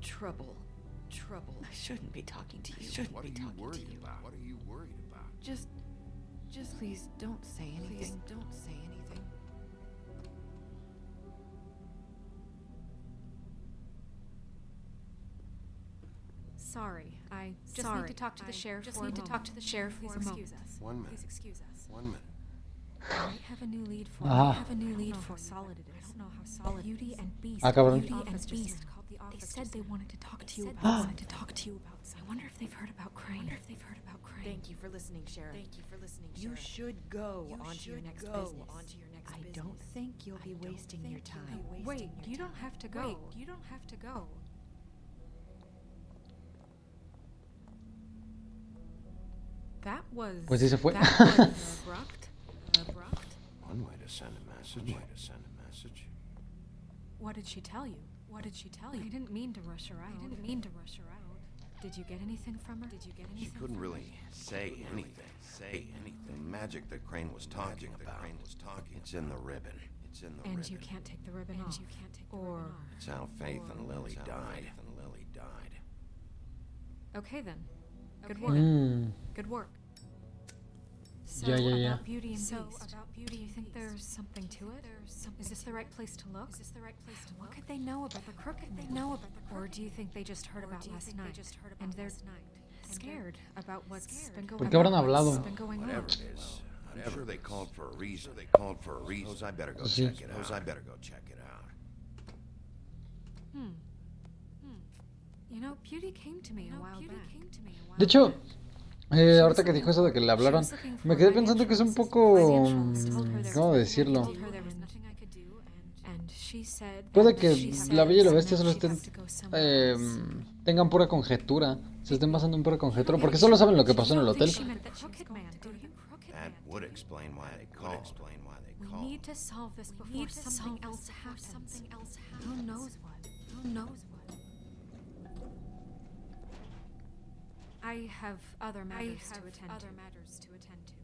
G: trouble. I shouldn't be talking to you.
H: What are you worried about?
G: Just please don't say anything.
D: Sorry, I just need to talk to the sheriff for a moment. Please excuse us.
H: 1 minute.
D: Please excuse us.
H: 1 minute.
D: I have a new lead for
A: Ah.
D: I have a new lead for solid it is. I don't know how solid. Beauty and Beast.
A: Ah, cabrón.
D: Beauty and Beast. They said they wanted to talk to you about. I wonder if they've heard about Crane.
G: Thank you for listening, Sheriff. You should go on to your next business. I don't think you'll be wasting your time.
D: Wait, you don't have to go. That was.
A: Pues sí se fue.
D: That was abrupt.
H: One way to send a message.
D: What did she tell you? I didn't mean to rush her out. Did you get anything from her?
H: She couldn't really say anything. The magic that Crane was talking about. It's in the ribbon.
D: And you can't take the ribbon off. Or.
H: It's how Faith and Lily died.
D: Okay then. Good work. Good work. So
A: Yeah.
D: about Beauty and Beast. Do you think there's something to it? Is this the right place to look? What could they know about the crooked man? Or do you think they just heard about last night? And they're scared about what's been going on?
A: ¿Por qué habrán hablado?
H: Whatever it is. I'm sure they called for a reason. Suppose I better go
A: Sí.
H: check it out.
D: You know, Beauty came to me a while back.
A: De hecho, ahorita que dijo eso de que le hablaron, me quedé pensando que es un poco... ¿Cómo decirlo? Puede que la Bella y la Bestia solo estén... tengan pura conjetura. Se estén basando en pura conjetura. Porque solo saben lo que pasó en el hotel.
H: That would explain why they called. call.
D: We need to solve this before something else happens. Who knows what? Who knows what? I have other matters to attend to.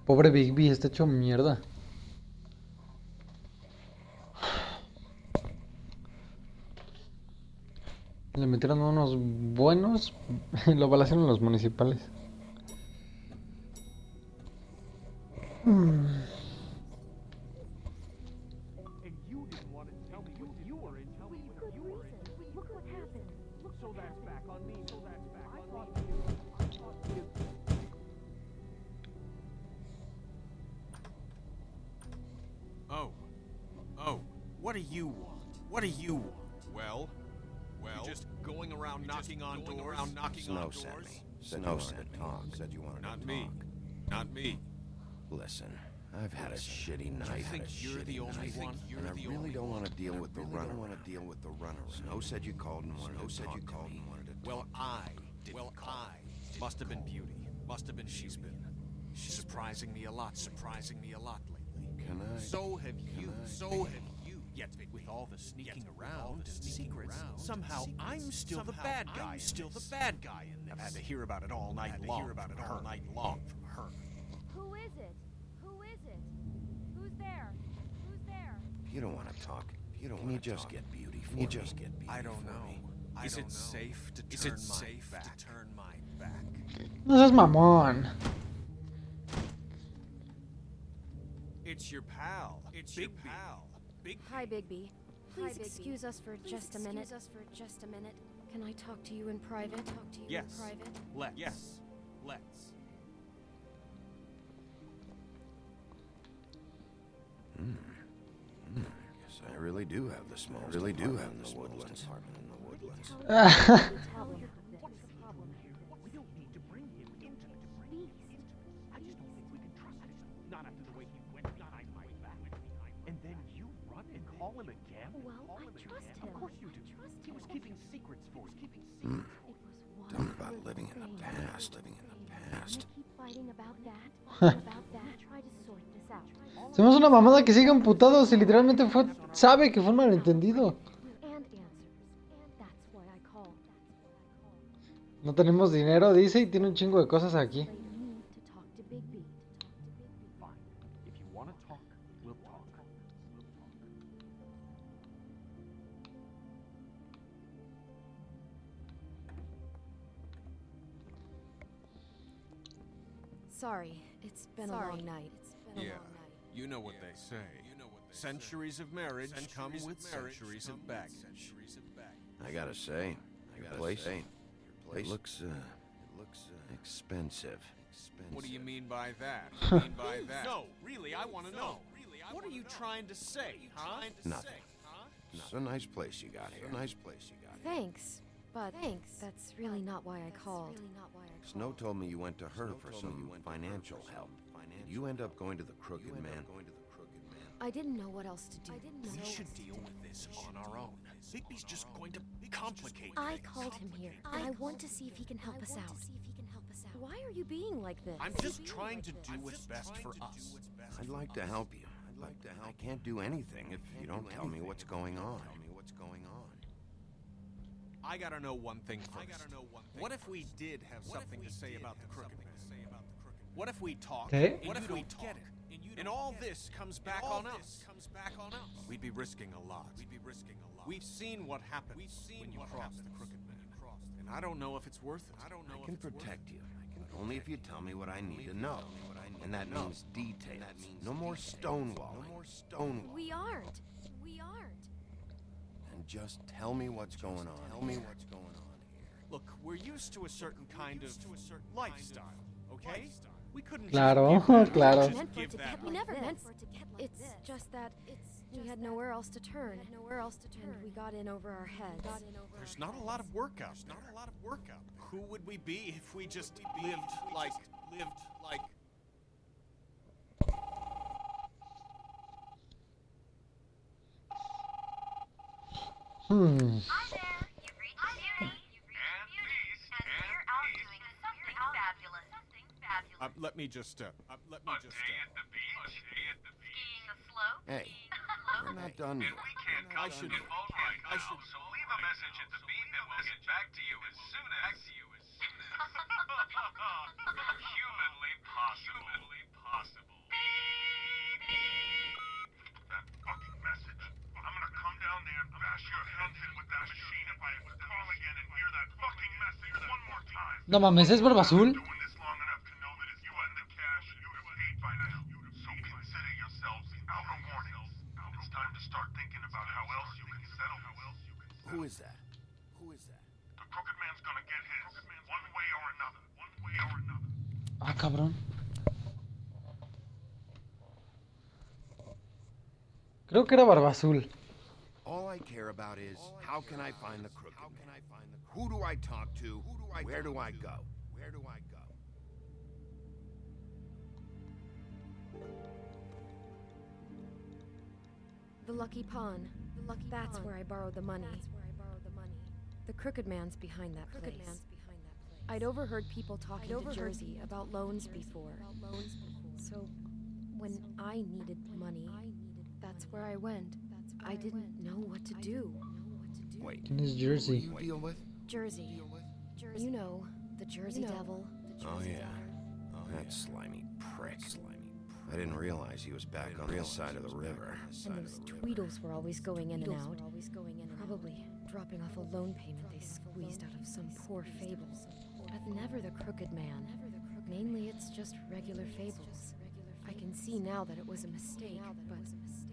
A: Pobre Bigby, está hecho mierda. Le metieron unos buenos y lo balacearon los municipales.
F: And you didn't want to tell me what you were in. Tell me what you were in. Look what happened. So that's back on me. So that's back on me. I thought you.
T: Oh, what do you want? What do you want? Well, you're just going around knocking on doors.
H: Snow sent me. Snow sent me. Said you wanted to talk.
T: Not me.
H: Listen, I've had a shitty night.
T: You think you're the only one?
H: And I really don't want to deal with the runner. Snow said you called and wanted to talk to me.
T: Well, I must have been Beauty. She's been surprising me a lot lately.
H: Can I?
T: So have you. Yet with all the sneaking around and secrets, somehow I'm still the bad guy. I've had to hear about it all night long. From her.
M: Who is it? Who's there?
H: If you don't want to talk, can you just get Beauty for me?
T: I don't know. Is it safe to turn my back?
A: No seas mamón.
T: It's your pal.
D: Hi, Bigby. Please excuse us for just a minute. Can I talk to you in private?
T: Yes. Let's.
H: Guess I really do have the small. Really do have the woodlands.
F: What's the problem here? We don't need to bring him into the beast. I just don't think we can trust him. Not after the way he went behind my back. And then you run and call him again?
M: Well, I trust him.
F: Of course you do. He was keeping secrets for you.
H: Talk about living in the past.
M: Keep fighting about that. Try to sort this out.
A: Hacemos una mamada que siga emputados y literalmente sabe que fue un malentendido.
M: And answers. That's why I called.
A: No tenemos dinero, dice, y tiene un chingo de cosas aquí.
M: You need to talk to Bigby.
F: Fine. If you want to talk, we'll talk.
G: Sorry, it's been a long night.
T: Yeah, you know what they say. Centuries of marriage come with centuries of baggage.
H: I gotta say, your place looks expensive.
T: What do you mean by that? No, really, I want to know. What are you trying to say, huh?
H: Nothing. It's a nice place you got here.
G: Thanks, but that's really not why I called.
H: Snow told me you went to her for some financial help. Did you end up going to the Crooked Man?
G: I didn't know what else to do.
T: We should deal with this on our own. Bigby's just going to complicate
G: I
T: things.
G: called him here, and I want to see if he can help us out. Why are you being like this?
T: I'm just trying to do what's best for us.
H: I'd like to help you. I can't do anything if you don't tell me what's going on.
T: I gotta know one thing first. What if we did have something to say about the Crooked Man? What if we talk?
A: Okay.
T: What if we talk? And all this comes back on us. We'd be risking a lot. We've seen what happens when you cross the Crooked Man. And I don't know if it's worth it.
H: I can protect you, but only if you tell me what I need to know. And that means details. No more stonewalling.
G: We aren't.
H: And just tell me what's going on.
T: Look, we're used to a certain kind of lifestyle, okay? We couldn't
A: Claro,
T: just give that
A: claro.
T: up. Just give that
G: We
T: up.
G: never meant for it to get like this. It's just that we had nowhere else to turn. And we got in over our heads.
T: There's not a lot of work out there. Who would we be if we just lived like...
A: Hmm.
M: Hi there. You've reached Beauty and Beast, and we're out doing
T: let me just.
S: Skiing the slope?
H: Hey, we're not done yet.
S: And we can't come to the boat right now, so leave a message at the beep and we'll get back to you as soon as humanly possible.
C: That fucking message. I'm gonna come down there and bash your head in with that machine if I call again and hear that fucking message one more time.
A: No mames, ¿es Barba Azul?
C: Doing this long enough to know that it's you and the cash and you'd have paid by now. So consider yourselves out of warning. It's time to start thinking about how else you can settle.
H: Who is that?
C: The crooked man's gonna get his. One way or another.
A: Ah, cabrón. Creo que era Barba Azul.
H: All I care about is how can I find the crooked man? Who do I talk to? Where do I go?
D: The Lucky Pawn. That's where I borrowed the money. The crooked man's behind that place. I'd overheard people talking to Jersey about loans before. So, when I needed money, that's where I went. I didn't know what to do.
H: Wait,
A: ¿Quién es Jersey?
H: who do you deal with?
D: Jersey. You know, the Jersey Devil.
H: Oh yeah, that slimy prick. I didn't realize he was back on this side of the river.
D: And those Tweedles were always going in and out. Probably dropping off a loan payment they squeezed out of some poor fables. But never the crooked man. Mainly it's just regular fables. I can see now that it was a mistake,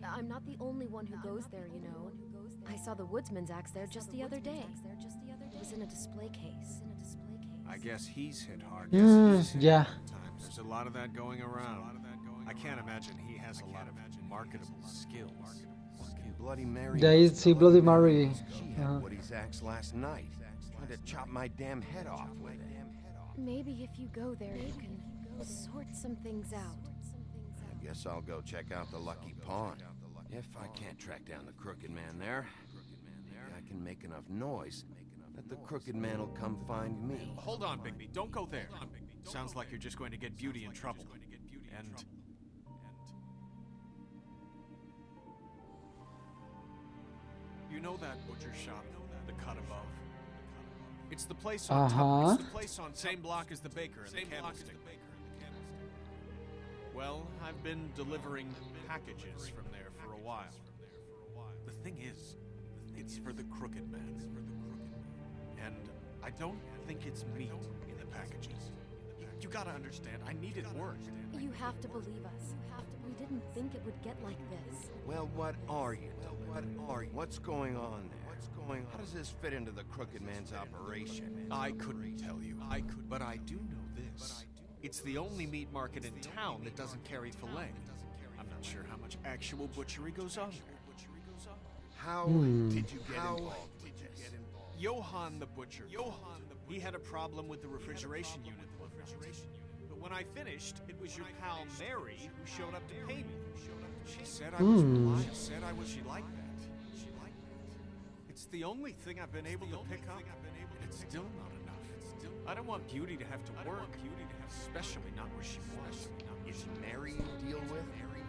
D: but I'm not the only one who goes there, you know. I saw the woodsman's axe there just the other day. It was in a display case.
T: I guess he's hit hard.
A: Yeah.
T: There's a lot of that going around. I can't imagine he has a lot of marketable skills.
H: Bloody Mary.
A: De ahí sí, Bloody Mary.
H: She had Woody's axe last night. Tried to chop my damn head off with it.
D: Maybe if you go there, you can sort some things out.
H: I guess I'll go check out the Lucky Pawn. If I can't track down the crooked man there, maybe I can make enough noise that the crooked man will come find me.
T: Hold on, Bigby. Don't go there. Sounds like you're just going to get Beauty in trouble. And... You know that butcher shop, the cut above? It's the place on top. It's the place on same block as the baker and the candlestick. Well, I've been delivering packages from there for a while. The thing is, it's for the crooked man. And I don't think it's meat in the packages. You gotta understand, I need it worked.
D: You have to believe us. We didn't think it would get like this.
H: Well, what are you doing? What's going on there? How does this fit into the crooked man's operation?
T: I couldn't tell you. But I do know this. It's the only meat market in town that doesn't carry filet. I'm not sure how much actual butchery goes on there.
H: How did you get involved with this?
T: Johann the butcher. He had a problem with the refrigeration unit. But when I finished, it was your pal Mary who showed up to pay me. She said I was reliable. She liked that. It's the only thing I've been able to pick up, and it's still not enough. I don't want Beauty to have to work, especially not where she was.
H: Is Mary you deal with?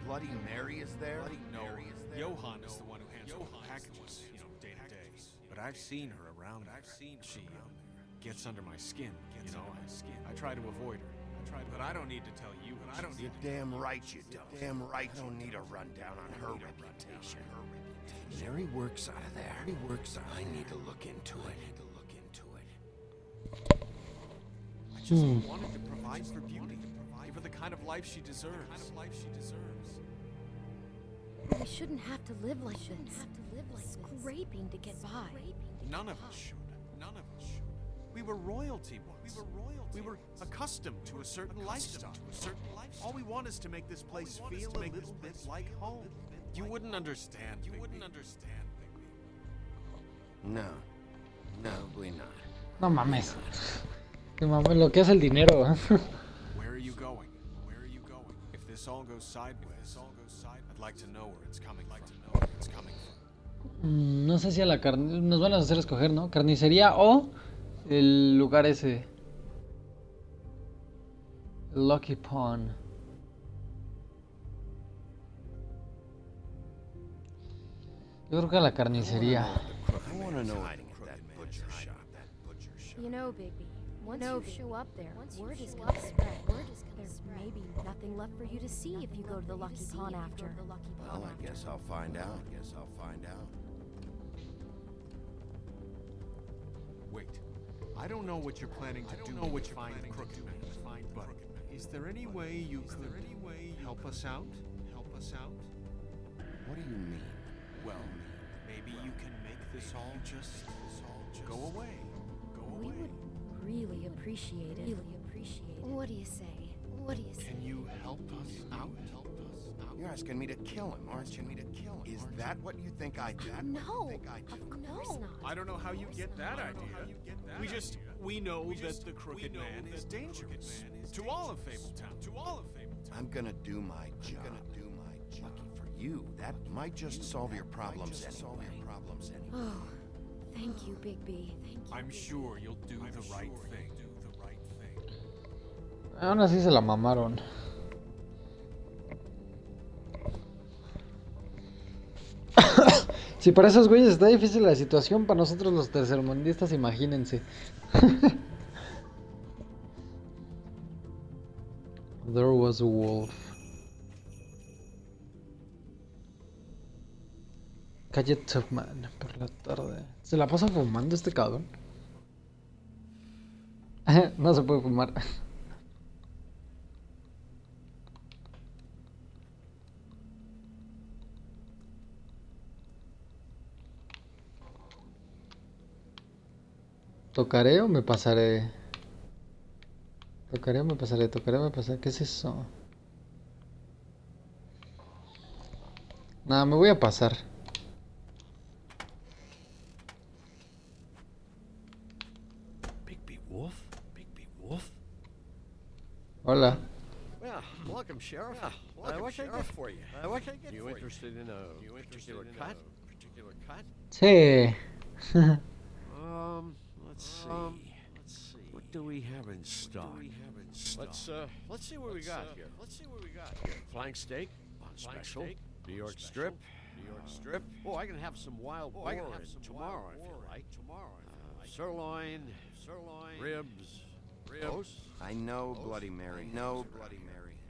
H: Bloody Mary is there?
T: No, Johann is the one who handles the packages, day to day. But I've seen her around there. She gets under my skin, I try to avoid her. But I don't need to tell you.
H: You're damn right you don't. Damn right you don't need a rundown on her reputation. Mary works out of there. I need to look into it.
T: I just wanted to provide for Beauty. Give her the kind of life she deserves.
D: We shouldn't have to live like this. Scraping to get by.
T: None of us should. We were royalty once. We were accustomed to a certain lifestyle. All we want is to make this place feel a little bit like home. You wouldn't understand.
H: No, probably not.
A: No mames. Que mames lo que es el dinero.
T: Where are you going? If this all goes sideways, I'd like to know where it's coming from.
A: No sé si a la carne... Nos van a hacer escoger, ¿no? Carnicería o el lugar ese. Lucky Pawn. Yo creo que a la carnicería.
S: You know, Bigby, once you show up there, word is gonna spread. There's maybe nothing left for you to see if you go to the Lucky Pawn after.
H: Well, I guess I'll find out.
T: Wait. I don't know what you're planning to do to find the crooked man, but is there any way you could help us out?
H: What do you mean?
T: Well, maybe you can make this all just go away.
S: We would really appreciate it. What do you say?
T: Can you help us out?
H: You're asking me to kill him, aren't you? Is that what you think I do?
S: No, of course not.
T: I don't know how you get that idea. We know that the crooked man is dangerous to all of Fabletown.
H: I'm gonna do my job. Lucky for you, that might just solve your problems anyway.
S: Oh, thank you, Bigby.
T: I'm sure you'll do the right thing.
A: Aún así se la mamaron. Si para esos güeyes está difícil la situación, para nosotros los tercermundistas, imagínense. There was a wolf. Calle Tubman por la tarde. ¿Se la pasa fumando este cabrón? No se puede fumar. ¿Tocaré o me pasaré? ¿Tocaré o me pasaré? ¿Qué es eso? Nada, me voy a pasar.
U: Bigby Wolf?
A: Hola.
U: Well, welcome, Sheriff. What can I get for you? You interested in a particular cut?
A: Sí.
U: Let's see. What do we have in stock? Let's see what we got here. Flank steak on special. New York strip. Oh, I can have some wild boar in tomorrow if you like. Sirloin. Ribs.
H: I know Bloody Mary.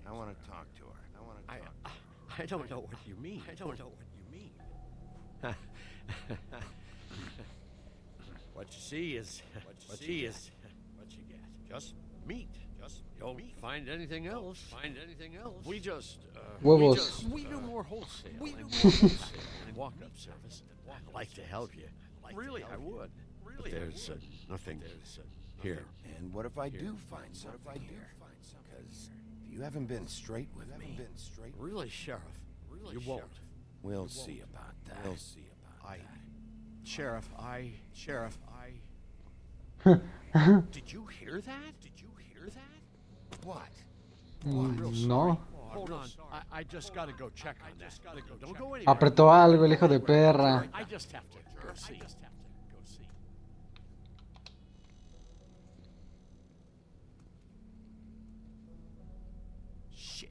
H: I want to talk to her.
U: I don't know what you mean. What you see is what you get. Just meat. Don't find anything else. We just
A: Huevos.
U: we do more wholesale. And walk-up service. I'd like to help you. Really, I would. But there's nothing here.
H: And what if I do find something here? Because you haven't been straight with me.
U: Really, Sheriff, you won't.
H: We'll see about that.
U: Sheriff, Did you hear that?
H: What?
A: No.
U: Hold on. I just gotta go check on that. Don't go anywhere.
A: Apretó algo el hijo de perra.
U: I just have to go see. Shit.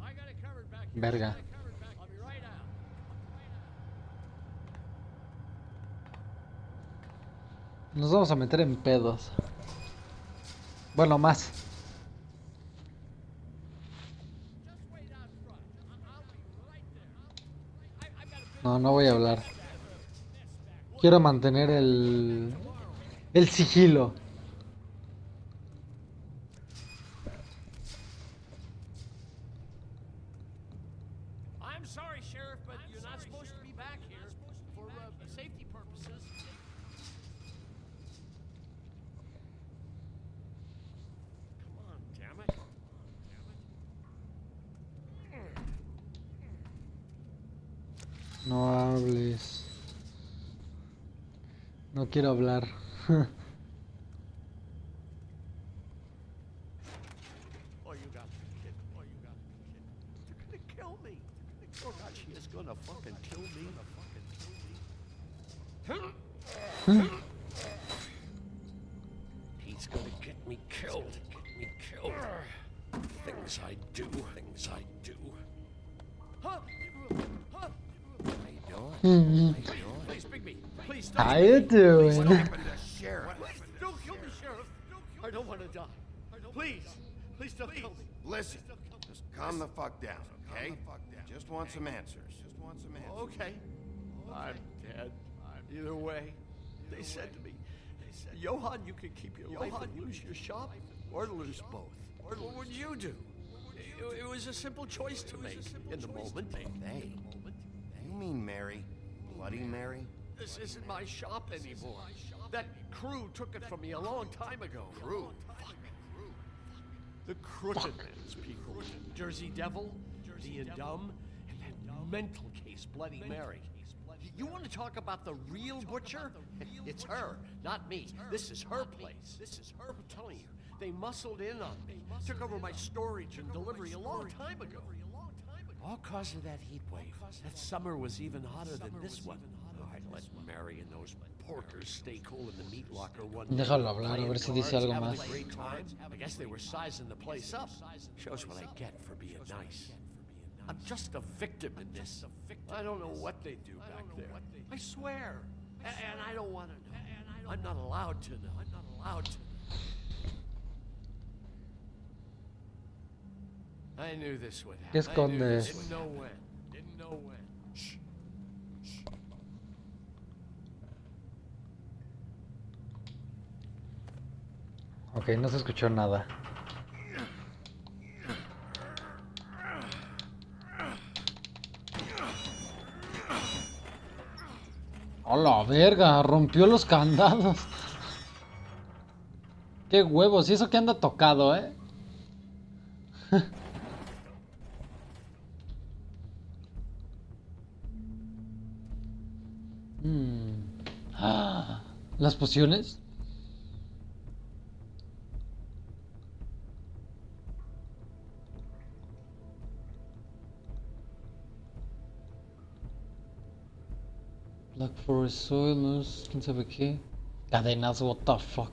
U: I got it covered back here.
A: Verga.
U: I'll be right out.
A: Nos vamos a meter en pedos. Bueno, más. No voy a hablar. Quiero mantener el sigilo.
U: I'm sorry, Sheriff, but you're not supposed to be back here for safety purposes. Come on, damn it.
A: No hables. No quiero hablar.
U: Oh, you got me kidding. You're gonna kill me. Oh, God, she is gonna fucking kill me. He's gonna get me killed. Things I do. Huh? Please, Bigby. Please stop.
A: How you doing?
U: Please don't open the sheriff. Don't kill me, Sheriff. I don't want to die. Please don't kill me.
H: Listen, just calm the fuck down, okay? Just want some answers.
U: Okay. I'm dead. Either way, they said to me, Johann, you can keep your life and lose your shop, or lose both. What would you do? It was a simple choice to make in the moment.
H: They? You mean Mary? Bloody Mary?
U: This isn't my shop anymore. That crew took it from me a long time ago.
H: Crew?
U: Fuck. The Crooked Man's people. Jersey Devil, the Dumb, and that mental case, Bloody Mary. You want to talk about the real butcher? It's her, not me. This is her place. I'm telling you, they muscled in on me, took over my storage and delivery a long time ago. All cause of that heat wave. That summer was even hotter than this one. I let Mary and those porkers stay cool in the meat locker one day.
A: Déjalo hablar, a ver si dice algo más.
U: I guess they were sizing the place up. Shows what I get for being nice. I'm just a victim in this. I don't know what they do back there. I swear. And I don't want to know. I'm not allowed to know. I knew this would happen.
A: ¿Qué escondes?
U: Didn't know when. Shh.
A: Ok, no se escuchó nada. ¡A la verga! Rompió los candados. ¡Qué huevos! Y eso que anda tocado, ¿eh? ¿Las pociones? Black Forest Soil, moose, quién sabe qué. Cadenas, what the fuck.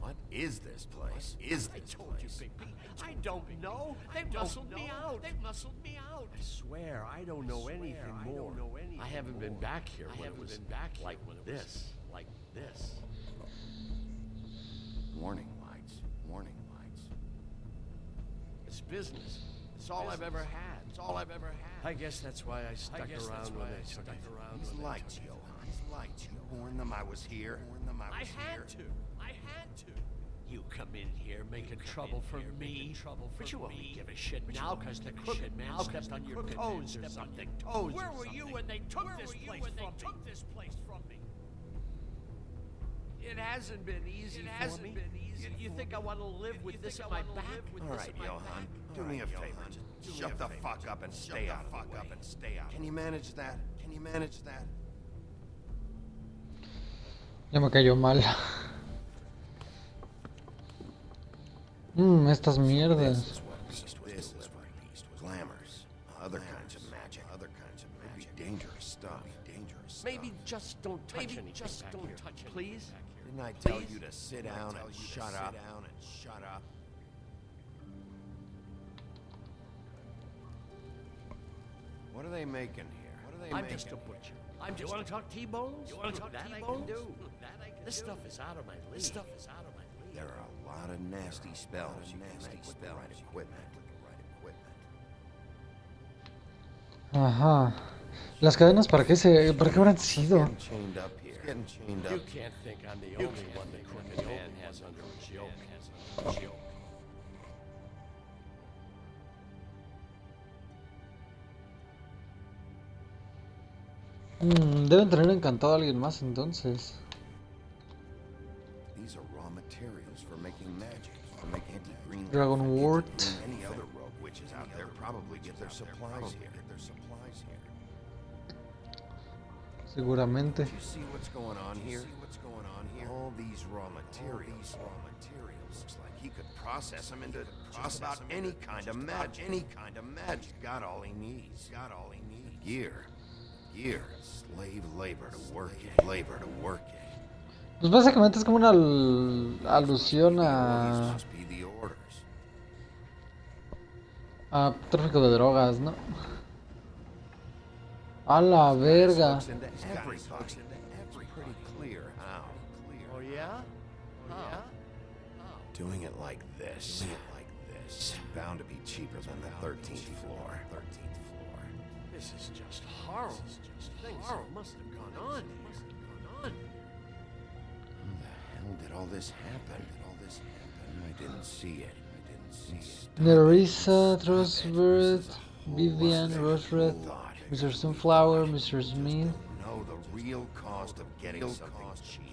H: What is this place?
U: I told you, Bigby. I don't know. They muscled me out. I swear, I don't know anything more. I haven't been back here when it was like this.
H: Warning lights.
U: It's business. It's all I've ever had. I guess that's why I stuck around when I took it.
H: These lights, Johann. These lights. You warned them I was here.
U: I had to. You come in here making trouble for me, but you only give a shit now because the Crooked Man stepped on your toes or something. Where were you when they took this place from me? It hasn't been easy for me. You think I want to live with this at my back?
H: All right, Johann. Do me a favor. Just shut the fuck up and stay out of the way. Can you manage that?
A: Ya me cayó mal. Estas mierdas.
H: This is glamours, other kinds of magic, maybe dangerous stuff.
U: Maybe just don't touch anything back here, please?
H: Didn't I tell you to sit down and shut up? What are they making here?
U: I'm just a butcher. You want to talk T-bones? That I can do. This stuff is out of my league.
H: There are a lot of nasty spells you can make with the right equipment.
A: Ajá. Las cadenas, ¿para qué habrán sido?
H: Chained up here. Getting chained up.
U: You can't think I'm the only one the Crooked Man has under a joke.
A: Deben tener encantado a alguien más entonces.
H: These are raw materials for making magic, for making anti-green.
A: Dragon Wort.
H: Any other rogue witches out there probably get their supplies here.
A: Seguramente.
H: You see what's going on here? All these raw materials. Looks like he could process them into just about any kind of magic. He's got all he needs. Gear. years. Slave labor to work it. Labor to work it.
A: Pues básicamente es como una alusión a tráfico de drogas, ¿no? A la verga.
H: Oh yeah? Doing it like this. Bound to be cheaper than the 13th floor.
U: This is just horrible. Things must have gone on here.
H: How the hell did all this happen? I didn't see it.
A: Nerissa, Trustworth, Vivian, Rosered, Mr. Sunflower, Mr. Smith.
H: Know the real cost of getting something cheap.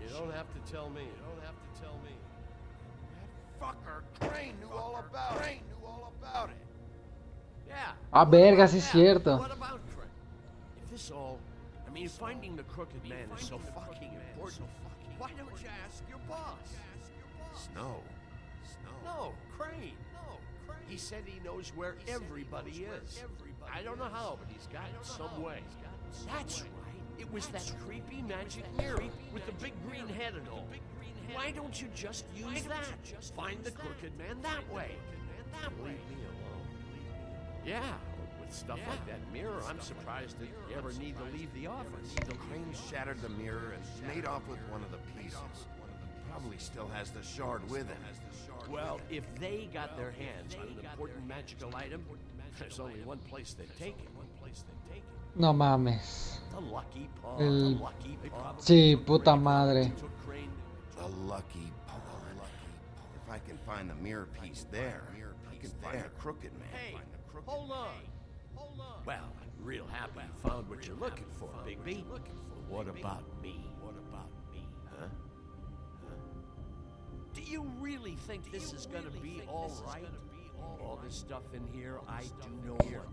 U: You don't have to tell me.
H: That fucker Crane knew all about it.
U: Yeah.
A: Ah, verga, sí es cierto.
U: What about Crane? If this all, finding the crooked man is so fucking important, why don't you ask your boss?
H: Snow.
U: No, Crane. He said he knows where everybody is. I don't know how, but he's got it some way. That's right. It was that creepy magic mirror with the big green head and all. Why don't you just use that? Find the crooked man that way. Leave me alone. Yeah, with stuff like that mirror, I'm surprised that you ever need to leave the office.
H: Crane shattered the mirror and made off with one of the pieces. Probably still has the shard with him.
U: Well, if they got their hands on an important magical item, there's only one place they'd take it.
A: No mames.
U: The lucky pawn.
A: Sí, puta madre.
H: The lucky pawn. If I can find the mirror piece there, I can find the crooked man.
U: Hey, hold on. Well, I'm real happy you found what you're looking for, Bigby. But what about me? Huh? Do you really think this is gonna be all right? All this stuff in here, I do know one thing.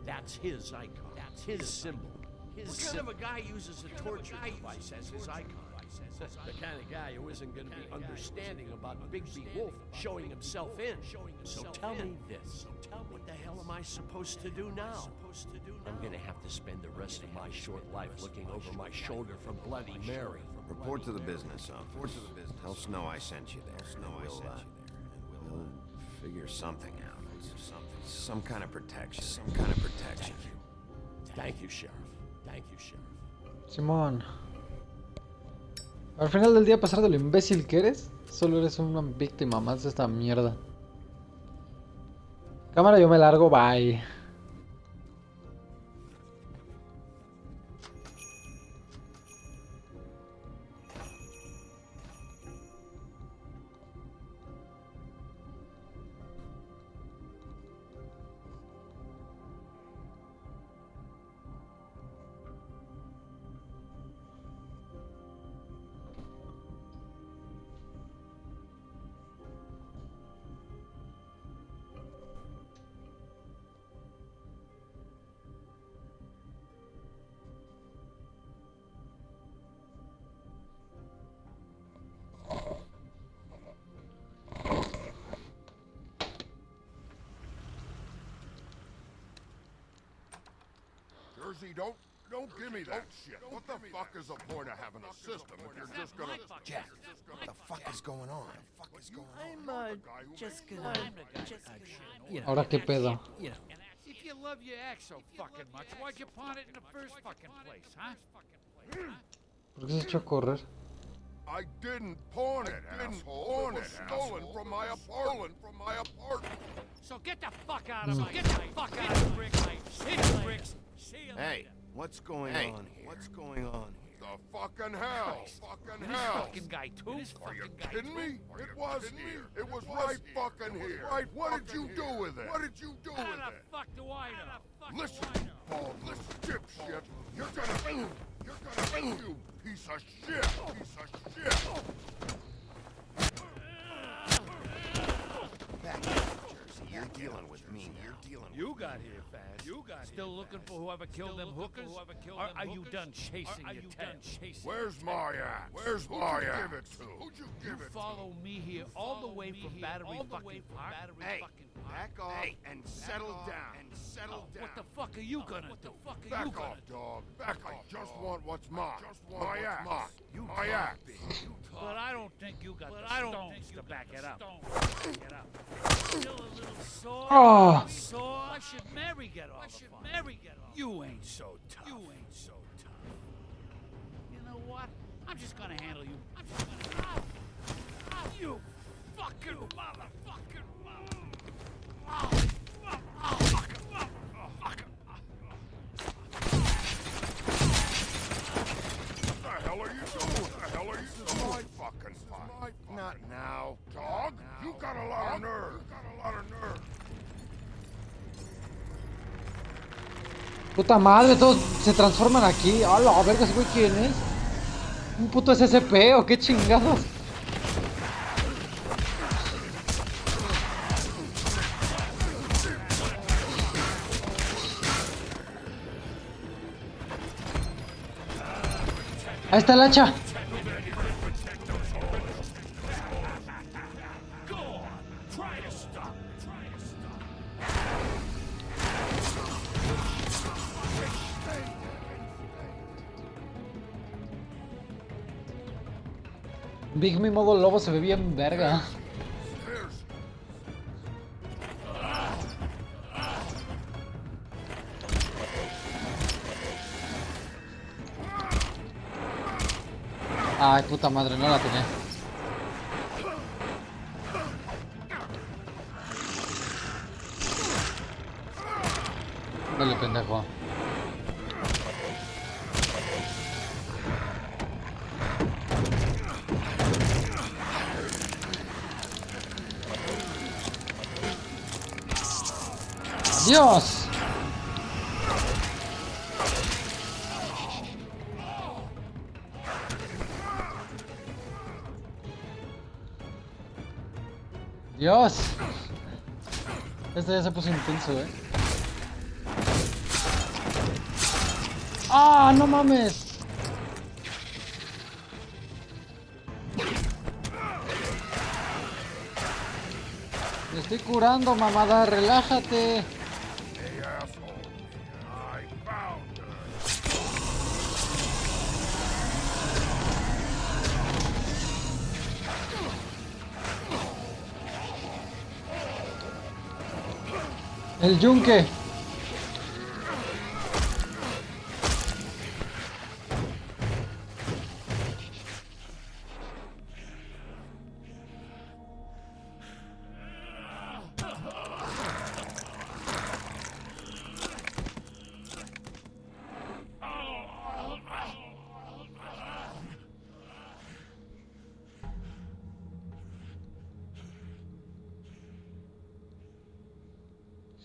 U: That's his icon. That's his symbol. What kind of a guy uses a torture device as his icon? The kind of guy who isn't going to be understanding about Bigby Wolf showing himself in. So tell me this. What the hell am I supposed to do now? I'm going to have to spend the rest of my short life looking over my shoulder for Bloody Mary.
H: Report to the business office. Tell Snow I sent you there. We'll figure something out. Some kind of protection.
U: Thank you, Sheriff.
A: Simón. Al final del día, a pesar de lo imbécil que eres, solo eres una víctima más de esta mierda. Cámara, yo me largo, bye.
C: Jersey, don't give me that shit. What the fuck is the point of having a system if you're just gonna...
H: Jack, what the fuck is going on?
F: I'm just gonna...
A: Ahora qué pedo.
F: If you love your ex so fucking much, why'd you pawn it in the first fucking place, huh?
A: ¿Por qué se echó a correr?
C: I didn't pawn it, asshole. It was stolen from my apartment.
F: So get the fuck out of my... Get the fuck out of Brick. Hit Bricks.
H: Hey, what's going on here?
C: The fucking hell.
F: This fucking guy too?
C: Are you kidding me? It was here. It was right fucking here. Right, what did you do with it?
F: How the fuck do I know?
C: Listen, baldless dipshit. You're gonna, you piece of shit.
H: Back up, Jersey. You're dealing with me now.
F: You got here fast. Still looking for whoever killed them hookers? Or are you done chasing your tail?
C: Where's my axe? Where's my axe? Give it to? Who'd you give it to?
F: Follow me here all the way from Battery fucking Park.
H: Hey, back off and settle down.
F: What the fuck are you gonna do?
C: Back off, dog. Back off. I just want what's mine. My axe. My axe.
F: But I don't think you got the stones to back it up. Still a little sore?
A: Oh.
F: Sore? I should Mary get off the fire. You ain't so tough. You know what? I'm just gonna handle you. You fucking motherfucker.
C: What the hell are you doing? My fucking fight.
H: Not now.
C: Dog, you got a lot of nerve.
A: Puta madre, todos se transforman aquí. A la verga, ese güey, ¿quién es? ¿Un puto SCP o qué chingados? Ahí está el hacha. Big Me modo lobo se ve bien verga. Ay, puta madre, no la tenía. Dale, pendejo. ¡Dios! ¡Dios! Este ya se puso intenso, ¡Ah, no mames! Me estoy curando, mamada, relájate. El yunque.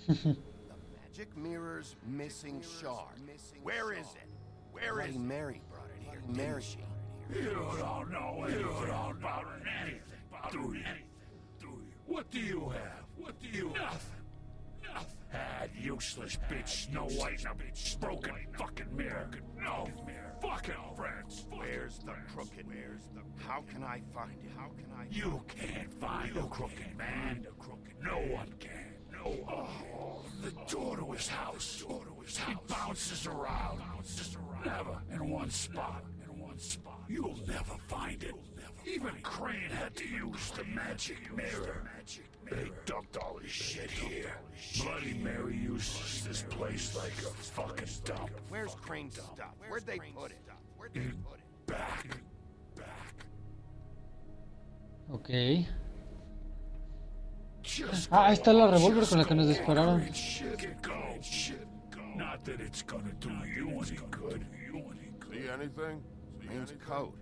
H: The magic mirror's missing shard. Where is it? Where is Mary brought it here? Mary.
F: You don't know anything about anything, do you? What do you have? Nothing. That useless bitch Snow White and a broken fucking mirror. No fucking friends.
H: Where's the crooked mirror? How can I find it?
F: You can't find the crooked man. No one can. The door to his house. It bounces around. Never in one spot. You'll never find it. Even Crane had to use the magic mirror. They dumped all his shit here. Bloody Mary uses this place like a fucking dump.
H: Where's Crane's stuff? Where'd they put it?
F: Back.
A: Ok. Ah, ahí está la revólver con la que nos dispararon.
F: Not that it's gonna do you any good.
C: See anything?
H: Crane's coat.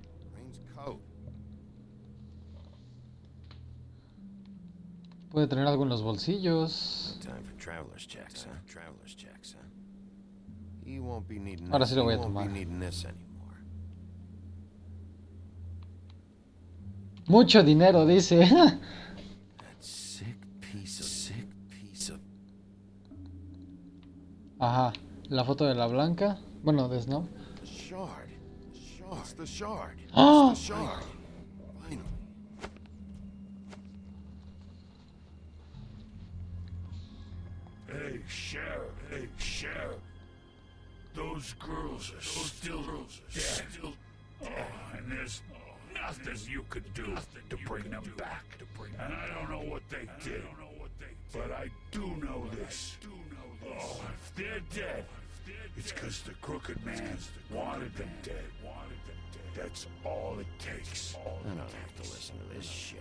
A: Puede tener algo en los bolsillos.
H: Time for traveler's checks, huh? He won't be needing
A: Ahora sí lo voy a tomar. Mucho dinero, dice.
H: Sick piece
A: Ajá. La foto de la blanca. Bueno, de Snow.
H: The shard. It's the shard.
A: ¡Ah!
H: It's the shard. Finally.
I: Hey, Sheriff. Those girls are still dead. Oh, and there's nothing you could do to bring them back. And I don't know what they did, but I do know this. Oh, if they're dead, it's because the crooked man wanted them dead. That's all it takes.
H: I don't have to listen to this shit.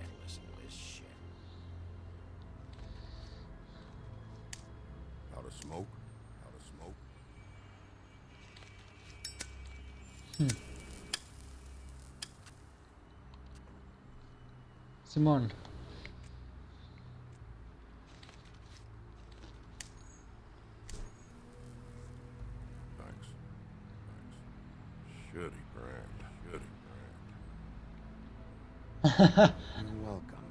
H: Out of smoke.
A: Simón.
H: Thanks. Shitty brand. You're welcome.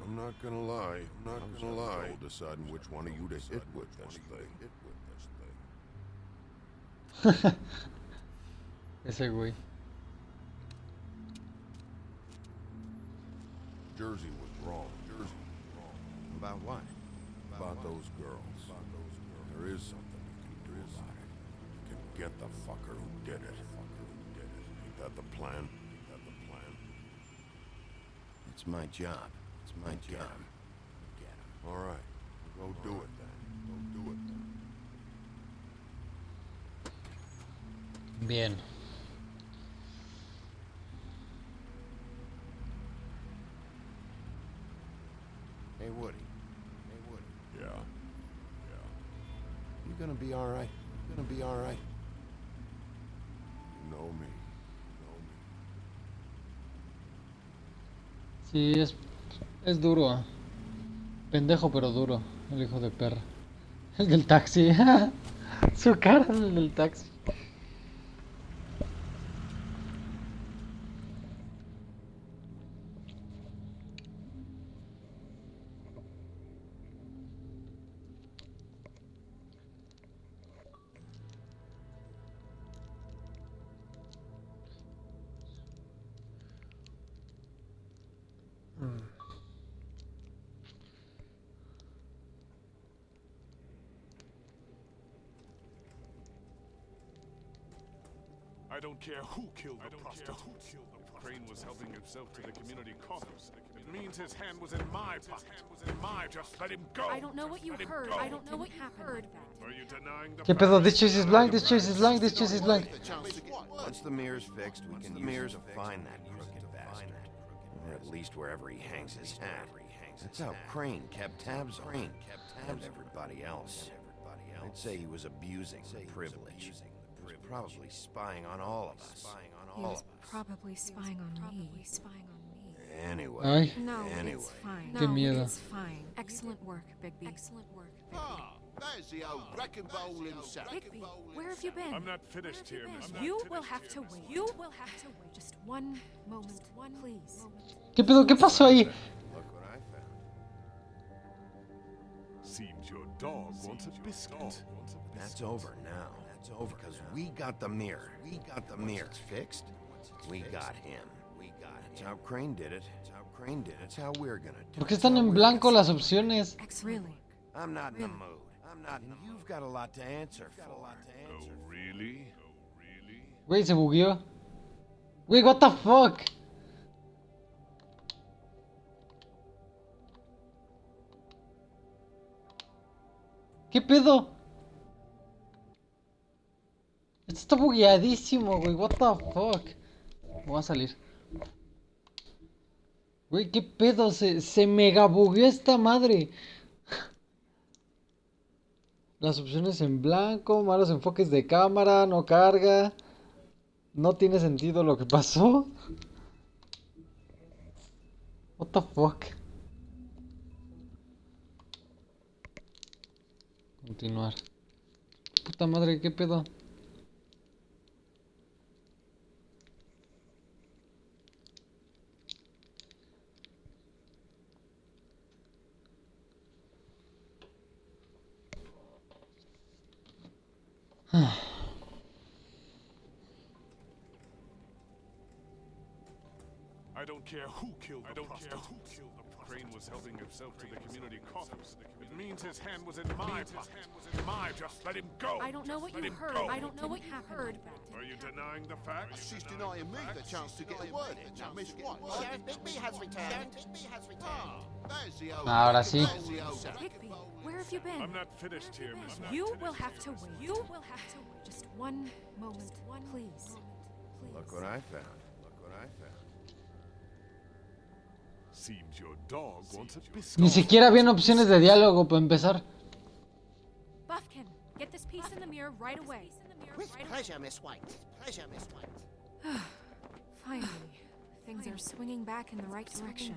H: I'm not gonna lie. Deciding which one of you to hit with this thing.
A: Ese güey.
H: Jersey was wrong. About what? About those girls. There is something you can do about it. You can get the fucker who did it. Ain't that the plan? It's my job. Get him. All right. Go do it then.
A: Bien.
H: Hey, Woody. Yeah. You gonna be all right? You know me.
A: Sí, es duro. Pendejo pero duro. El hijo de perra. El del taxi. Su cara el del taxi.
C: I don't care who killed the prostitutes. Crane was helping himself to the community coffers. It means his hand was in my pocket. Just let him go.
D: I don't know what you heard. I don't know what you heard.
C: Are you denying the
A: ¿Qué pedo? This choice is blank. This choice is blank.
H: Once the mirror's fixed, we can use it to find that crooked bastard. Or at least wherever he hangs his hat. That's how Crane kept tabs on him. And everybody else. I'd say he was abusing privilege. He was probably spying on all of us.
D: He was probably spying on me.
H: Anyway.
A: Ay.
D: No, it's fine.
A: Qué miedo.
D: It's fine. Excellent work, Bigby.
V: There's the old wrecking ball himself.
D: Bigby, where have you been?
C: I'm not finished here, Miss.
D: You will have to wait. Just one moment, please.
A: ¿Qué pedo? ¿Qué pasó ahí?
H: Look what I found.
C: Seems your dog wants a biscuit.
H: That's over now. Because we got the mirror. It's fixed. We got him. That's how Crane did it. That's how we're gonna do it.
A: ¿Por qué están en blanco las opciones?
D: Really?
H: I'm not in the mood. And you've got a lot to answer for.
C: Oh, really?
A: Güey, se bugueó. Güey, what the fuck? ¿Qué pedo? Esto está bugueadísimo, güey. What the fuck? Voy a salir. Güey, ¿qué pedo? Se mega bugueó esta madre. Las opciones en blanco, malos enfoques de cámara, no carga. No tiene sentido lo que pasó. What the fuck? Continuar. Puta madre, ¿qué pedo?
C: I don't care who killed the prostitute. Crane was helping himself to the community coffers. It means his hand was in my pocket. Just let him go.
D: I don't know what you heard. I don't know what you heard.
C: Are you denying the fact?
V: She's denying me the chance to get a word in. Now, Miss White.
K: Sheriff Bigby has returned.
V: There's the old...
A: Ahora sí.
D: Bigby, where have you been?
C: I'm not finished here, Miss White.
D: You will have to wait. You will have to wait. Just one moment, please.
H: Look what I found. Look what I found.
C: Seems your dog wants a biscuit.
A: Ni siquiera habían opciones de diálogo para empezar.
D: Buffkin, get this piece in the mirror right away.
K: With pleasure, Miss White. Pleasure, Miss White.
D: Finally, things are swinging back in the right direction.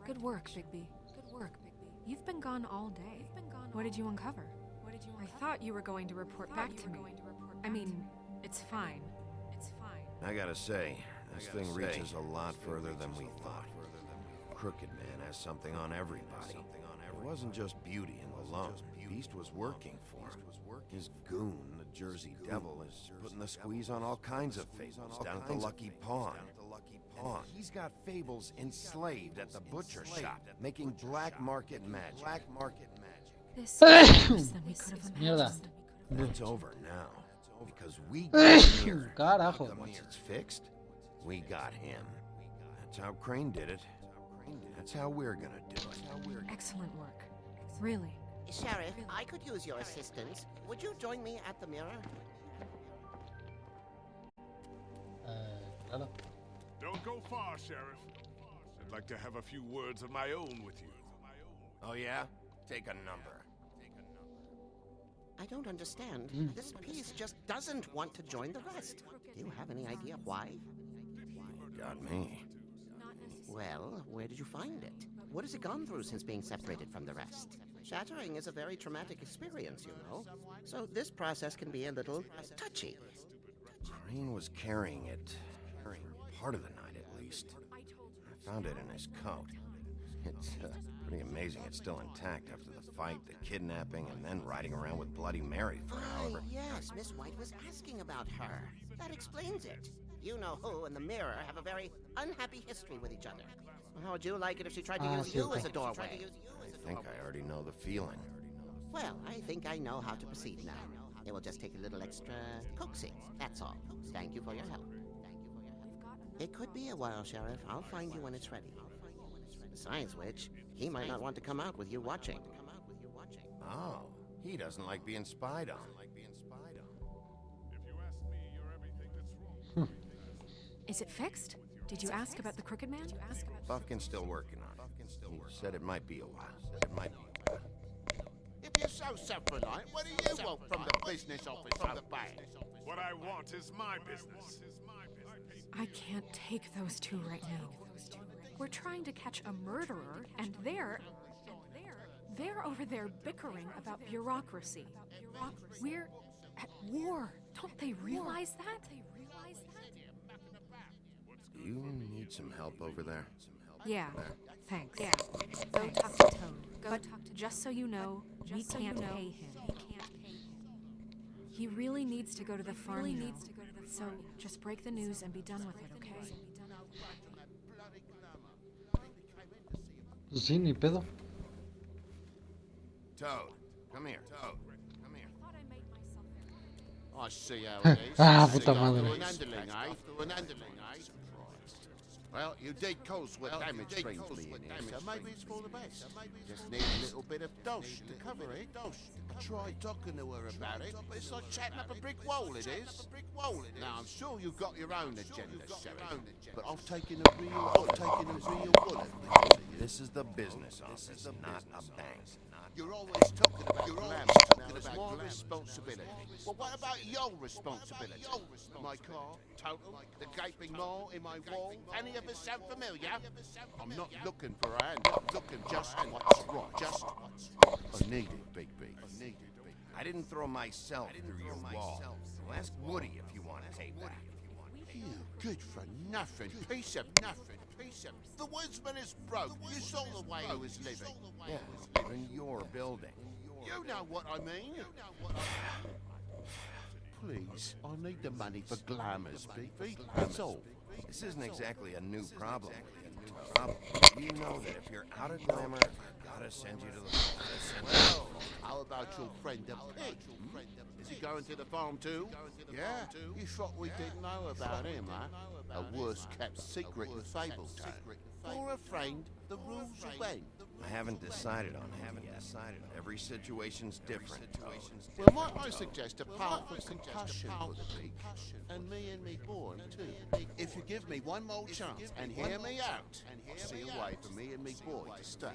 D: Good work, Bigby. Good work, Bigby. You've been gone all day. What did you uncover? I thought you were going to report back to me. I mean, it's fine. It's fine.
H: I gotta say, this thing reaches a lot further than we thought. Crooked Man has something on everybody. It wasn't just beauty and alone. Beast was working for him. His goon, the Jersey Devil, is putting the squeeze on all kinds of fables down at the Lucky Pawn. And he's got fables enslaved at the butcher shop, making black market magic.
D: This is worse than we could have imagined.
H: It's over now. Because we got here.
A: Carajo.
H: Once it's fixed, we got him. That's how Crane did it. That's how we're gonna do it.
D: Excellent work. Really.
K: Sheriff, I could use your assistance. Would you join me at the mirror?
A: Claro.
C: Don't go far, Sheriff. I'd like to have a few words of my own with you.
H: Oh yeah? Take a number.
K: I don't understand. This piece just doesn't want to join the rest. Do you have any idea why?
H: Got me.
K: Well, where did you find it? What has it gone through since being separated from the rest? Shattering is a very traumatic experience, you know. So this process can be a little touchy.
H: Crane was carrying it. Part of the night, at least. I found it in his coat. It's pretty amazing it's still intact after the fight, the kidnapping, and then riding around with Bloody Mary for however...
K: Yes, Miss White was asking about her. That explains it. You know who and the mirror have a very unhappy history with each other. How would you like it if she tried to use you as a doorway?
H: I think I already know the feeling.
K: Well, I think I know how to proceed now. It will just take a little extra coaxing, that's all. Thank you for your help. It could be a while, Sheriff. I'll find you when it's ready. Besides which, he might not want to come out with you watching.
H: Oh, he doesn't like being spied on.
D: Is it fixed? Did you ask about the Crooked Man?
H: Buffkin's still working on it. He said it might be a while.
V: If you're so self-reliant, what do you want from the business office from the bank?
C: What I want is my business.
D: I can't take those two right now. We're trying to catch a murderer, and they're over there bickering about bureaucracy. We're at war. Don't they realize that?
H: Do you need some help over there?
D: Yeah, thanks. Yeah. Go talk to Toad. But just so you know, we can't pay him. He really needs to go to the farm now. So just break the news and be done with it, okay?
A: Sí, ni pedo.
H: Toad, come here. Toad, come here.
V: I see how it is.
A: Puta madre.
V: Through an underling, eh? Through an underling, eh? Well, you did cause what damage brings me in here, so maybe it's for the best. Just need a little bit of dosh to cover it. I tried talking to her about it, but it's like chatting up a brick wall, it is. Now, I'm sure you've got your own agenda, Sheriff, but I've taken a real bullet.
H: This is the business office, not a bank.
V: You're always talking about glamour. There's more responsibility. Well, what about your responsibility? My car, total, the gaping maw in my wall. Any of us sound familiar? I'm not looking for a hand. I'm looking just what's right. I need it, Bigby.
H: I didn't throw myself through your wall. So ask Woody if you want to pay back.
V: You good for nothing piece of nothing. The woodsman is broke. You saw the way he was living.
H: Yeah, in your building.
V: You know what I mean. please. I need the money for glamours, Beefy. That's all.
H: This isn't exactly a new problem. You know that if you're out of glamour, I've gotta send you to the forest.
V: Well, how about your friend the pig? Is he going to the farm too? Yeah, you thought we didn't know about him, huh? A worst-kept secret in Fabletown. For a friend, the rules are bent.
H: I haven't decided on him yet. Every situation's different.
V: Well, might I suggest a powerful concussion for the pig? And me boy, too. If you give me one more chance and hear me out, I'll see a way for me and me boy to stay.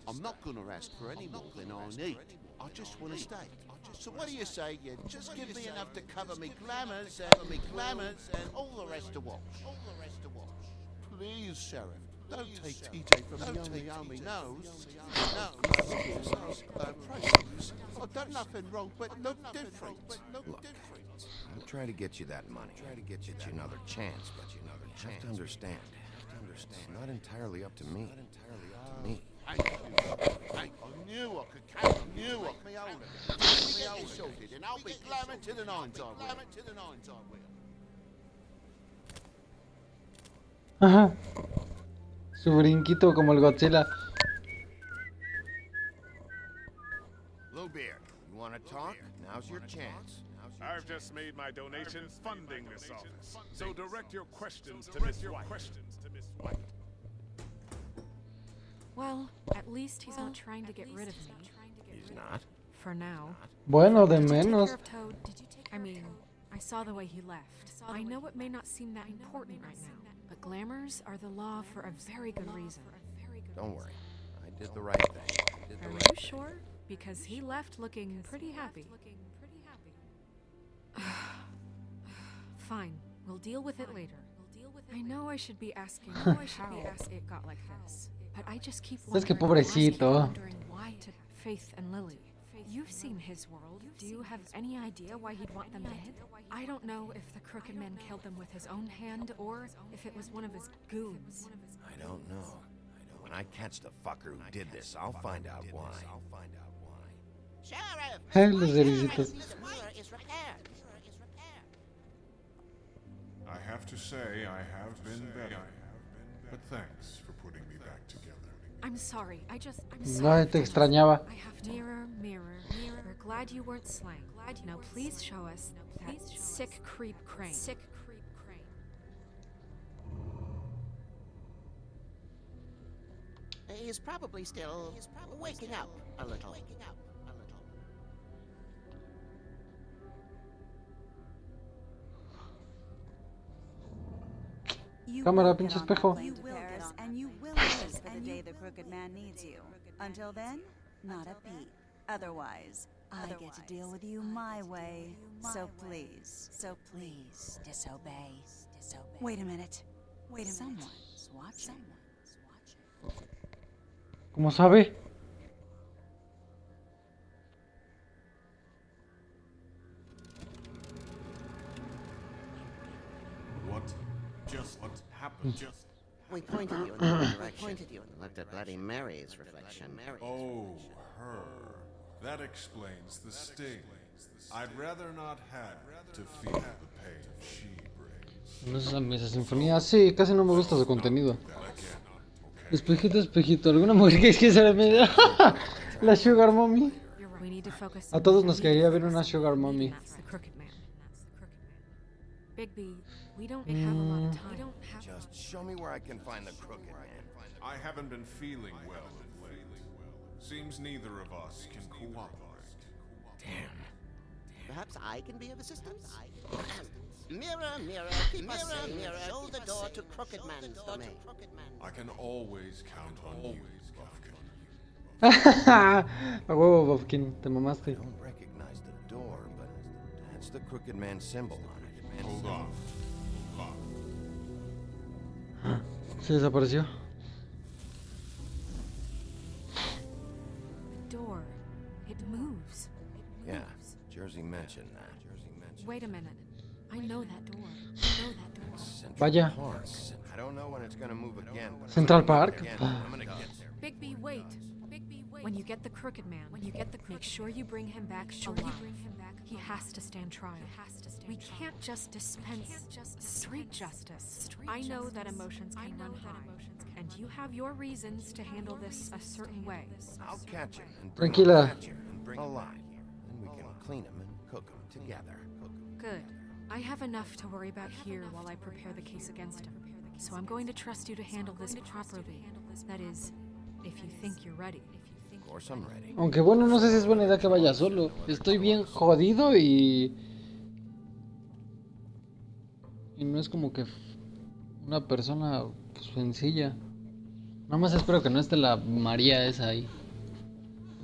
V: I'm not going to ask for any more than I need. I just want to stay. So what do you say you just give me enough to cover me glamours and all the rest to wash? Please, Sheriff. Don't take TJ from the only arm he knows. No, I've done nothing wrong, but look different.
H: Look, I'll try to get you that money. Try to get you another chance, but you have to understand. It's not entirely up to me.
V: I knew I could count on you. Me older. Get this sorted, and I'll be glamour to the nines, I will.
A: Ajá. Su brinquito como el Godzilla.
H: Bluebeard, you want to talk? Now's your chance.
C: I've just made my donation funding this office. So direct your questions to Miss White.
D: Well, at least he's not trying to get rid of me.
H: He's not?
D: For now.
A: Bueno, de
D: Did you take
A: menos.
D: care of Toad? I mean, I saw the way he left. I know it may not seem that important right now, but glamours are the law for a very good reason.
H: Don't worry. I did the right thing.
D: Are you sure? Because he left looking pretty happy. Fine, we'll deal with it later. I know I should be asking how it got like this, but I just keep
A: Es que
D: wondering
A: pobrecito.
D: why to Faith and Lily. You've seen his world. Do you have any idea why he'd want them dead? I don't know if the Crooked Man killed them with his own hand or if it was one of his goons.
H: I don't know. When I catch the fucker who did this, I'll find out why.
V: Sheriff!
A: Ay, los cericitos.
V: This mirror is repaired.
B: I have to say I have been better. But thanks for putting me back together.
D: I'm sorry. I'm
A: Ay,
D: sorry.
A: te extrañaba.
D: I have to. Mirror, mirror, mirror. We're glad you weren't slain. Now please show us that sick creep Crane.
K: He's probably still waking up a little.
A: Cámara, pinche espejo.
Q: You will get on and you will wait for the day the Crooked Man needs you. Until then, not a peep. Otherwise, I get to deal with you my way. So please, disobey. Wait a minute. Someone's watching.
A: ¿Cómo sabe?
C: What happened?
K: We pointed you in the wrong direction. And looked at Bloody Mary's reflection.
B: Oh, her. That explains the sting. I'd rather not have to feel the pain she brings.
A: No es la misa sinfonía. Sí, casi no me gusta su contenido. Espejito, espejito. ¿Alguna mujer que quisiera ver? La Sugar Mommy. A todos nos caería ver una Sugar Mommy.
D: Bigby, we don't have a lot of time.
H: Just show me where I can find the Crooked Man.
B: I haven't been feeling well of late. Seems neither of us can cooperate.
H: Damn.
K: Perhaps I can be of assistance? Mirror, mirror, keep us safe. Show the door to Crooked Man's domain.
B: I can always count on you, Buffkin.
A: A huevo, Buffkin, te mamaste.
H: I don't recognize the door, but that's the Crooked Man symbol on it.
B: Hold on.
A: Se desapareció.
D: The door. It moves.
H: Yeah, Jersey mentioned that.
D: Wait a minute. I know that door.
H: Central
A: Vaya.
H: Park. I don't know when it's gonna move again. But
A: Central Park.
H: I'm gonna get there.
D: Bigby, wait. When you get the crooked man, make sure you bring him back alive. He has to stand trial. We can't just dispense street justice. I know that emotions can run high, and you have your reasons to handle this a certain way.
H: I'll catch him and
A: Tranquila.
H: bring him alive. And we can clean him and cook him together.
D: Good. I have enough to worry about here while I prepare the case against him. So I'm going to trust you to handle this properly. That is, if you think you're ready.
H: Of course I'm ready.
A: Aunque bueno, no sé si es buena idea que vaya solo. Estoy bien jodido y no es como que una persona pues, sencilla. Nada más espero que no esté la María esa ahí.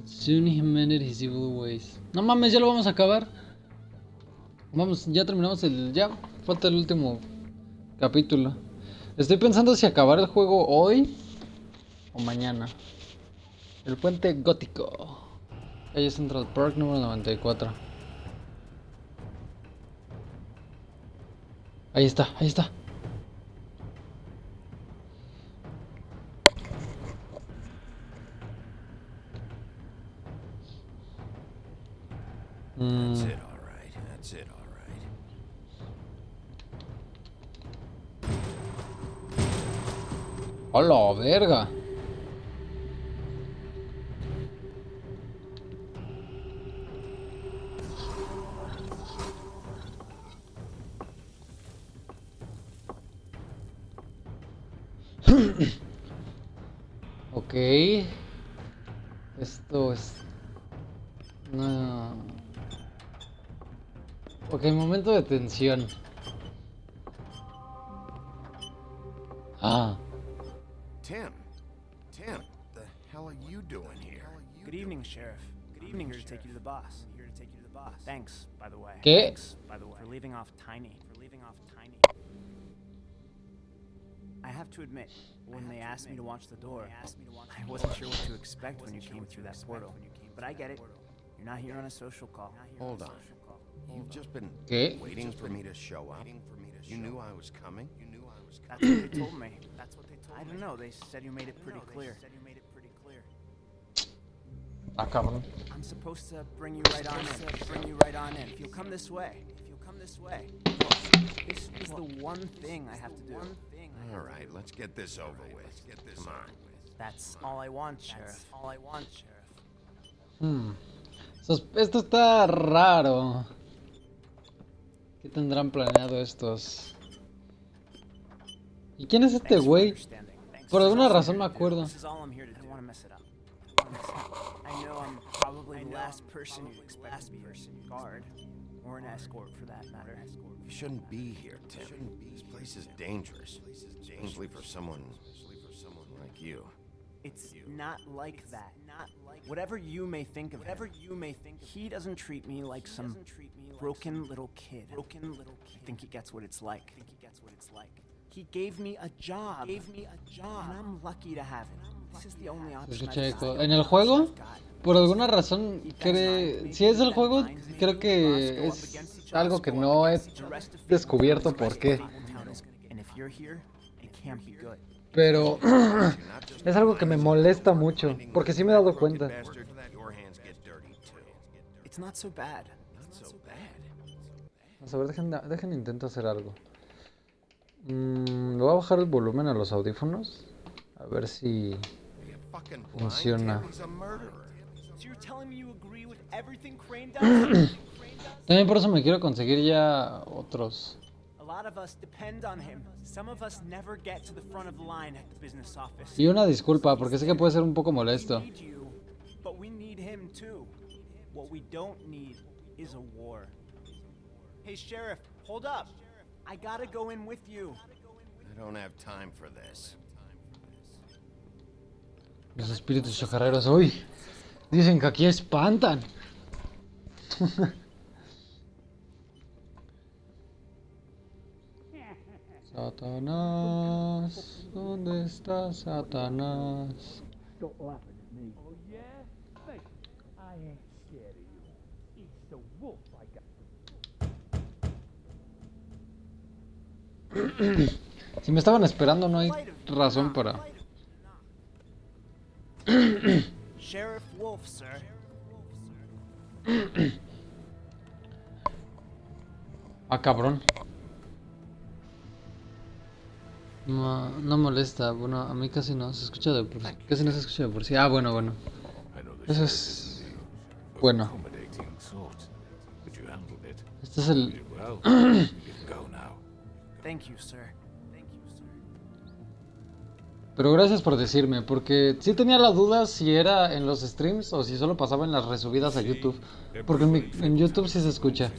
A: Soon he mended his evil ways. No mames, ya lo vamos a acabar. Vamos, ya terminamos el... Ya falta el último capítulo. Estoy pensando si acabar el juego hoy o mañana. El puente gótico. Calle Central Park número 94. Ahí está, ahí está.
H: That's it, all right. That's it, all right.
A: ¡Hola, verga! Ok. Esto es... No. Ok, momento de tensión. Ah.
H: Tim, the hell are you doing here?
E: Good evening, Sheriff. Good evening. Here to take you to the boss. Thanks, by the way.
A: ¿Qué?
E: For leaving off Tiny. I have to admit, when they asked me to watch the door, I wasn't sure what to expect when you came through that portal. But I get it. You're not here on a social call.
H: Hold on. You've just been
A: ¿Qué?
H: waiting for me to show up? You knew I was coming?
E: That's what they told me. I don't know. They said you made it pretty clear.
A: Ah, cabrón.
E: I'm supposed to bring you right on in. If you'll come this way. This is the one thing I have to do.
H: All right, let's get this over with. Come on.
E: That's all I want, Sheriff.
A: Esto está raro. ¿Qué tendrán planeado estos? ¿Y quién es este güey? Por alguna razón me acuerdo.
E: I know I'm probably the last person you'd expect to be a guard, or an escort for that matter.
H: You shouldn't be here, Tim. This place is dangerous. Especially for someone like you.
E: It's not like that. Whatever you may think of him, he doesn't treat me like some broken little kid. I think he gets what it's like. He gave me a job. And I'm lucky to have it. This is the only option
A: Escucha eco. ¿En el juego? Por alguna razón, si es el juego, creo que es algo que no he descubierto por qué. Pero es algo que me molesta mucho, porque sí me he dado cuenta. Vamos a ver, dejen intento hacer algo. Le voy a bajar el volumen a los audífonos. A ver si funciona. También por eso me quiero conseguir ya otros. Y una disculpa, porque sé que puede ser un poco molesto.
E: Hey, Sheriff, hold up. I gotta go in with you.
H: I don't have time for this.
A: Los espíritus chajarreros hoy dicen que aquí espantan. Satanás, ¿dónde está Satanás?
F: Don't laugh at me. Oh, yeah? Hey, I ain't scared of you. It's the wolf I got.
A: Si me estaban esperando, no hay razón para...
E: Sheriff Wolf, sir.
A: Ah, cabrón. No, no molesta. Bueno, a mí casi no se escucha de por sí. Casi no se escucha de por sí. Ah, bueno, bueno. Eso es bueno. Este es el...
E: Thank you, sir.
A: Pero gracias por decirme, porque sí tenía la duda si era en los streams o si solo pasaba en las resubidas a YouTube. Porque en YouTube sí se escucha.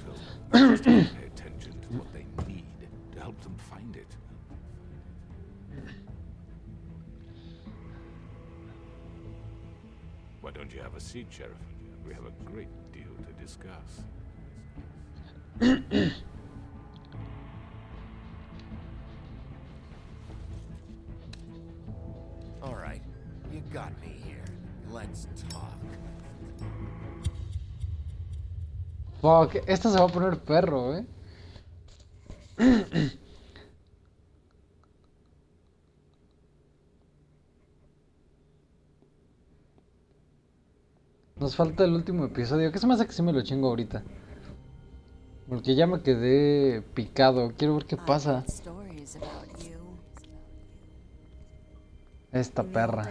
I: Why don't you have a seat, Sheriff? We have a great deal to discuss.
H: All right, you got me here. Let's talk.
A: Fuck, esta se va a poner perro, Nos falta el último episodio. ¿Qué se me hace que sí me lo chingo ahorita? Porque ya me quedé picado. Quiero ver qué pasa. Esta perra.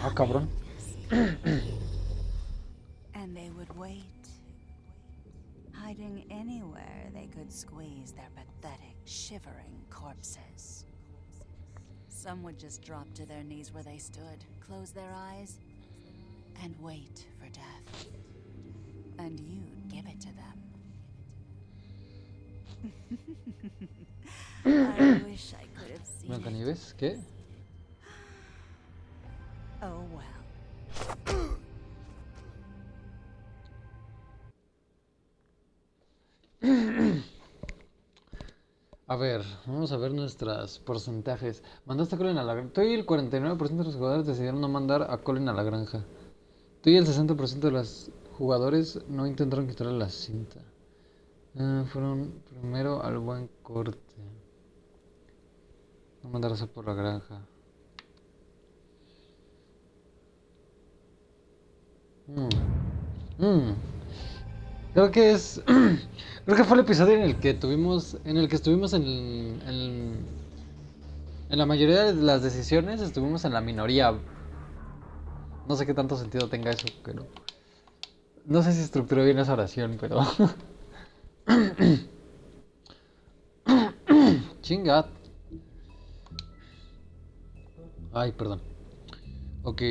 A: Ah, cabrón.
Q: And they would wait, hiding anywhere they could squeeze their pathetic, shivering corpses. Some would just drop to their knees where they stood, close their eyes, and wait for death. And you'd give it to them. I wish I could have seen it.
A: ¿Blancanieves? ¿Qué?
Q: Oh well.
A: A ver, vamos a ver nuestros porcentajes. Mandaste a Colin a la granja. Tú y el 49% de los jugadores decidieron no mandar a Colin a la granja. Tú y el 60% de los jugadores no intentaron quitarle la cinta. Fueron primero al buen corte. No mandarse por la granja. Creo que es... Creo que fue el episodio en el que estuvimos en la mayoría de las decisiones estuvimos en la minoría. No sé qué tanto sentido tenga eso, pero no sé si estructuró bien esa oración, pero chingat. Ay, perdón. Ok.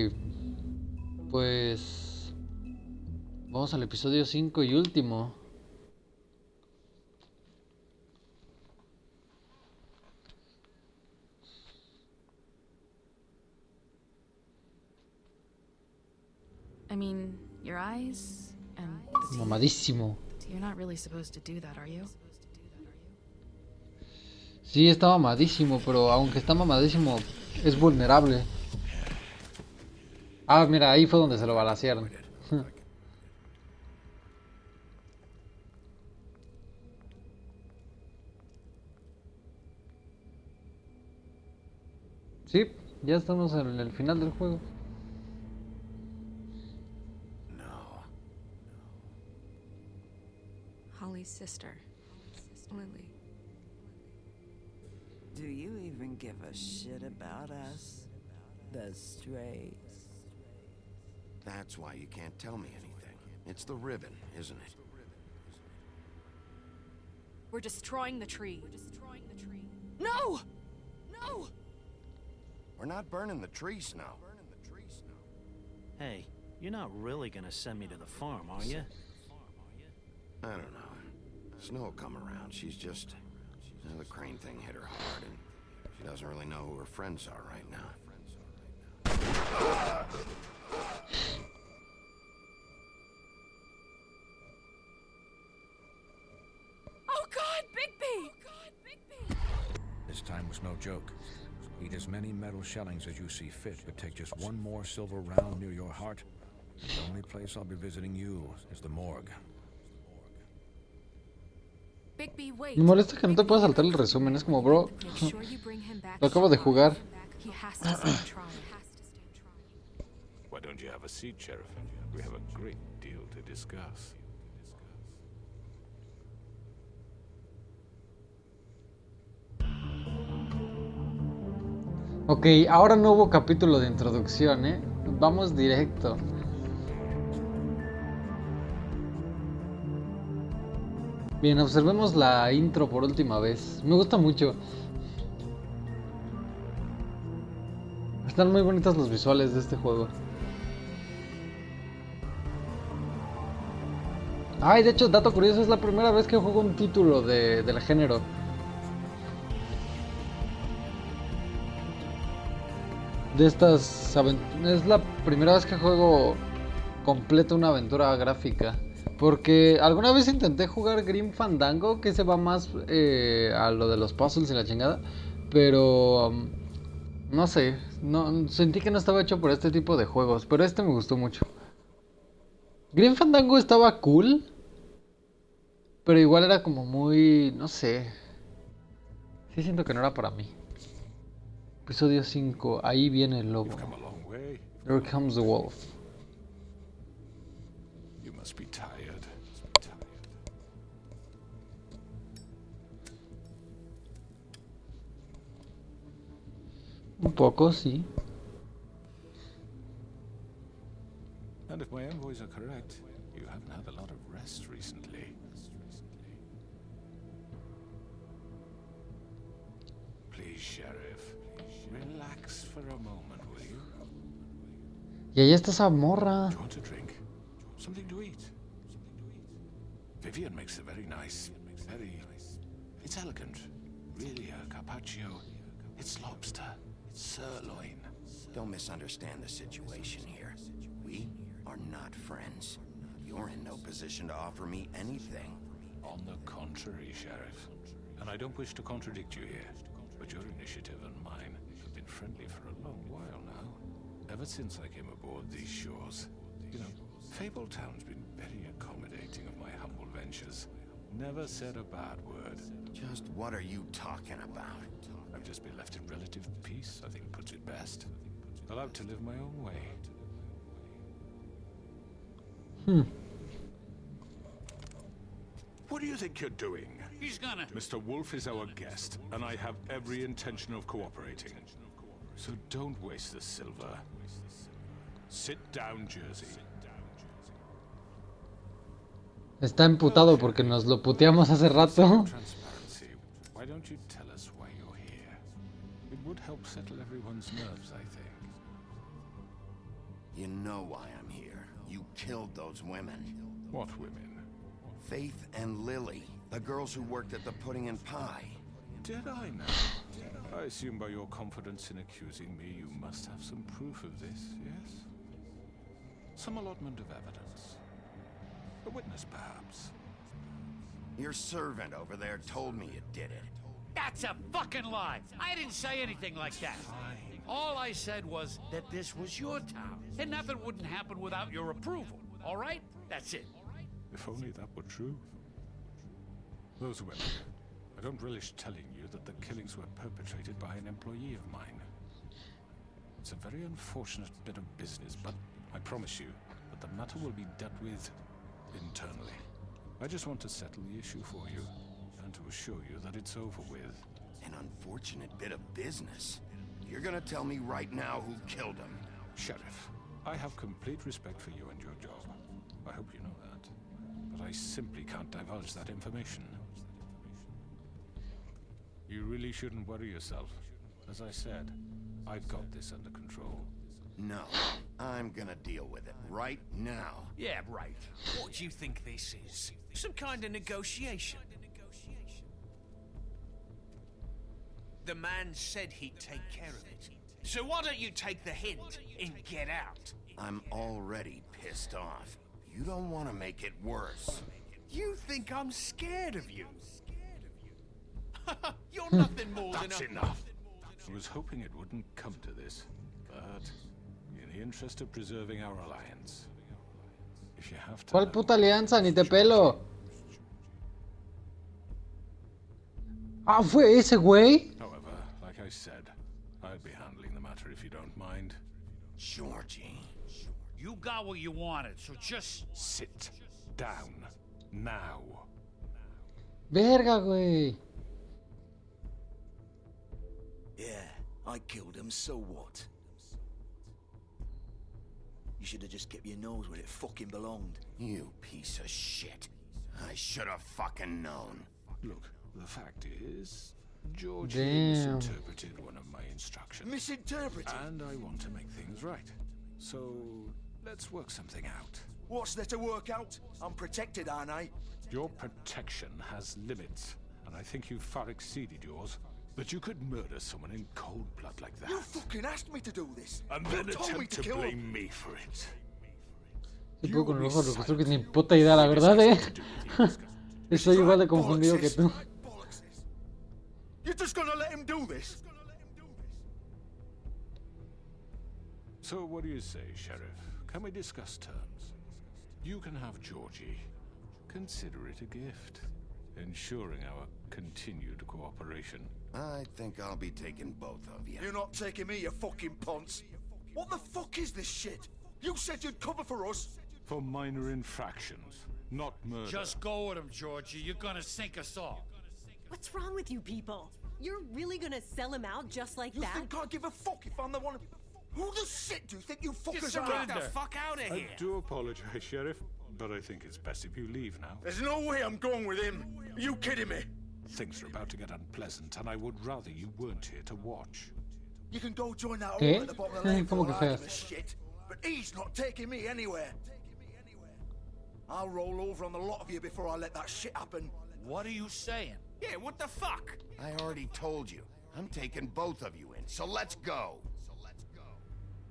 A: Pues vamos al episodio 5 y último.
G: I mean, your eyes and the
A: Mamadísimo.
G: You're not really supposed to do that, are you?
A: Sí, está mamadísimo, pero aunque está mamadísimo, es vulnerable. Ah, mira, ahí fue donde se lo balacearon. Sí, ya estamos en el final del juego.
D: Holly's sister, Lily.
L: Do you even give a shit about us? The strays.
H: That's why you can't tell me anything. It's the ribbon, isn't it?
D: We're destroying the tree.
L: No! No!
H: We're not burning the tree, Snow.
S: Hey, you're not really gonna send me to the farm, are you?
H: I don't know. Snow will come around. She's just... the crane thing hit her hard, and she doesn't really know who her friends are right now.
N: Oh God, Bigby! Oh God, Bigby!
J: This time was no joke. Eat as many metal shellings as you see fit, but take just one more silver round near your heart. The only place I'll be visiting you is the morgue.
D: Bigby, wait.
A: Me molesta que no te puedas saltar el resumen. Es como, bro,
D: Make sure you bring him back.
A: lo acabo de jugar.
D: He has to stand trial.
C: Why don't you have a seat, Sheriff? We have a great deal to discuss.
A: Ok, ahora no hubo capítulo de introducción, ¿eh? Vamos directo. Bien, observemos la intro por última vez. Me gusta mucho. Están muy bonitos los visuales de este juego. Ay, de hecho, dato curioso, es la primera vez que juego un título del género. De estas es la primera vez que juego completo una aventura gráfica. Porque alguna vez intenté jugar Grim Fandango, que se va más a lo de los puzzles y la chingada. Pero no sé, no, sentí que no estaba hecho por este tipo de juegos. Pero este me gustó mucho. Grim Fandango estaba cool, pero igual era como muy, no sé. Sí siento que no era para mí. Episodio 5, ahí viene el lobo. Here comes the wolf.
C: You must be tired.
A: Un poco, sí.
C: And if my envoys are correct, you haven't had a lot of rest recently. Please, Sheriff, relax for a moment, will you?
A: Y ahí está esa morra.
C: Do you want a drink? Something to eat? Vivian makes a very nice, it's elegant. Really a carpaccio. It's lobster, sirloin.
H: Don't misunderstand the situation here. We are not friends. You're in no position to offer me anything.
C: On the contrary, Sheriff. And I don't wish to contradict you here, but your initiative and mine have been friendly for a long while now. Ever since I came aboard these shores. You know, Fabletown's been very accommodating of my humble ventures. Never said a bad word.
H: Just what are you talking about?
C: I've just been left in relative peace, I think puts it best. Allowed to live my own way. What do you think you're doing?
F: He's gonna...
C: Mr. Wolf is our guest, and I have every intention of cooperating. So don't waste the silver. Sit down, Jersey.
A: Está emputado porque nos lo puteamos hace rato.
C: Transparency. Why don't you tell us why you're here? It would help settle everyone's nerves, I think.
H: You know why I'm here. You killed those women.
C: What women?
H: Faith and Lily, the girls who worked at the Pudding and Pie.
C: Did I know? I assume by your confidence in accusing me, you must have some proof of this, yes? Some allotment of evidence. A witness, perhaps.
H: Your servant over there told me you did it.
F: That's a fucking lie! I didn't say anything like that. All I said was that this was your town, and nothing wouldn't happen without your approval, all right? That's it.
C: If only that were true. Those women. I don't relish telling you that the killings were perpetrated by an employee of mine. It's a very unfortunate bit of business, but I promise you that the matter will be dealt with internally. I just want to settle the issue for you, and to assure you that it's over with.
H: An unfortunate bit of business? You're gonna tell me right now who killed him?
C: Sheriff, I have complete respect for you and your job. I hope you know that. But I simply can't divulge that information. You really shouldn't worry yourself. As I said, I've got this under control.
H: No, I'm gonna deal with it right now.
F: Yeah, right. What do you think this is? Some kind of negotiation? The man said he'd take care of it. So why don't you take the hint and get out?
H: I'm already pissed off. You don't want to make it worse.
F: You think I'm scared of you? You're nothing more than
C: That's enough. I was hoping it wouldn't come to this, but in the interest of preserving our alliance, if you have to...
A: ¿Cuál puta alianza? Ni te pelo. Ah, fue ese güey.
B: However, like I said, I'd be handling the matter if you don't mind.
H: Georgie.
F: You got what you wanted, so just
B: sit down now.
A: Verga, güey.
P: Yeah, I killed him, so what? You should have just kept your nose where it fucking belonged.
H: You piece of shit. I should have fucking known.
B: Look, the fact is, George
A: Damn.
B: misinterpreted one of my instructions.
P: Misinterpreted?
B: And I want to make things right. So, let's work something out.
P: What's there to work out? I'm protected, aren't I?
B: Your protection has limits, and I think you've far exceeded yours. But you could murder someone in cold blood like that.
P: You fucking asked me to do this.
B: And
P: You
B: then
P: told me
B: attempt
P: to
B: to
P: kill
B: blame
P: him.
B: me for it.
A: Si puedo con el ojo reconstruir, que ni puta idea, la verdad, Estoy igual de confundido que tú.
P: You're just gonna let him do this?
B: So what do you say, Sheriff? Can we discuss terms? You can have Georgie. Consider it a gift, ensuring our continued cooperation.
H: I think I'll be taking both of you.
P: You're not taking me, you fucking ponce. What the fuck is this shit? You said you'd cover for us.
B: For minor infractions, not murder.
F: just go with him, Georgie. You're gonna sink us all.
R: What's wrong with you people? You're really gonna sell him out just like
P: You
R: that?
P: think I give a fuck if I'm the one? Who the shit do you think you fuckers are?
F: surrender.
P: Get the fuck out of
B: I
P: here!
B: do apologize, Sheriff, but I think it's best if you leave now.
P: There's no way I'm going with him. Are you kidding me?
B: Things are about to get unpleasant, and I would rather you weren't here to watch.
P: You can go join that
A: ¿Qué?
P: hole at the bottom of the lake
A: ¿Cómo
P: for
A: que
P: all I
A: feas?
P: give a shit. But he's not taking me anywhere. I'll roll over on the lot of you before I let that shit happen.
F: What are you saying?
P: Yeah, what the fuck?
H: I already told you. I'm taking both of you in, so let's go.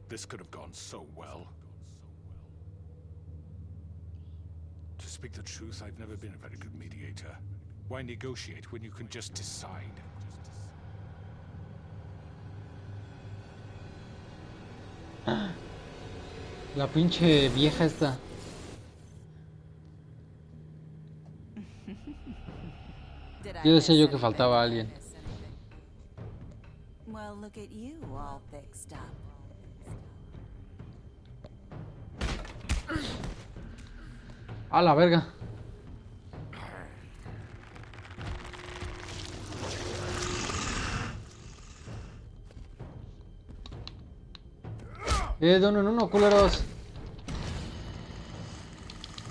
B: This could have gone so well. To speak the truth, I've never been a very good mediator. Why negotiate when you can just decide?
A: La pinche vieja esta. Yo decía yo que faltaba alguien.
Q: Well, look at you, all fixed up.
A: A la verga. De uno en uno, culeros.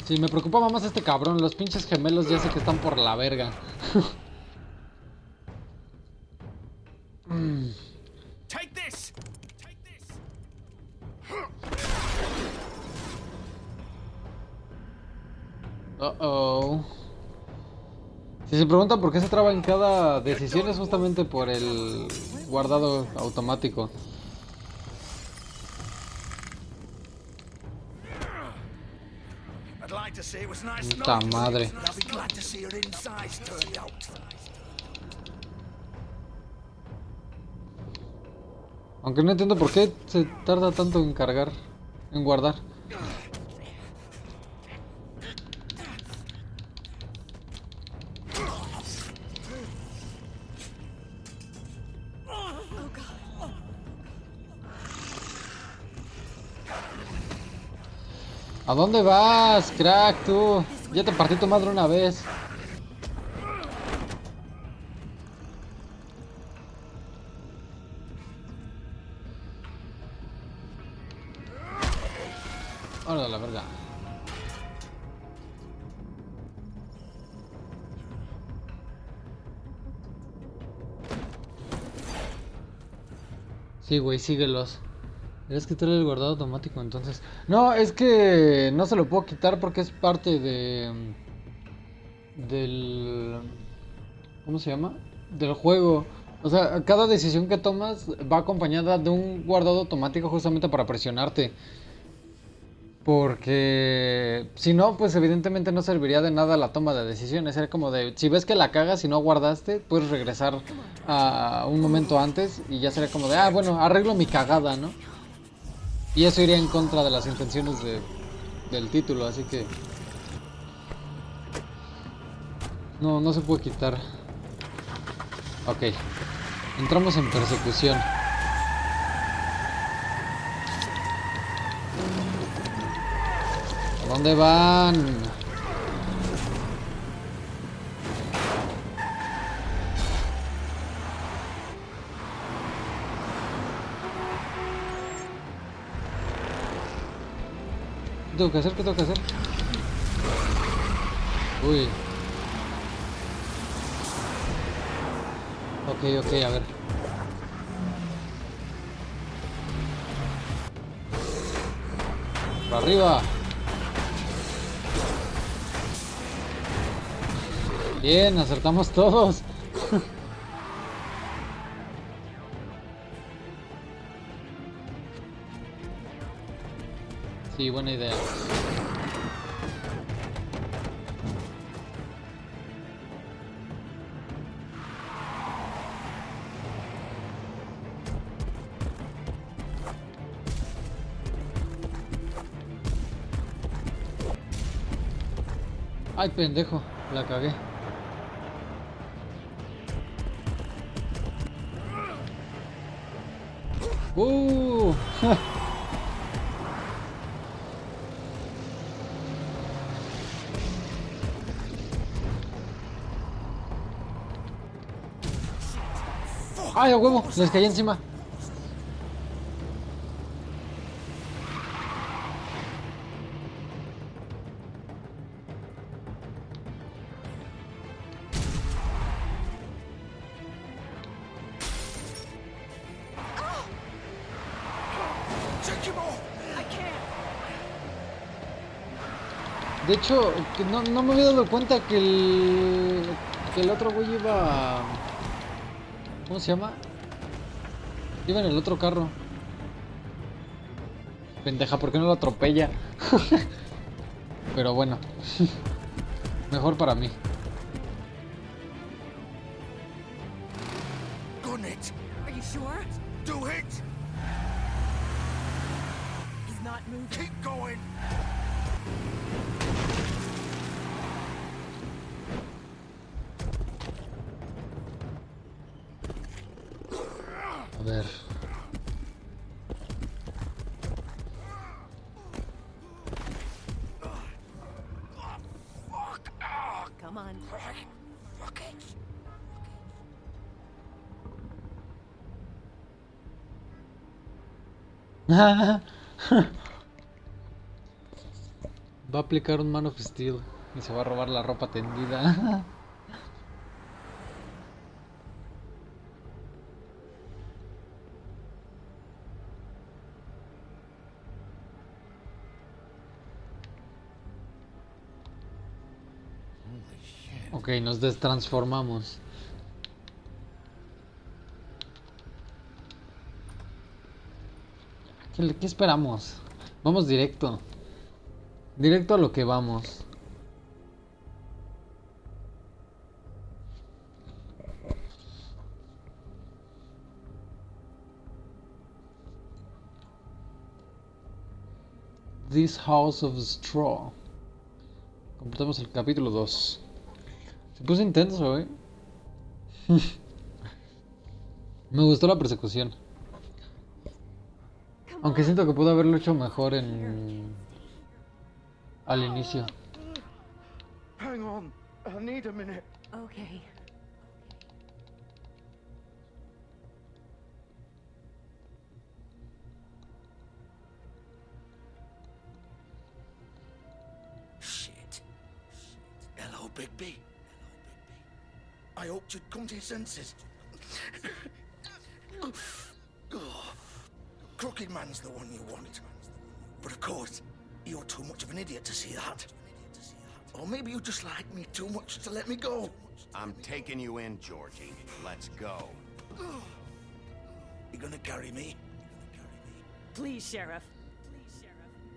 A: Sí, me preocupaba más este cabrón. Los pinches gemelos ya sé que están por la verga.
P: Take this!
A: Uh-oh. Si se preguntan por qué se traba en cada decisión es justamente por el guardado automático.
P: I'd like to say it was nice
A: Puta
P: knowing you,
A: madre.
P: and I'll be glad to see your insides turned out.
A: Aunque no entiendo por qué se tarda tanto en cargar, en guardar. ¿A dónde vas, crack, tú? Ya te partí tu madre una vez. Ahora la verga. Sí, güey, síguelos. Tienes que quitarle el guardado automático entonces. No, es que no se lo puedo quitar porque es parte de... del... ¿cómo se llama? Del juego. O sea, cada decisión que tomas va acompañada de un guardado automático justamente para presionarte. Porque si no, pues evidentemente no serviría de nada la toma de decisiones. Era como de, si ves que la cagas y no guardaste, puedes regresar a un momento antes y ya sería como de, ah, bueno, arreglo mi cagada, ¿no? Y eso iría en contra de las intenciones del título, así que... no se puede quitar. Ok. Entramos en persecución. ¿A dónde van? ¿Qué tengo que hacer? ¿Qué tengo que hacer? Uy. Ok, a ver. Para arriba. Bien, acertamos todos. Sí, buena idea. Ay, pendejo, la cagué. Ay, a huevo, les caí encima. De hecho, que no me había dado cuenta que el otro güey iba... ¿Cómo se llama? Iba en el otro carro. Pendeja, ¿por qué no lo atropella? Pero bueno. Mejor para mí.
P: Gun it.
R: Are you sure?
P: Do it.
R: He's not moving.
P: Keep going.
A: A ver.
R: Come on.
P: Fuck it.
A: Va a aplicar un Man of Steel y se va a robar la ropa tendida. Ok, nos destransformamos. ¿Qué esperamos? Vamos directo. Directo a lo que vamos. This House of Straw. Completamos el capítulo 2. Se puso intenso, Me gustó la persecución. Aunque siento que pudo haberlo hecho mejor al inicio.
P: Hang on. I need a minute.
R: Okay.
P: Shit. Hello, Bigby. I hoped you'd come to your senses. Crooked Man's the one you want. But of course, you're too much of an idiot to see that. Or maybe you just like me too much to let me go.
H: I'm taking you in, Georgie. Let's go.
P: You gonna carry me?
R: Please, Sheriff.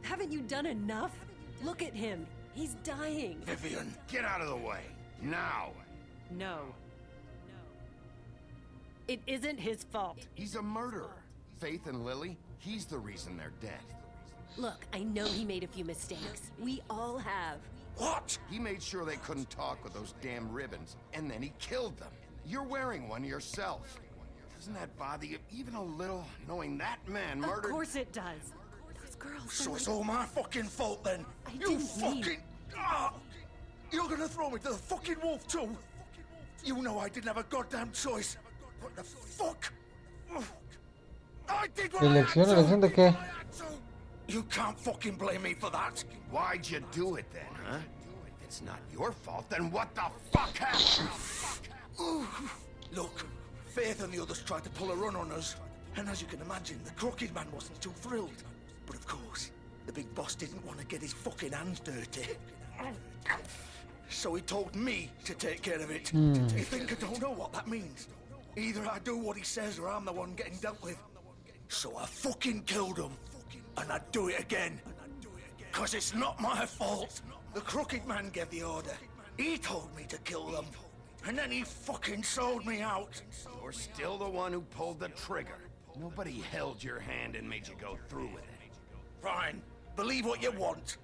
R: Haven't you done enough? Look at him. He's dying.
P: Vivian,
H: get out of the way. Now.
R: No. It isn't his fault.
H: He's a murderer. Faith and Lily, he's the reason they're dead.
R: Look, I know he made a few mistakes. We all have.
H: What? He made sure they couldn't talk with those damn ribbons, and then he killed them. You're wearing one yourself. Doesn't that bother you even a little, knowing that man murdered...
R: Of course it does. Those girls...
P: So it's all my fucking fault then? You
R: didn't
P: fucking...
R: mean-
P: You're gonna throw me to the fucking wolf too? You know I didn't have a goddamn choice. What the fuck? I did what I had
A: Elección,
P: to.
A: elección de qué?
P: You can't fucking blame me for that.
H: Why'd you do it then, huh? If it's not your fault, then what the fuck happened?
P: Look, Faith and the others tried to pull a run on us. And as you can imagine, the Crooked Man wasn't too thrilled. But of course, the big boss didn't want to get his fucking hands dirty. So he told me to take care of it. You think I don't know what that means? Either I do what he says or I'm the one getting dealt with. So I fucking killed him. And I'd do it again. Cause it's not my fault. The Crooked Man gave the order. He told me to kill them. And then he fucking sold me out.
H: You're still the one who pulled the trigger. Nobody held your hand and made you go through with it.
P: Fine. Believe what you want.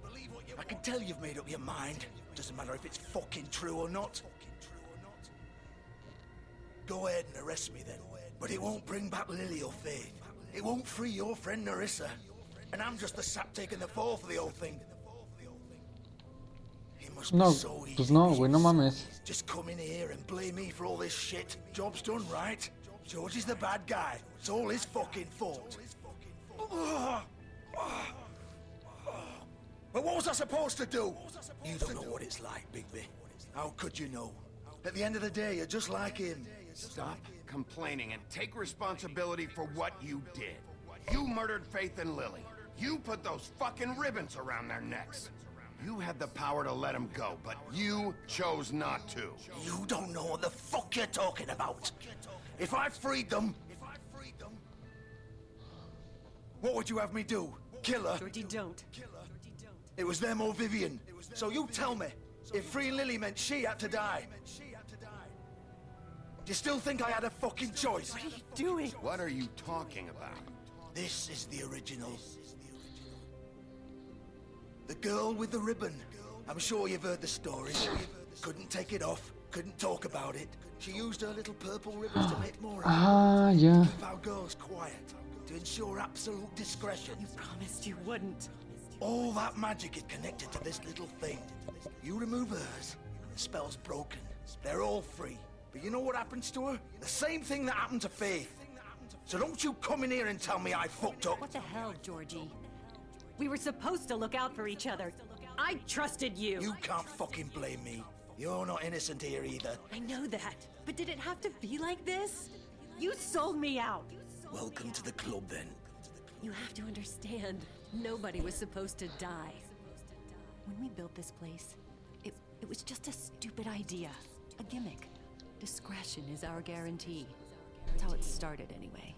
P: I can tell you've made up your mind. Doesn't matter if it's fucking true or not. Go ahead and arrest me then. But it won't bring back Lily or Faith. It won't free your friend Narissa. And I'm just the sap taking the fall for the whole thing. It must be
A: No,
P: so easy.
A: pues no, güey, no mames.
P: Just come in here and blame me for all this shit. Job's done, right? George is the bad guy. It's all his fucking fault. But what was I supposed to do? You don't know what it's like, Bigby. How could you know? At the end of the day, you're just like him.
H: Stop complaining and take responsibility for what you did. You murdered Faith and Lily. You put those fucking ribbons around their necks. You had the power to let them go, but you chose not to.
P: You don't know what the fuck you're talking about. If I freed them... What would you have me do? Kill her?
R: Georgie, don't.
P: It was them or Vivian. So you tell me, if freeing Lily meant she had to die, do you still think I had a fucking choice?
R: What are you doing?
H: What are you talking about?
P: This is the original. The girl with the ribbon. I'm sure you've heard the story. Couldn't take it off, couldn't talk about it. She used her little purple ribbon to make more of it.
A: Ah, yeah.
P: Keep our girls quiet, to ensure absolute discretion.
R: You promised you wouldn't.
P: All that magic is connected to this little thing. You remove hers, and the spell's broken. They're all free. But you know what happens to her? The same thing that happened to Faith. So don't you come in here and tell me I fucked up.
R: What the hell, Georgie? We were supposed to look out for each other. I trusted you.
P: You can't fucking blame me. You're not innocent here either.
R: I know that. But did it have to be like this? You sold me out.
P: Welcome to the club, then.
R: You have to understand, nobody was supposed to die. When we built this place, it was just a stupid idea. A gimmick. Discretion is our guarantee. That's how it started, anyway.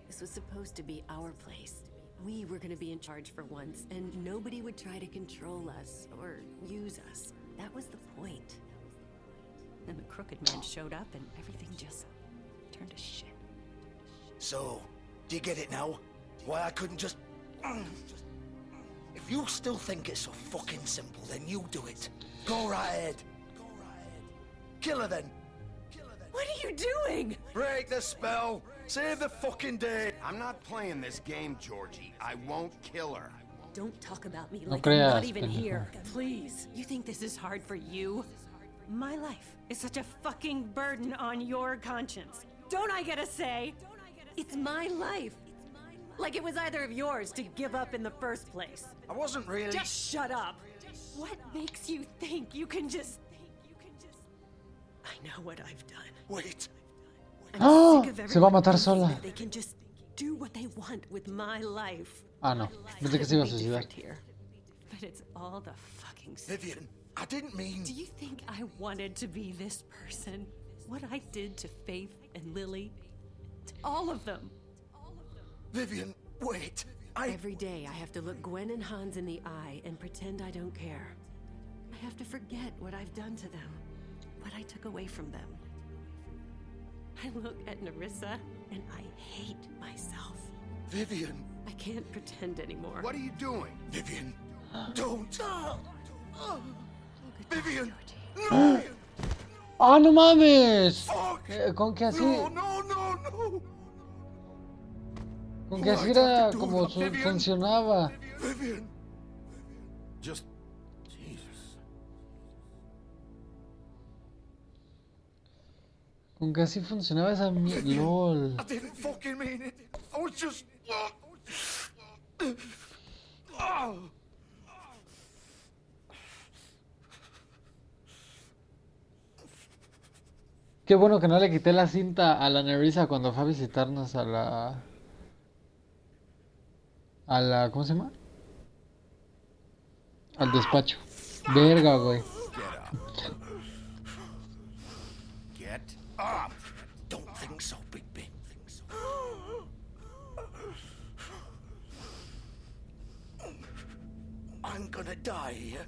R: This was supposed to be our place. We were gonna be in charge for once, and nobody would try to control us or use us. That was the point. Then the Crooked Man showed up, and everything just turned to shit.
P: So, do you get it now? Why I couldn't just... If you still think it's so fucking simple, then you do it. Go right ahead. Kill her then.
R: What are you doing?
P: Break the spell. Save the fucking day.
H: I'm not playing this game, Georgie. I won't kill her.
R: Don't talk about me
A: No
R: like I'm
A: creas,
R: not even
A: pendejo.
R: here. Please. You think this is hard for you? My life is such a fucking burden on your conscience. Don't I get a say? It's my life. Like it was either of yours to give up in the first place.
P: I wasn't really...
R: Just shut up. What makes you think you can just... I know what I've done.
P: Wait.
R: I'm sick of
A: Se va a matar
R: everyone
A: sola.
R: thinking that they can just do what they want with my life.
A: Ah, no. Pensé que se iba a suicidar.
R: Here. But it's all the fucking
P: Vivian, I didn't mean...
R: Do you think I wanted to be this person? What I did to Faith and Lily? To all of them.
P: Vivian, wait.
R: Every day I have to look Gwen and Hans in the eye and pretend I don't care. I have to forget what I've done to them. What I took away from them. I look at Narissa and I hate myself.
P: Vivian.
R: I can't pretend anymore.
H: What are you doing?
P: Vivian, don't. Vivian,
R: no!
A: ¡Ah, no mames! Con que así...
P: No.
A: Con que así era como funcionaba.
P: Vivian.
H: Just... Jesus.
A: Con que así funcionaba esa mierda. LOL.
P: I didn't fucking mean it. I was just...
A: Qué bueno que no le quité la cinta a la Nerissa cuando fue a visitarnos a la... ¿Cómo se llama? Al despacho. Verga, güey.
P: Get up. Don't think so, Bigby. I'm gonna die here.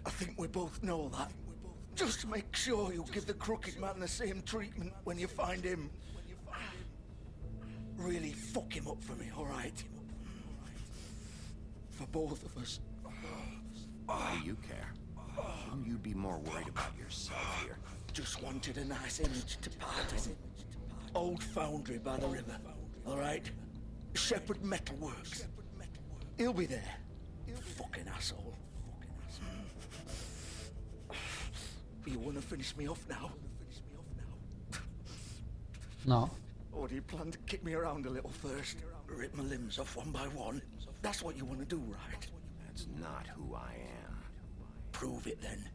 P: I think we both know that. Just make sure you give the crooked man the same treatment when you find him. Really fuck him up for me, alright? For both of us.
H: Why do you care? Shouldn't you be more worried about yourself here?
P: Just wanted a nice image to part in. Old foundry by the river, alright? Shepherd Metalworks. He'll be there. Fucking asshole. You wanna finish me off now?
A: No.
P: Or do you plan to kick me around a little first? Rip my limbs off one by one? That's what you wanna do, right?
H: That's not who I am.
P: Prove it then.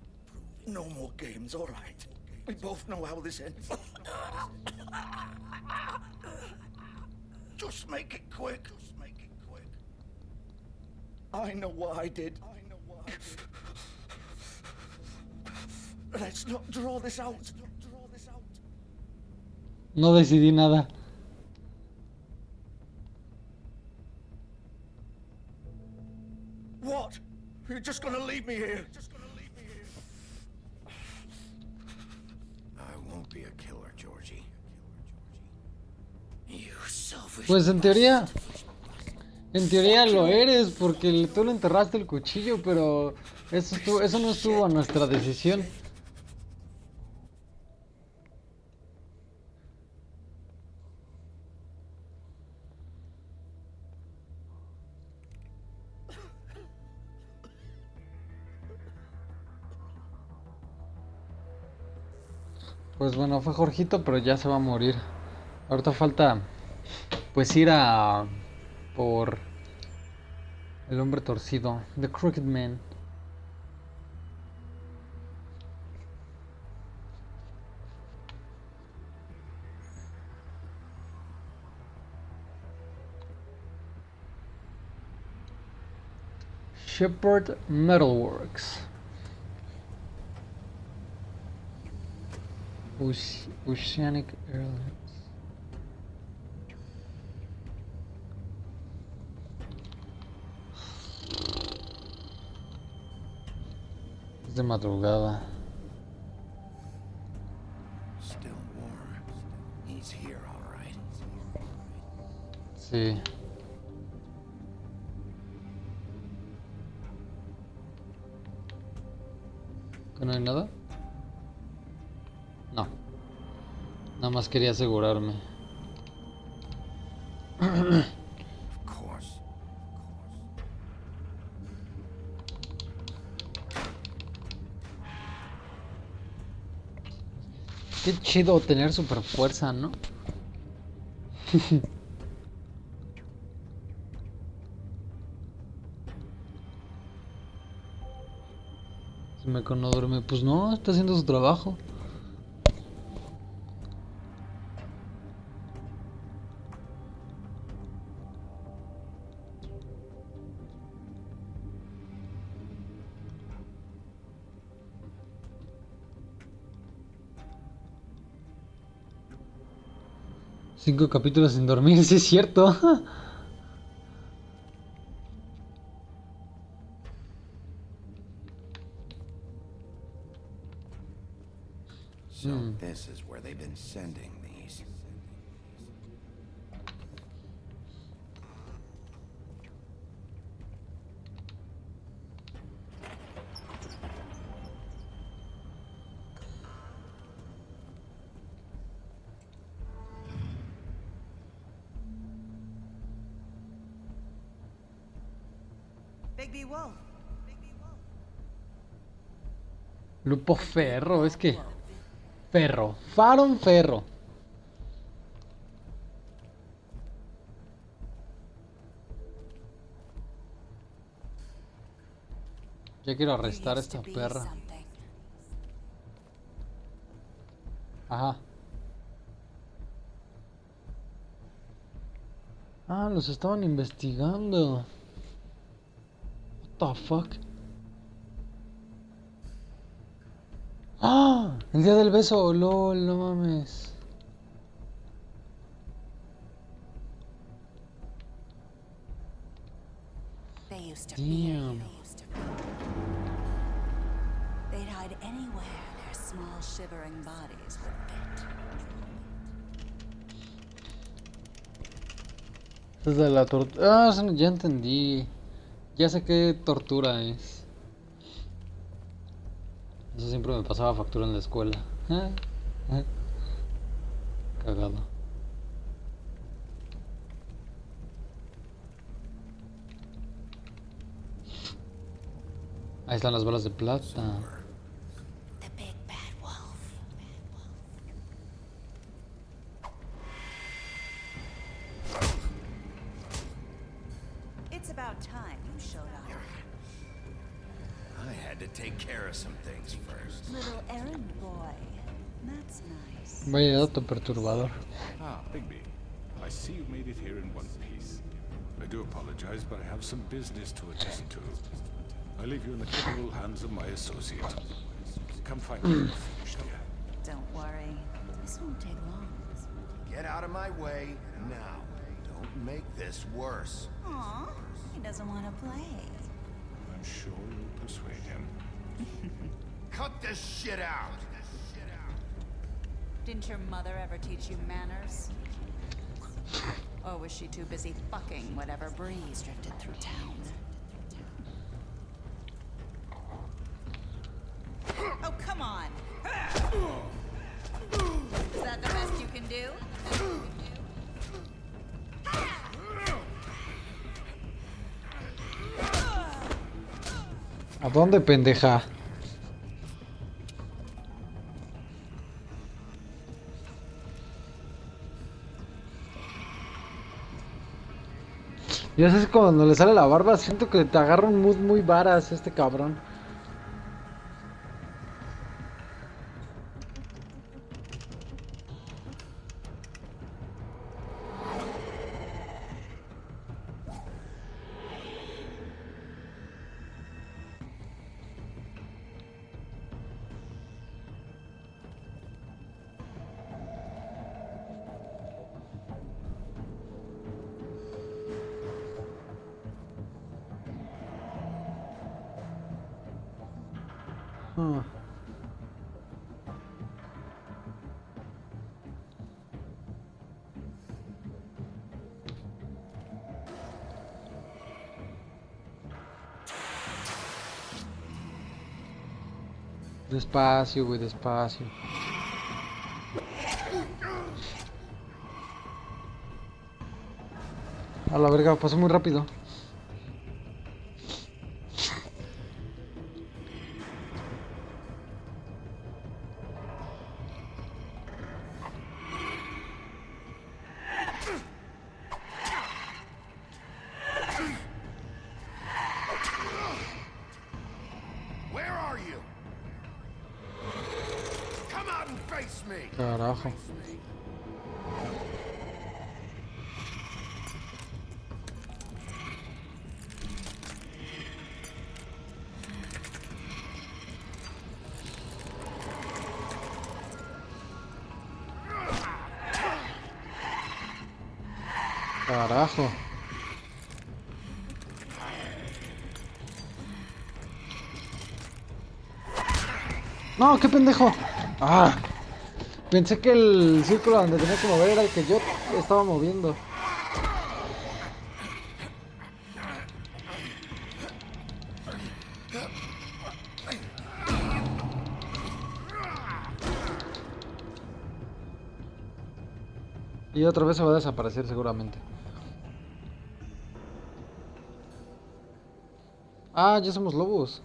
P: No more games, alright? We both know how this ends. Just make it quick. I know what I did. Let's not draw this out.
A: No decidí nada.
P: What? You're just gonna leave me here?
H: I won't be a killer, Georgie.
P: You selfish...
A: Pues en teoría lo eres porque tú le enterraste el cuchillo, pero eso no estuvo a nuestra decisión. Pues bueno, fue Jorgito, pero ya se va a morir. Ahorita falta pues ir a por el hombre torcido, The Crooked Man. Shepherd Metalworks. Oceanic Airlines. Es de madrugada.
H: Still warm. He's here, all right.
A: Sí. ¿Que no hay nada? No. Nada más quería asegurarme.
H: Of course.
A: Qué chido tener super fuerza, ¿no? Se me no duerme. Pues no, está haciendo su trabajo. Cinco capítulos sin dormir, sí es cierto.
H: So this is where they've been sending these.
L: Bigby Wolf.
A: Lupo Ferro, es que... Ferro. Faron Ferro. Ya quiero arrestar a esta perra. Ajá. Ah, los estaban investigando. What the fuck? ¡Ah! El día del beso, lol, no mames. Damn.
Q: They'd hide anywhere their small shivering bodies would fit.
A: Desde la tortura. Ah, ya entendí. Ya sé qué tortura es. Eso siempre me pasaba factura en la escuela. Cagado. Ahí están las balas de plata.
Q: It's about time you showed up.
H: I had to take care of some things first.
Q: Little errand boy. That's nice.
A: Vaya dato perturbador.
B: Ah, Bigby. I see you made it here in one piece. I do apologize, but I have some business to attend to. I leave you in the capable hands of my associate. Come find me when you're finished here.
Q: Don't worry. This won't take long.
H: Get out of my way now. Don't make this worse.
Q: Aw, he doesn't want to play.
B: I'm sure you'll persuade him.
H: Cut this shit out!
Q: Didn't your mother ever teach you manners? Or was she too busy fucking whatever breeze drifted through town? Oh, come on! Is that the best you can do?
A: ¿A dónde, pendeja? Ya sabes, cuando le sale la barba, siento que te agarra un mood muy varas este cabrón. Ah. Despacio, güey, despacio. A la verga, pasó muy rápido.
H: Where are you? Come out and face me!
A: Carajo. Carajo. No, qué pendejo. Ah. Pensé que el círculo donde tenía que mover era el que yo estaba moviendo. Y otra vez se va a desaparecer seguramente. Ah, ya somos lobos.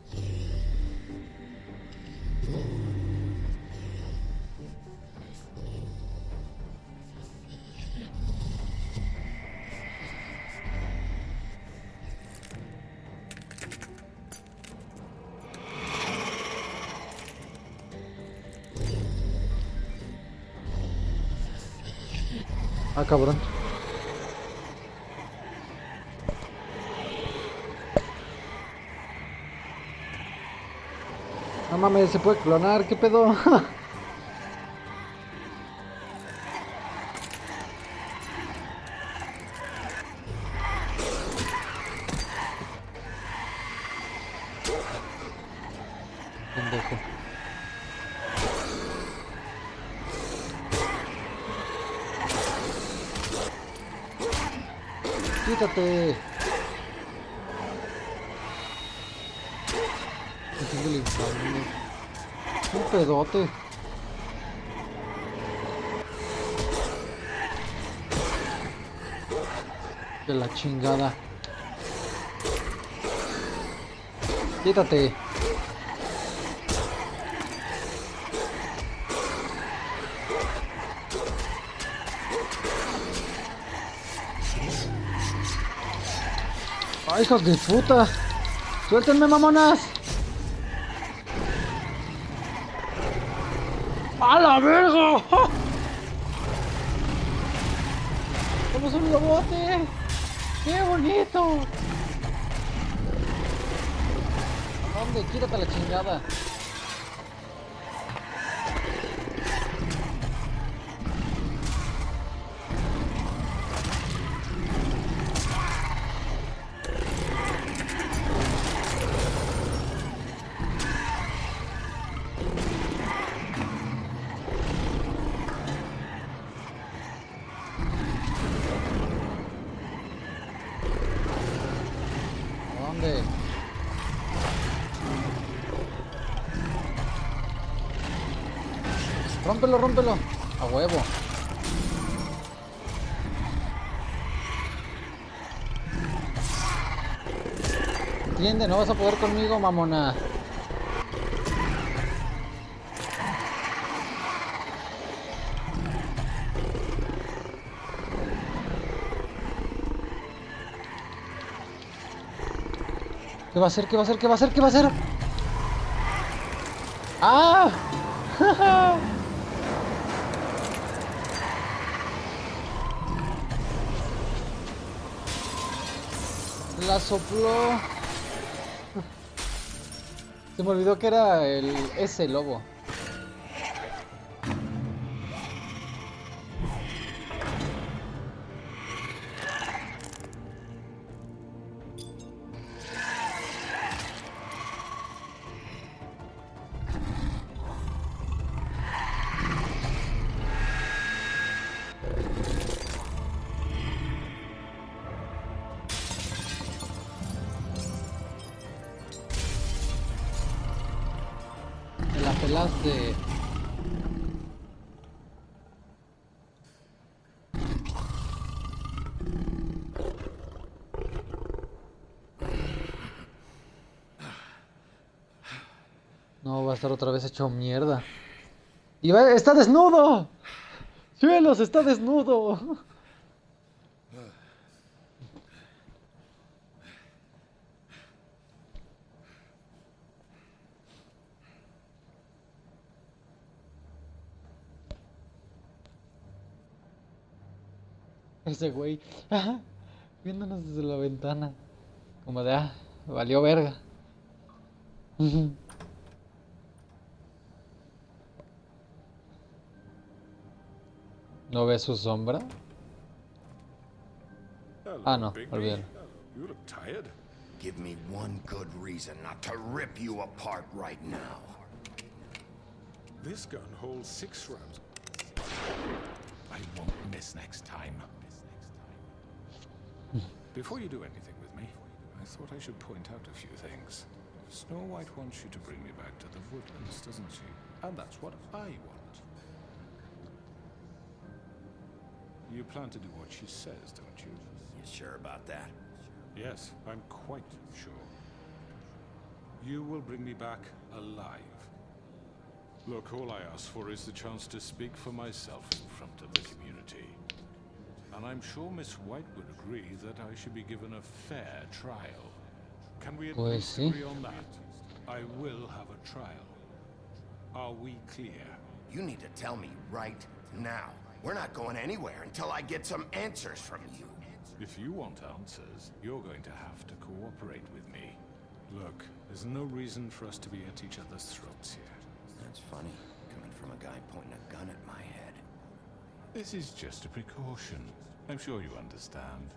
A: Ah, cabrón. No mames, se puede clonar, ¿qué pedo? Pendejo. Quítate. Es del infierno. Un pedote. De la chingada. Quítate. ¡Ay, hijos de puta! ¡Suéltenme, mamonas! ¡A la verga! ¡Somos un lobote! ¡Qué bonito! ¿A dónde? Quítate la chingada. ¿Dónde? Rómpelo, rómpelo. A huevo. Entiende, no vas a poder conmigo, mamona. ¿Qué va a hacer? ¿Qué va a hacer? ¿Qué va a hacer? ¿Qué va a hacer? ¡Ah! La sopló. Se me olvidó que era ese lobo. Te la pelaste. No, va a estar otra vez hecho mierda. ¡Y va, está desnudo! ¡Cielos, está desnudo! Ese güey, viéndonos desde la ventana. Como de, valió verga. ¿No ves su sombra? Ah, no, olvídalo.
C: You look tired.
H: Give me one good reason not to rip you apart right now.
B: This gun holds 6 rounds. I won't miss next time. Before you do anything with me, I thought I should point out a few things. Snow White wants you to bring me back to the woodlands, doesn't she? And that's what I want. You plan to do what she says, don't you?
H: You sure about that?
B: Yes, I'm quite sure. You will bring me back alive. Look, all I ask for is the chance to speak for myself in front of the community. And I'm sure Miss White would agree that I should be given a fair trial. Can we at least agree on that? I will have a trial. Are we clear?
H: You need to tell me right now. We're not going anywhere until I get some answers from you.
B: If you want answers, you're going to have to cooperate with me. Look, there's no reason for us to be at each other's throats here.
H: That's funny, coming from a guy pointing a gun at my head.
B: This is just a precaution. I'm sure you understand.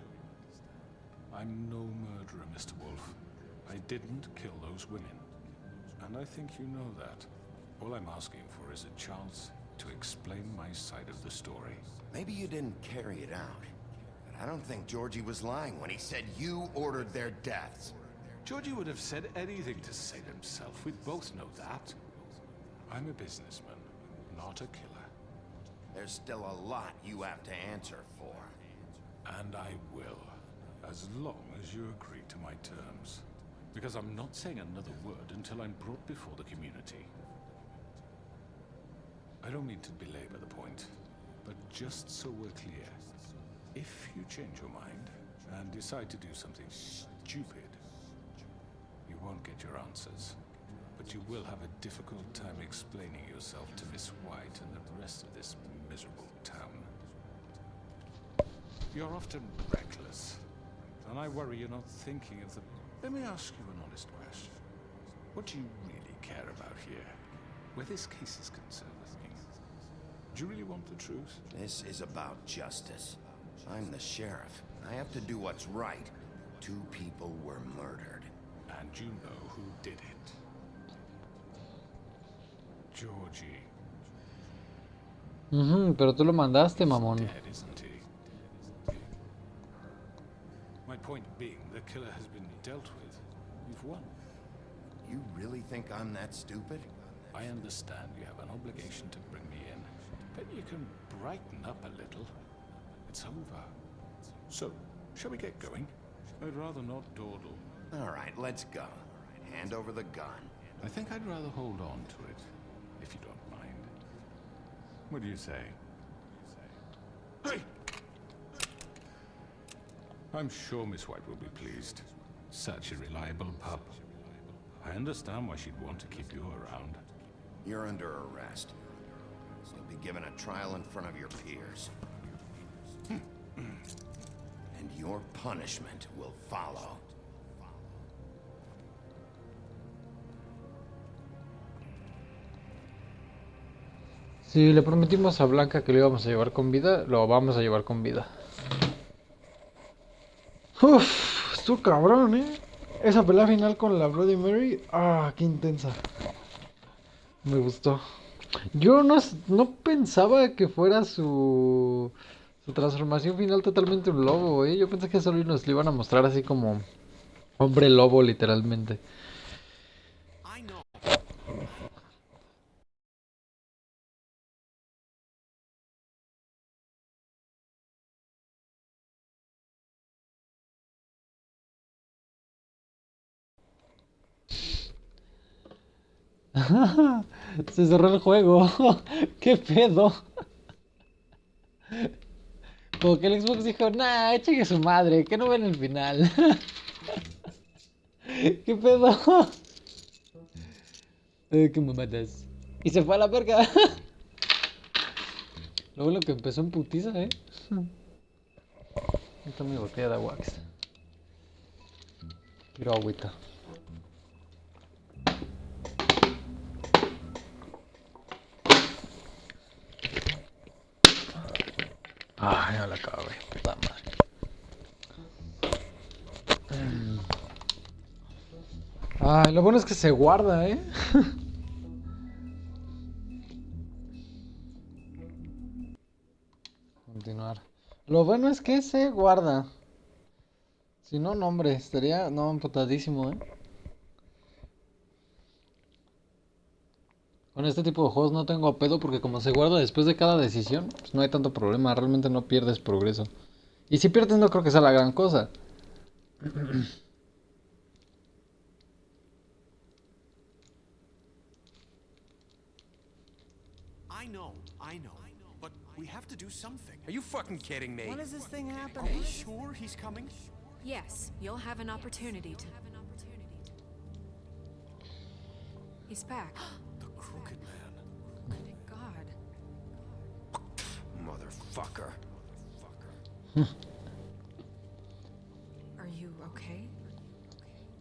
B: I'm no murderer, Mr. Wolf. I didn't kill those women. And I think you know that. All I'm asking for is a chance to explain my side of the story.
H: Maybe you didn't carry it out. But I don't think Georgie was lying when he said you ordered their deaths.
B: Georgie would have said anything to save himself. We both know that. I'm a businessman, not a killer.
H: There's still a lot you have to answer for.
B: And I will, as long as you agree to my terms. Because I'm not saying another word until I'm brought before the community. I don't mean to belabor the point, but just so we're clear, if you change your mind and decide to do something stupid, you won't get your answers. But you will have a difficult time explaining yourself to Miss White and the rest of this miserable town. You're often reckless, and I worry you're not thinking of the... Let me ask you an honest question. What do you really care about here, where this case is concerned? Do you really want the truth?
H: This is about justice. I'm the sheriff. I have to do what's right. 2 people were murdered.
B: And you know who did it. Georgie.
A: Pero tú lo mandaste, mamón.
B: Dead, isn't he? My point being, the killer has been dealt with. You've won.
H: You really think I'm that stupid?
B: I understand you have an obligation to bring me in. But you can brighten up a little. It's over. So, shall we get going? I'd rather not dawdle.
H: All right, let's go. Hand over the gun.
B: I think I'd rather hold on to it, if you don't mind. What do you say? Hey! I'm sure Miss White will be pleased. Such a reliable pup. I understand why she'd want to keep you around.
H: You're under arrest. You'll be given a trial in front of your peers. And your punishment will follow.
A: Si le prometimos a Blanca que lo íbamos a llevar con vida, lo vamos a llevar con vida. Uff, estuvo cabrón, Esa pelea final con la Bloody Mary, qué intensa. Me gustó. Yo no pensaba que fuera su transformación final totalmente un lobo, Yo pensé que solo nos lo iban a mostrar así como hombre lobo, literalmente. Se cerró el juego. ¿Qué pedo? Como que el Xbox dijo, nah, échale su madre, que no ven el final. ¿Qué pedo? ¿Qué mamadas? Y se fue a la verga. Lo bueno que empezó en putiza, Esta es mi botella de wax. Quiero agüita. Ya la acabé, puta madre. Lo bueno es que se guarda, Continuar. Lo bueno es que se guarda. Si no, no, hombre, estaría emputadísimo, Con este tipo de juegos no tengo pedo porque como se guarda después de cada decisión, pues no hay tanto problema, realmente no pierdes progreso. Y si pierdes no creo que sea la gran cosa.
T: I know. But we have to do something.
M: Are you fucking kidding me?
L: When is this thing
T: Are
L: happening?
T: we sure he's coming?
D: Yes, you'll have an opportunity to. He's back.
T: The Crooked Man.
D: Thank God.
M: Motherfucker.
D: Are you okay?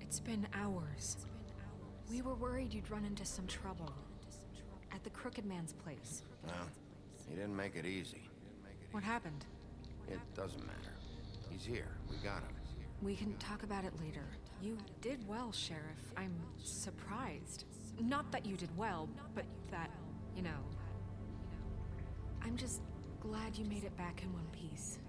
D: It's been hours. We were worried you'd run into some trouble. At the Crooked Man's place.
H: Well, he didn't make it easy.
D: What happened?
H: It doesn't matter. He's here. We got him.
D: We can talk about it later. You did well, Sheriff. I'm surprised. Not that you did well, but that, you know... I'm just glad you made it back in one piece.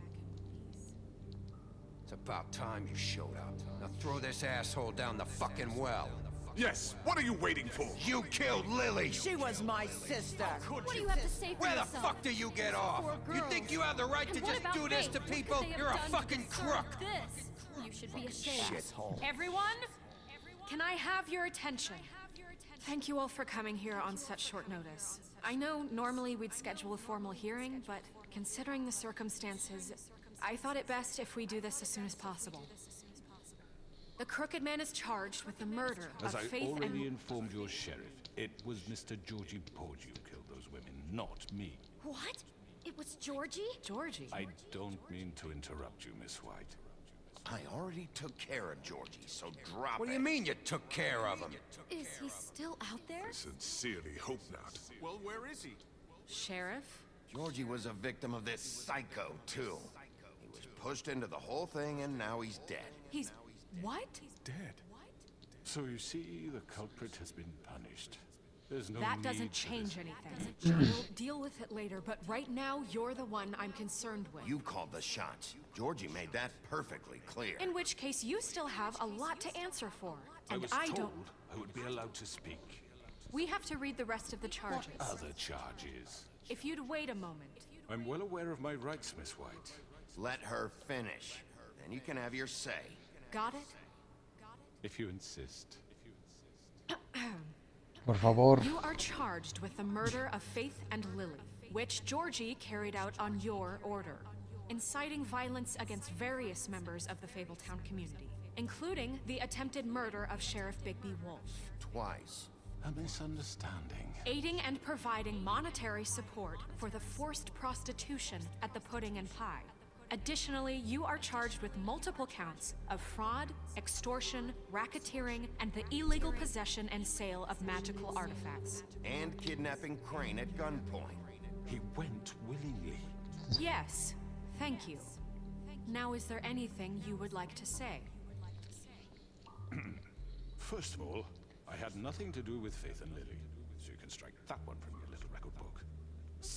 M: It's about time you showed up. Now throw this asshole down the fucking well.
C: Yes, what are you waiting for?
M: You killed Lily!
L: She was my sister.
R: What do you have to say for
M: Where the
R: yourself?
M: fuck do you get off?
R: Poor
M: You
R: girls.
M: think you have the right
R: And
M: to
R: what
M: just
R: about
M: do this
R: Faith?
M: to
R: What could
M: people?
R: they have
M: You're a
R: done to
M: fucking
R: deserve
M: crook!
R: This? You should be ashamed.
M: Shithole.
D: Everyone? Can I have your attention? Thank you all for coming here on such short notice. I know normally we'd schedule a formal hearing, but considering the circumstances, I thought it best if we do this as soon as possible. The Crooked Man is charged with the murder
B: As
D: of
B: I
D: Faith
B: already
D: and...
B: informed your sheriff, it was Mr. Georgie Porge who killed those women, not me.
R: What? It was Georgie?
D: Georgie?
B: I don't mean to interrupt you, Miss White.
H: I already took care of Georgie, so drop
M: What do you mean you took care of him?
R: Is he still out there?
C: I sincerely hope not.
T: Well, where is he?
D: Sheriff?
H: Georgie was a victim of this psycho, too. He was pushed into the whole thing, and now he's dead.
D: He's... what?
B: Dead. So you see, the culprit has been punished. There's no
D: That
B: need
D: doesn't
B: for
D: change
B: this.
D: anything. We'll deal with it later, but right now, you're the one I'm concerned with.
H: You called the shots. Georgie made that perfectly clear.
D: In which case, you still have a lot to answer for.
B: I
D: And
B: was
D: I
B: told
D: don't...
B: I would be allowed to speak.
D: We have to read the rest of the charges.
B: What other charges?
D: If you'd wait a moment.
B: I'm well aware of my rights, Miss White.
H: Let her finish. Then you can have your say.
D: Got it?
B: If you insist.
A: Por favor.
D: You are charged with the murder of Faith and Lily, which Georgie carried out on your order, inciting violence against various members of the Fabletown community, including the attempted murder of Sheriff Bigby Wolf.
H: Twice.
B: A misunderstanding.
D: Aiding and providing monetary support for the forced prostitution at the Pudding and Pie. Additionally, you are charged with multiple counts of fraud, extortion, racketeering, and the illegal possession and sale of magical artifacts.
H: And kidnapping Crane at gunpoint.
B: He went willingly.
D: Yes, thank you. Now, is there anything you would like to say?
B: First of all, I had nothing to do with Faith and Lily, so you can strike that one from your little record book.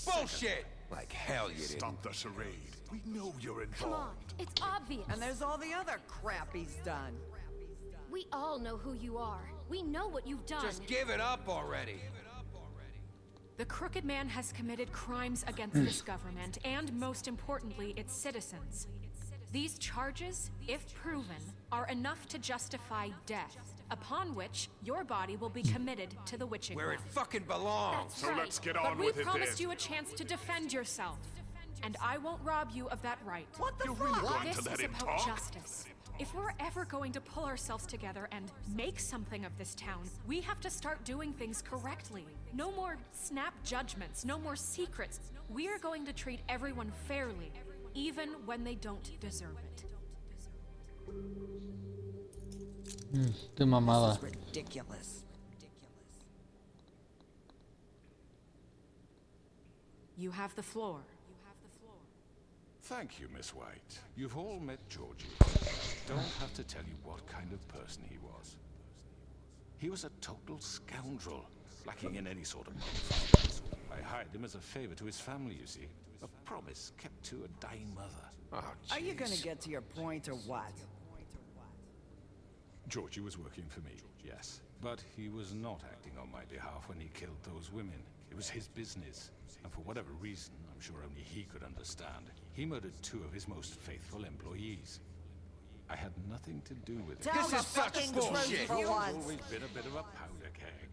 M: Bullshit! Like hell you didn't.
C: Stop the charade. We know you're involved.
R: Come on, it's obvious.
L: And there's all the other crap he's done.
R: We all know who you are. We know what you've done.
M: Just give it up already.
D: The Crooked Man has committed crimes against this government and, most importantly, its citizens. These charges, if proven, are enough to justify death, upon which your body will be committed to the witching
M: Where it
D: well.
M: fucking belongs.
C: So let's get on
D: But we
C: with it
D: promised
C: then.
D: you a chance to defend yourself, and I won't rob you of that right.
L: What the
C: You're really
L: fuck?
C: going
D: This
C: to let
D: is
C: him
D: about
C: talk?
D: justice. If we're ever going to pull ourselves together and make something of this town, we have to start doing things correctly. No more snap judgments, no more secrets. We're going to treat everyone fairly, even when they don't deserve it.
A: Qué mamada.
L: This is ridiculous.
D: You have the floor.
B: Thank you, Miss White. You've all met Georgie. Don't have to tell you what kind of person he was. He was a total scoundrel, lacking in any sort of motive. I hired him as a favor to his family, you see. A promise kept to a dying mother.
H: Oh,
L: Are you gonna
H: jeez.
L: get to your point or what?
B: Georgie was working for me, yes. But he was not acting on my behalf when he killed those women. It was his business. And for whatever reason, I'm sure only he could understand, he murdered 2 of his most faithful employees. I had nothing to do with it.
L: Tell the fucking truth for
B: I've
L: once.
B: always been a bit of a powder keg.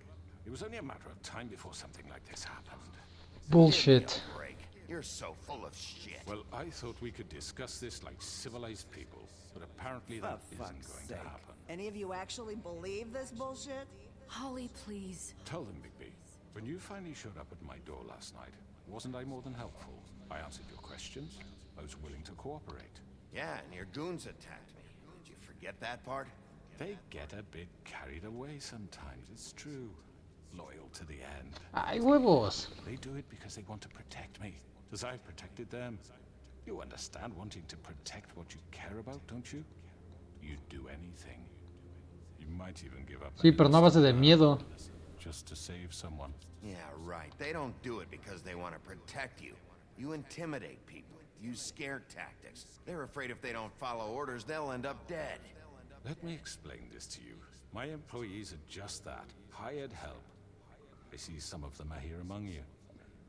B: It was only a matter of time before something like this happened.
A: Bullshit.
H: You're so full of shit.
B: Well, I thought we could discuss this like civilized people, but apparently that isn't going to happen.
L: Any of you actually believe this bullshit?
D: Holly, please.
B: Tell them, Bigby, when you finally showed up at my door last night, wasn't I more than helpful? I answered your questions. I was willing to cooperate.
H: Yeah, and your goons attacked me. Did you forget that part?
B: They get a bit carried away sometimes, it's true. Loyal to the end.
A: ¡Ay, huevos!
B: They do it because they want to protect me, as I've protected them. You understand wanting to protect what you care about, don't you? You'd do anything. You might even give up.
A: Sí, pero no a base de miedo.
B: Just to save someone.
H: Yeah, right. They don't do it because they want to protect you. You intimidate people. Use scare tactics. They're afraid if they don't follow orders, they'll end up dead.
B: Let me explain this to you. My employees are just that. Hired help. I see some of them are here among you.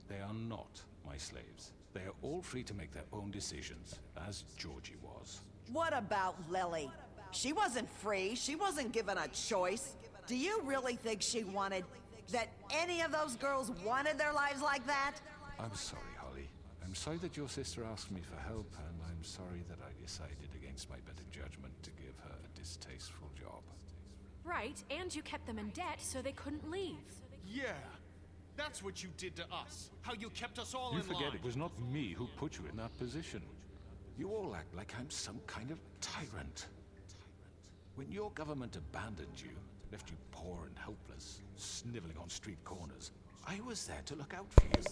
B: They are not my slaves. They are all free to make their own decisions, as Georgie was.
L: What about Lily? She wasn't free. She wasn't given a choice. Do you really think she wanted... that any of those girls wanted their lives like that?
B: I'm sorry, Holly. I'm sorry that your sister asked me for help, and I'm sorry that I decided against my better judgment to give her a distasteful job.
D: Right, and you kept them in debt so they couldn't leave.
O: Yeah, that's what you did to us. How you kept us all
B: You
O: in line.
B: forget it was not me who put you in that position. You all act like I'm some kind of tyrant. When your government abandoned you, left you poor and helpless, sniveling on street corners, I was there to look out for you.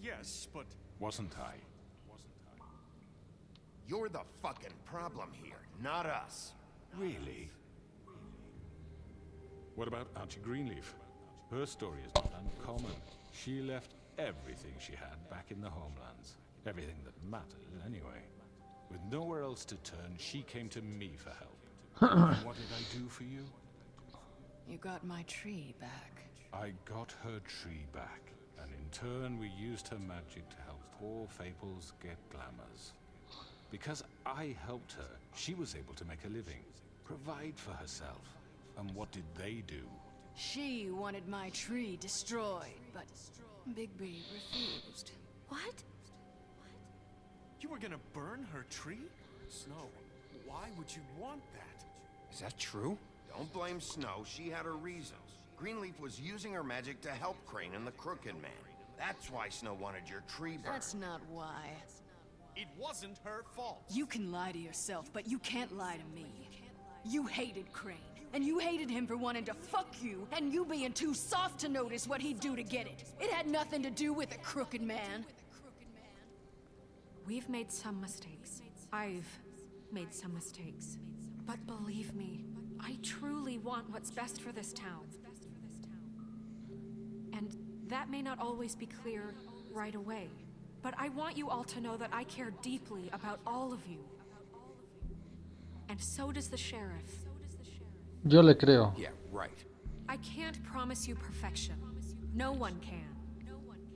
O: Yes, but...
B: Wasn't I?
H: You're the fucking problem here, not us.
B: Really? What about Auntie Greenleaf? Her story is not uncommon. She left everything she had back in the homelands. Everything that mattered, anyway. With nowhere else to turn, she came to me for help. And what did I do for you?
G: You got my tree back.
B: I got her tree back, and in turn we used her magic to help poor Faples get glamours. Because I helped her, she was able to make a living, provide for herself. And what did they do?
N: She wanted my tree destroyed, but Bigby refused.
D: What?
O: You were gonna burn her tree? Snow, why would you want that?
H: Is that true? Don't blame Snow, she had her reasons. Greenleaf was using her magic to help Crane and the Crooked Man. That's why Snow wanted your tree burned.
N: That's not why.
O: It wasn't her fault.
N: You can lie to yourself, but you can't lie to me. You hated Crane, and you hated him for wanting to fuck you, and you being too soft to notice what he'd do to get it. It had nothing to do with the Crooked Man.
D: We've made some mistakes. I've made some mistakes. But believe me, I truly want what's best for this town. And that may not always be clear right away. But I want you all to know that I care deeply about all of you. And so does the sheriff.
A: Yo le creo.
H: Yeah, right.
D: I can't promise you perfection. No one can.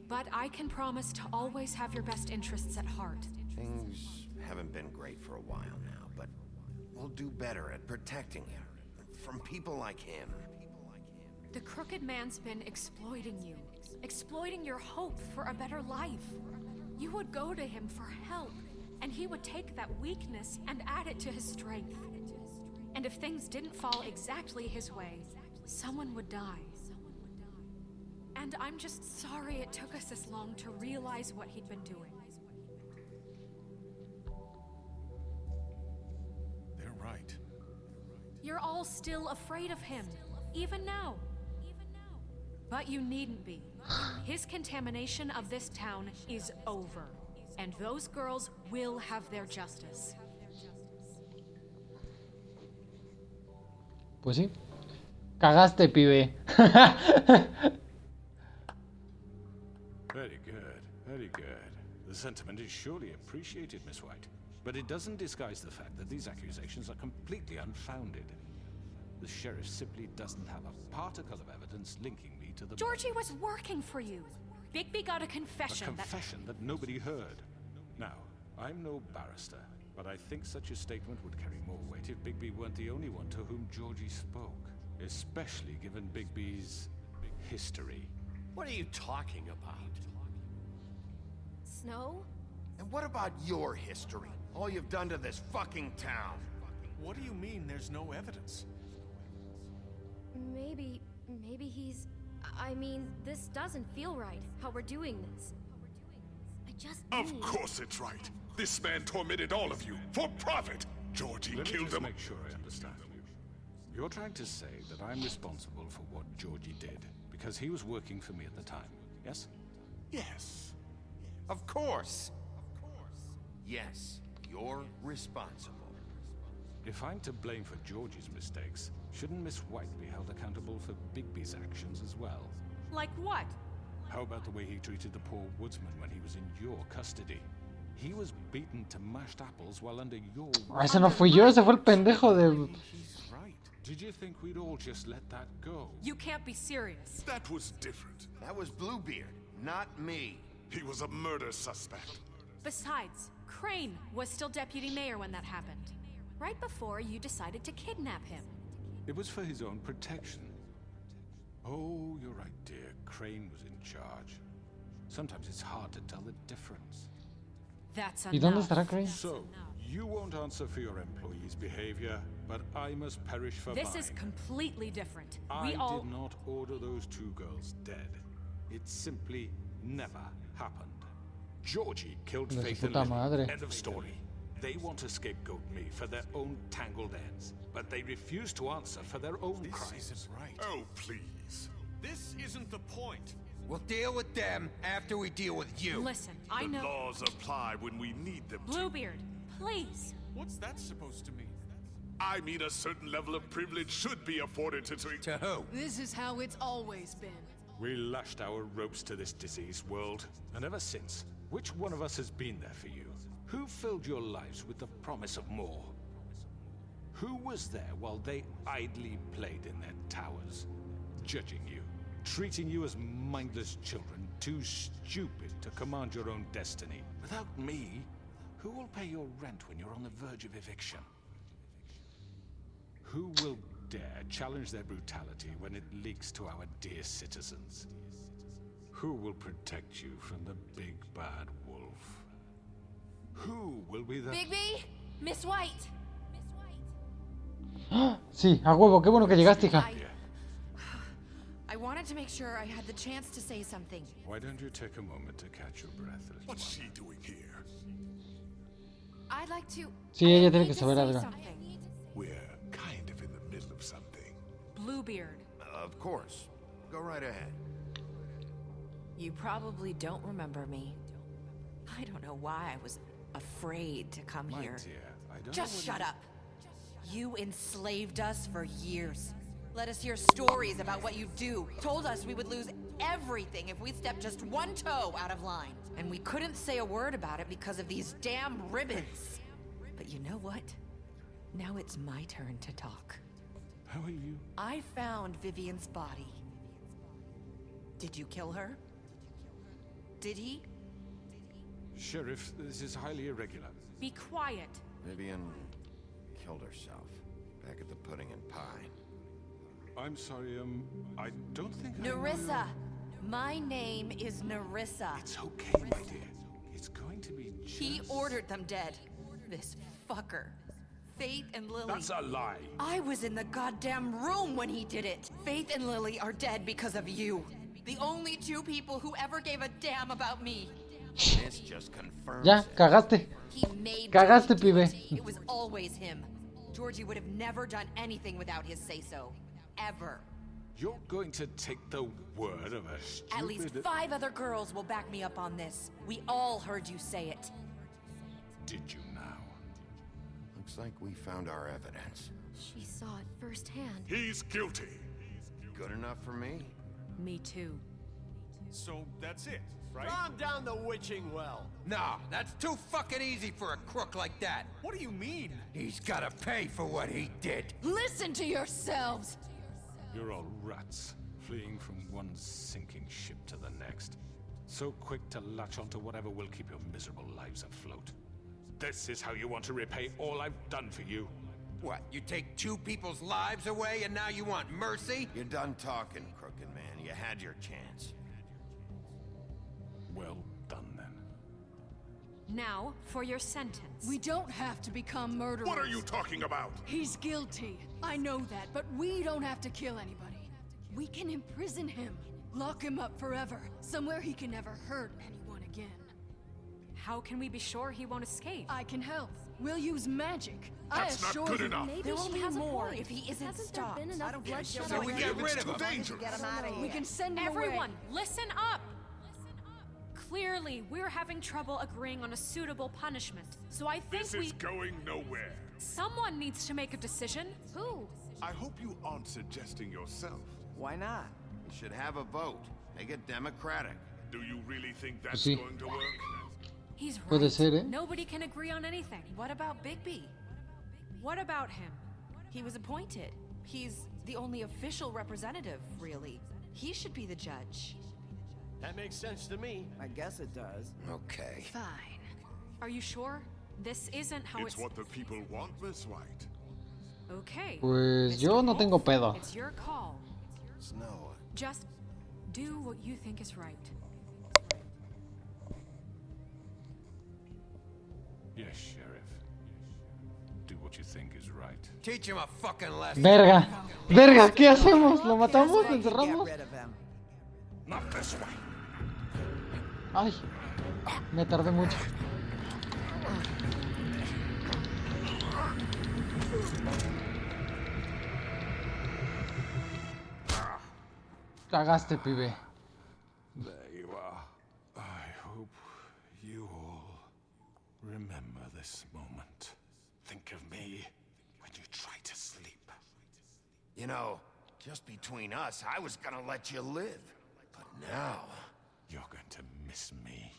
D: But I can promise to always have your best interests at heart.
H: Things haven't been great for a while now, but we'll do better at protecting you. From people like him.
D: The Crooked Man's been exploiting you. Exploiting your hope for a better life. You would go to him for help, and he would take that weakness and add it to his strength. And if things didn't fall exactly his way, someone would die. And I'm just sorry it took us this long to realize what he'd been doing.
O: They're right.
D: You're all still afraid of him, even now. But you needn't be. His contamination of this town is over, and those girls will have their justice.
A: Pues sí. Cagaste, pibe.
B: Very good, very good. The sentiment is surely appreciated, Miss White. But it doesn't disguise the fact that these accusations are completely unfounded. The sheriff simply doesn't have a particle of evidence linking me to the...
D: Georgie was working for you. Bigby got a confession.
B: A confession that nobody heard. Now, I'm no barrister, but I think such a statement would carry more weight if Bigby weren't the only one to whom Georgie spoke. Especially given Bigby's history.
M: What are you talking about?
U: Snow?
H: And what about your history? All you've done to this fucking town.
T: What do you mean there's no evidence?
U: Maybe he's... I mean, this doesn't feel right, how we're doing this. I just
C: Of course it's right. This man tormented all of you for profit. Georgie killed them.
B: Make sure I understand you. You're trying to say that I'm responsible for what Georgie did because he was working for me at the time, yes?
C: Yes.
H: Of course. Yes, you're responsible.
B: If I'm to blame for Georgie's mistakes, shouldn't Miss White be held accountable for Bigby's actions as well?
V: Like what?
B: How about the way he treated the poor woodsman when he was in your custody? He was beaten to mashed apples while under your...
A: Ese no fui yo, ese fue el pendejo de...
B: He's right. Did you think we'd all just let that go?
V: You can't be serious.
C: That was different.
H: That was Bluebeard, not me.
C: He was a murder suspect.
V: Besides, Crane was still deputy mayor when that happened. Right before you decided to kidnap him.
B: It was for his own protection. Oh, you're right, dear. Crane was in charge. Sometimes it's hard to tell the difference.
V: That's
A: ¿Y dónde estará Crane?
B: So, you won't answer for your employees' behavior, but I must perish for
V: This
B: mine.
V: is completely different.
B: I
V: We all...
B: did not order those two girls dead. It simply never happened. Georgie killed
A: De su
B: Faith and
A: puta
B: Lily.
A: madre.
B: End of story. They want to scapegoat me for their own tangled ends, but they refuse to answer for their own crimes.
T: This isn't right.
C: Oh, please.
T: This isn't the point.
H: We'll deal with them after we deal with you.
V: Listen, I
C: The
V: know...
C: laws apply when we need them to.
V: Bluebeard, please.
T: What's that supposed to mean?
C: I mean a certain level of privilege should be afforded to...
H: To who?
N: This is how it's always been.
B: We lashed our ropes to this diseased world, and ever since, which one of us has been there for you? Who filled your lives with the promise of more? Who was there while they idly played in their towers, judging you, treating you as mindless children, too stupid to command your own destiny? Without me, who will pay your rent when you're on the verge of eviction? Who will dare challenge their brutality when it leaks to our dear citizens? Who will protect you from the big bad wolf? Who will be the...
U: Bigby? Miss White!
A: Sí, a huevo, qué bueno que llegaste, hija.
G: I wanted to make sure I had the chance to say something.
B: Why don't you take a moment to catch your breath?
C: What's she doing here?
G: I'd like to...
A: Sí, ella tiene que saber algo.
C: We're kind of in the middle of something.
V: Bluebeard.
H: Of course. Go right ahead.
G: You probably don't remember me. I don't know why I was afraid to come
B: My
G: here.
B: dear, I don't
G: Just
B: know what
G: shut up. You enslaved us for years. Let us hear stories about what you do. Told us we would lose everything if we stepped just one toe out of line. And we couldn't say a word about it because of these damn ribbons. But you know what? Now it's my turn to talk.
B: How are you?
G: I found Vivian's body. Did you kill her? Did he?
B: Sheriff, this is highly irregular.
V: Be quiet.
H: Vivian killed herself back at the Pudding and Pie.
B: I'm sorry, I don't think I know
G: Nerissa! My name is Nerissa.
B: It's okay, my dear. It's going to be just...
G: He ordered them dead. This fucker. Faith and Lily.
B: That's a lie.
G: I was in the goddamn room when he did it. Faith and Lily are dead because of you. The only two people who ever gave a damn about me.
H: This just confirms
A: Ya,
H: it.
A: cagaste.
G: He made
A: Cagaste,
G: Georgie do
A: pibe.
G: it. It was always him. Georgie would have never done anything without his say-so. Ever.
B: You're going to take the word of a stupid...
G: At least 5 other girls will back me up on this. We all heard you say it.
B: Did you now?
H: Looks like we found our evidence.
U: She saw it firsthand.
C: He's guilty.
H: Good enough for me?
V: Me too.
T: So that's it, right?
M: Calm down the witching well.
H: Nah, that's too fucking easy for a crook like that.
T: What do you mean?
H: He's gotta pay for what he did.
N: Listen to yourselves!
B: You're all rats, fleeing from one sinking ship to the next. So quick to latch onto whatever will keep your miserable lives afloat. This is how you want to repay all I've done for you?
H: What, you take 2 people's lives away and now you want mercy? You're done talking, crooked man. You had your chance.
B: Well done, then.
V: Now, for your sentence.
N: We don't have to become murderers.
C: What are you talking about?
N: He's guilty. I know that, but we don't have to kill anybody. We can imprison him. Lock him up forever. Somewhere he can never hurt anyone again.
V: How can we be sure he won't escape?
N: I can help. We'll use magic.
C: That's not good enough.
U: Maybe
G: There will
U: she
G: be
U: has
G: more
U: a point.
G: if he isn't
U: Hasn't
G: stopped.
U: there been enough bloodshed?
C: So we get rid of him.
L: Dangerous. Get him out of here.
N: We can send him
V: Everyone,
N: away.
V: listen up! Clearly, we're having trouble agreeing on a suitable punishment. So I think
C: This is going nowhere.
V: someone needs to make a decision. Who?
C: I hope you aren't suggesting yourself.
L: Why not?
H: We should have a vote. Make it democratic.
C: Do you really think that's
A: Sí.
C: going to work?
V: He's
A: Puede
V: right.
A: ser, ¿eh?
V: Nobody can agree on anything.
G: What about Bigby?
V: What about him?
G: He was appointed. He's the only official representative, really. He should be the judge.
O: That makes sense to me.
L: I guess it does.
H: Okay.
V: Fine. Are you sure? This isn't how
C: It's what the people want, Miss White.
V: Okay.
A: Pues yo no tengo pedo.
V: It's your call.
H: Snow.
V: Just do what you think is right.
B: Yes, Sheriff. Do what you think is right.
M: Teach him a fucking lesson.
A: Verga. Verga, ¿qué hacemos? ¿Lo matamos? ¿Lo
L: Get
A: encerramos?
L: rid of him.
C: Not this way.
A: Ay, me tardé mucho. Cagaste, pibe.
B: There you are. I hope you all remember this moment. Think of me when you try to sleep.
H: You know, just between us, I was gonna let you live. But now...
B: You're going to miss me.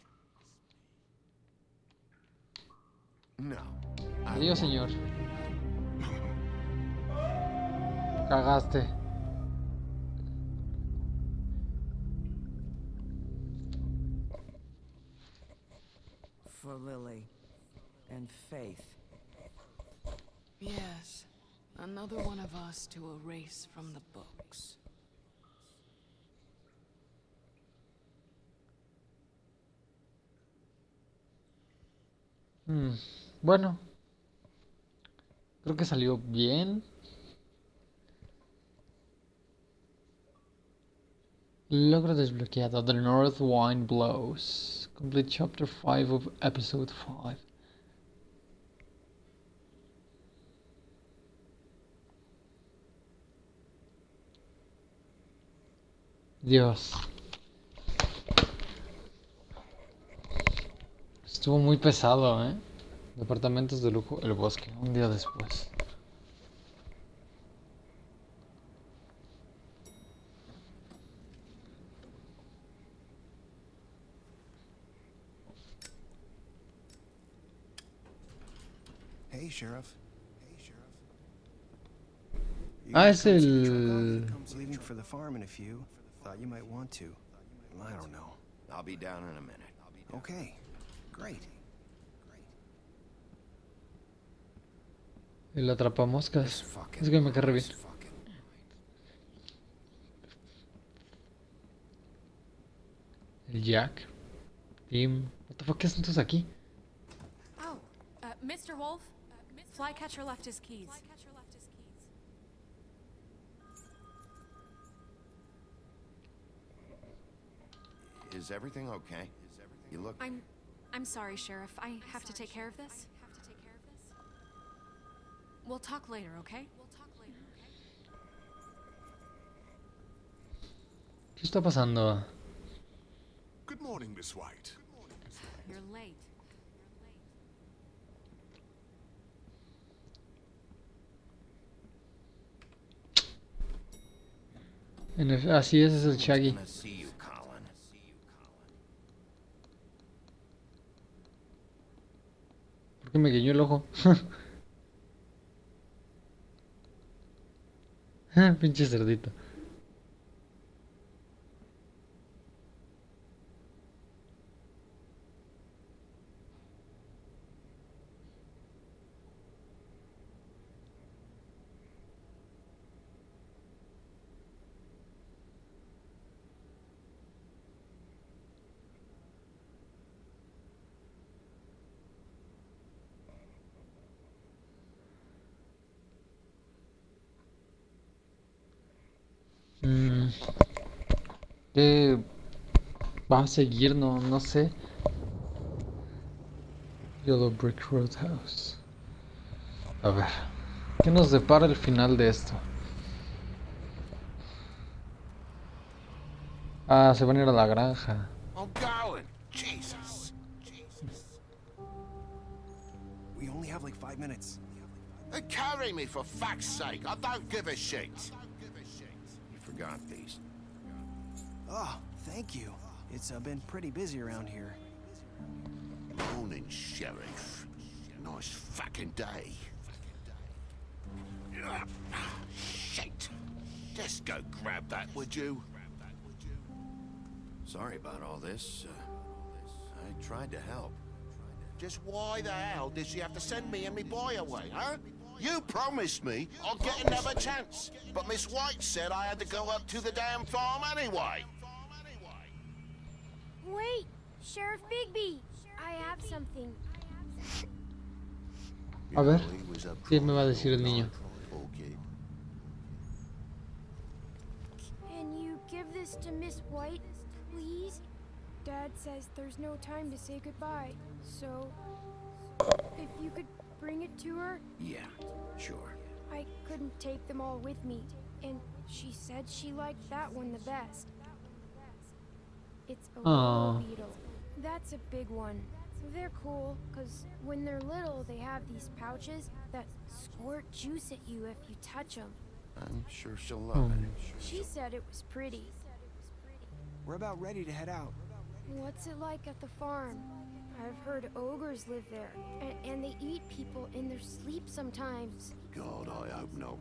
H: No.
A: Adiós, señor. Cagaste.
L: For Lily. And Faith.
N: Yes. Another one of us to erase from the books.
A: Bueno. Creo que salió bien. Logro desbloqueado. The North Wind Blows. Complete chapter 5 of episode 5. Dios. Estuvo muy pesado, ¿eh? Departamentos de lujo, el bosque, un día después.
E: Hey, Sheriff.
A: Es el...
E: Leaving for the farm in a few. Thought you might want to. I don't know.
H: I'll be down in a minute.
E: Okay, great.
A: El atrapamoscas. Es que me cae re bien. El Jack. Tim. What the fuck, ¿qué hacen todos aquí?
V: Oh, Mr. Wolf, Flycatcher left his keys.
H: Is everything okay? You look...
V: I'm sorry, Sheriff. I have to take care of this. We'll talk later, okay?
A: ¿Qué está pasando?
C: Good morning, Miss White.
V: You're late.
A: Así es el Shaggy.
H: Gonna see you, Colin.
A: ¿Por qué me guiñó el ojo? Pinche cerdito. ¿Qué va a seguir? No sé. Yellow Brick Roadhouse. A ver, ¿qué nos depara el final de esto? Ah, se van a ir a la granja.
H: I'm going. Jesus.
E: We only have like 5 minutes.
H: Then carry me for fuck's sake. I don't give a shit. You forgot these.
E: Oh, thank you. It's been pretty busy around here.
H: Morning, Sheriff. Nice fucking day. Shit. Just go grab that, would you? Sorry about all this. I tried to help. Just why the hell did she have to send me and me boy away, huh? You promised me I'd get another chance, but Miss White said I had to go up to the damn farm anyway.
U: Wait, Sheriff Bigby, I have something.
A: A ver, ¿qué me va a decir el niño?
U: Can you give this to Miss White, please? Dad says there's no time to say goodbye, so if you could bring it to her?
H: Yeah, sure.
U: I couldn't take them all with me, and she said she liked that one the best. It's a willow beetle. That's a big one. They're cool, because when they're little, they have these pouches that squirt juice at you if you touch them.
H: I'm sure she'll love it.
U: She said it was pretty.
E: We're about ready to head out.
U: What's it like at the farm? I've heard ogres live there, and they eat people in their sleep sometimes.
H: God, I hope not.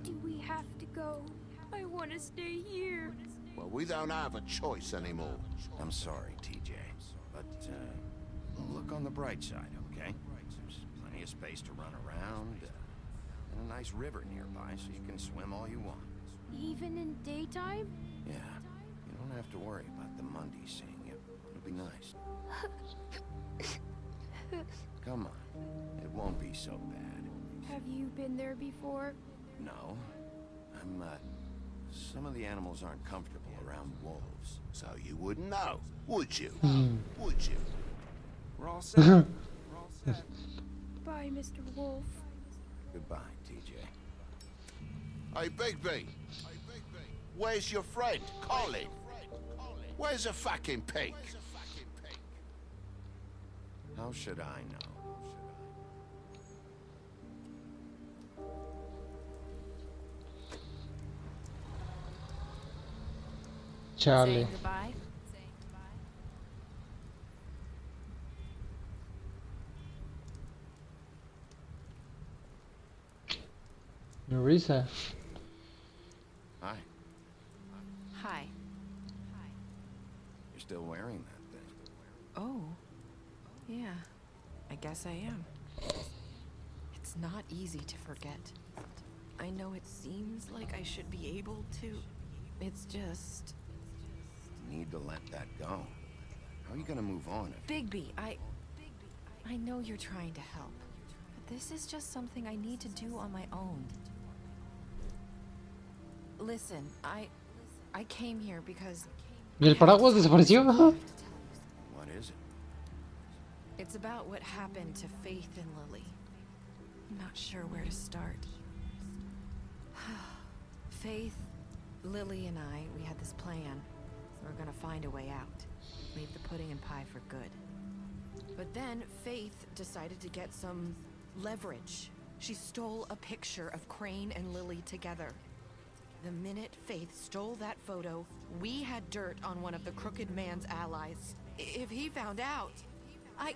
U: Do we have to go? I want to stay here.
H: Well, we don't have a choice anymore. I'm sorry, TJ, but look on the bright side, okay? There's plenty of space to run around, and a nice river nearby, so you can swim all you want.
U: Even in daytime?
H: Yeah, you don't have to worry about the Monday seeing you. It'll be nice. Come on, it won't be so bad.
U: Have you been there before?
H: No, some of the animals aren't comfortable around wolves, so you wouldn't know, would you? Would you?
E: We're all set. We're all set.
U: Bye, Mr. Wolf.
H: Goodbye, TJ. Hey, Bigby. Where's your friend, Colin? Where's the fucking pig? How should I know?
A: Charlie.
G: Saying goodbye?
A: Marisa.
H: Hi.
G: Hi.
H: You're still wearing that thing.
G: Oh. Yeah. I guess I am. It's not easy to forget. I know it seems like I should be able to. It's just...
H: You need to let that go. How are you gonna move on if...
G: Bigby, I know you're trying to help. But this is just something I need to do on my own. Listen, I came here because...
A: ¿Y el paraguas desapareció?
H: What is it?
G: It's about what happened to Faith and Lily. I'm not sure where to start. Faith, Lily, and we had this plan. We were gonna find a way out. Leave the pudding and pie for good. But then Faith decided to get some leverage. She stole a picture of Crane and Lily together. The minute Faith stole that photo, we had dirt on one of the Crooked Man's allies. If he found out, I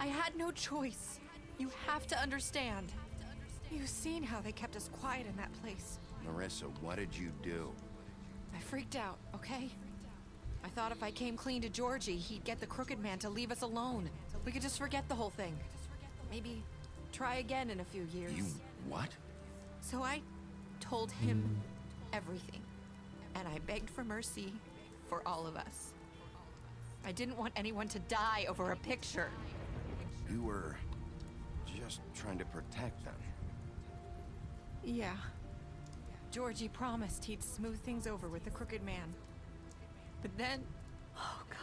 G: had no choice. You have to understand. You've seen how they kept us quiet in that place.
H: Marissa, what did you do?
G: I freaked out, okay? I thought if I came clean to Georgie, he'd get the Crooked Man to leave us alone. We could just forget the whole thing. Maybe try again in a few years.
H: You what?
G: So I told him everything. And I begged for mercy for all of us. I didn't want anyone to die over a picture.
H: You were just trying to protect them.
G: Yeah. Georgie promised he'd smooth things over with the Crooked Man. But then... Oh, God.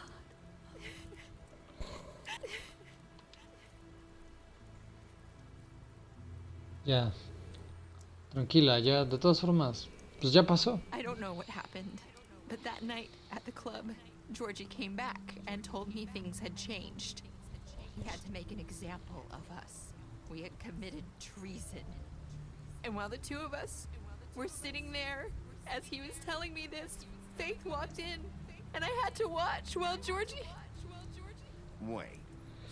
A: Ya. Tranquila, ya, de todas formas, pues ya pasó.
G: I don't know what happened, but that night at the club, Georgie came back and told me things had changed. He had to make an example of us. We had committed treason. And while the two of us were sitting there, as he was telling me this, Faith walked in, and I had to watch while Georgie...
H: Wait,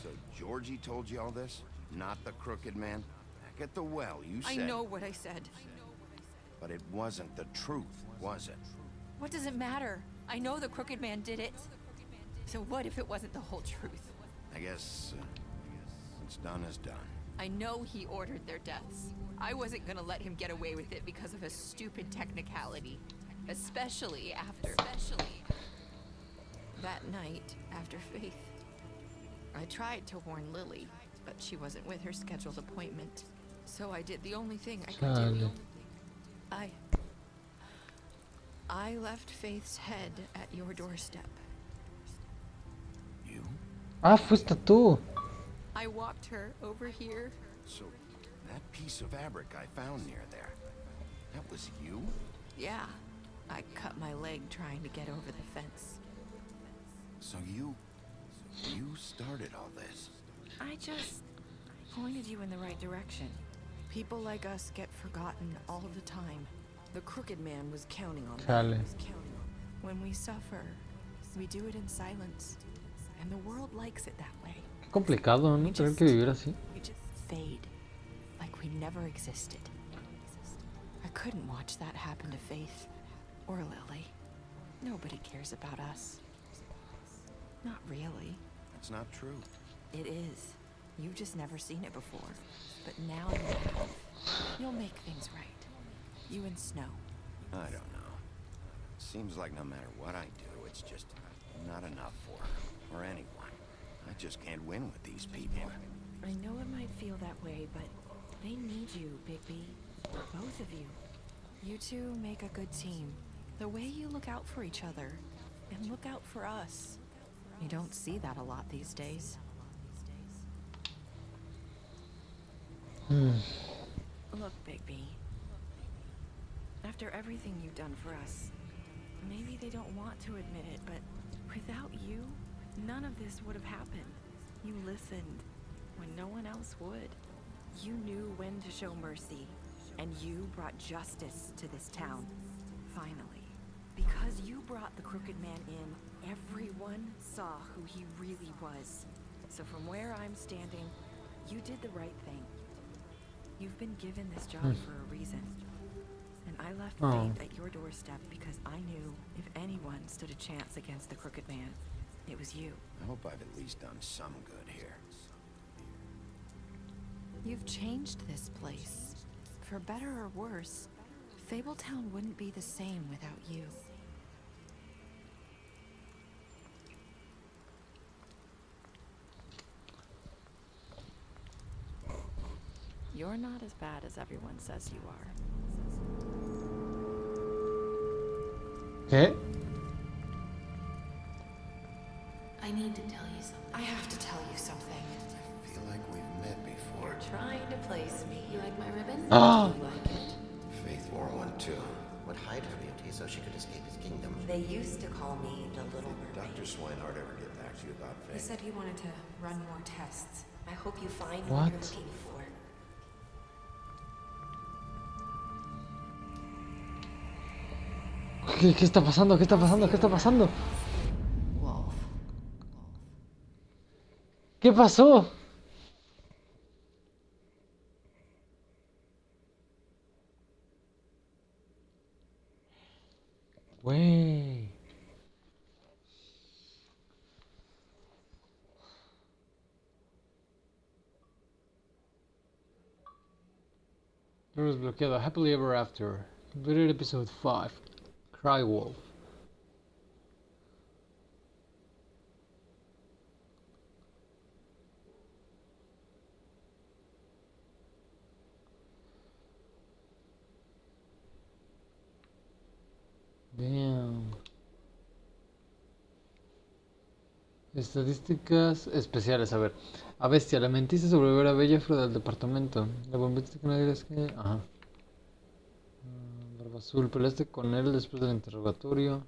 H: so Georgie told you all this? Not the Crooked Man? Back at the well, you said...
G: I know what I said.
H: But it wasn't the truth, was it?
G: What does it matter? I know the Crooked Man did it. So what if it wasn't the whole truth?
H: I guess what's done is done.
G: I know he ordered their deaths. I wasn't gonna let him get away with it because of a stupid technicality. Especially after that night after Faith. I tried to warn Lily, but she wasn't with her scheduled appointment. So I did the only thing I could do. I left Faith's head at your doorstep.
H: You?
A: Ah, fuiste tú.
G: I walked her over here.
H: So, that piece of fabric I found near there, that was you?
G: Yeah. I cut my leg trying to get over the fence.
H: So you started all this?
G: I just pointed you in the right direction. People like us get forgotten all the time. The Crooked Man was counting on that. When we suffer, we do it in silence. And the world likes it that way.
A: Qué complicado, ¿no? Tener que vivir así.
G: We just fade. Like we never existed. I couldn't watch that happen to Faith. Or Lily. Nobody cares about us. Not really.
H: That's not true.
G: It is. You've just never seen it before. But now you have. You'll make things right. You and Snow.
H: I don't know. Seems like no matter what I do, it's just not enough for her, or anyone. I just can't win with these people.
G: I know it might feel that way, but they need you, Bigby. Both of you. You two make a good team. The way you look out for each other, and look out for us. You don't see that a lot these days. Look, Bigby. After everything you've done for us, maybe they don't want to admit it, but without you, none of this would have happened. You listened when no one else would. You knew when to show mercy, and you brought justice to this town. Finally. Because you brought the Crooked Man in, everyone saw who he really was. So from where I'm standing, you did the right thing. You've been given this job for a reason. And I left Faith at your doorstep because I knew if anyone stood a chance against the Crooked Man, it was you.
H: I hope I've at least done some good here.
G: You've changed this place. For better or worse, Fabletown wouldn't be the same without you. You're not as bad as everyone says you are.
A: ¿Qué?
R: I need to tell you something.
G: I have to tell you something.
H: I feel like we've met before.
R: You're trying to place me. You like my ribbon?
A: Ah.
R: Do you like it?
H: Faith wore one too.
I: Would hide her beauty so she could escape his kingdom.
R: They used to call me the Little Mermaid.
I: Dr. Swinehart ever get back to you about
R: He
I: Faith?
R: said he wanted to run more tests. I hope you find
A: What?
R: what you're looking for.
A: ¿Qué está pasando? ¿Qué está pasando? ¿Qué está pasando?
R: Wolf.
A: ¿Qué pasó? Güey. Desbloqueado. Happily Ever After. Completed episode 5. Cry Wolf. Bien. Estadísticas especiales, a ver. A bestia, la mentiste sobre ver a Bella fuera del departamento. La bombita que nadie es que... Ajá. Barba azul, peleaste con él después del interrogatorio.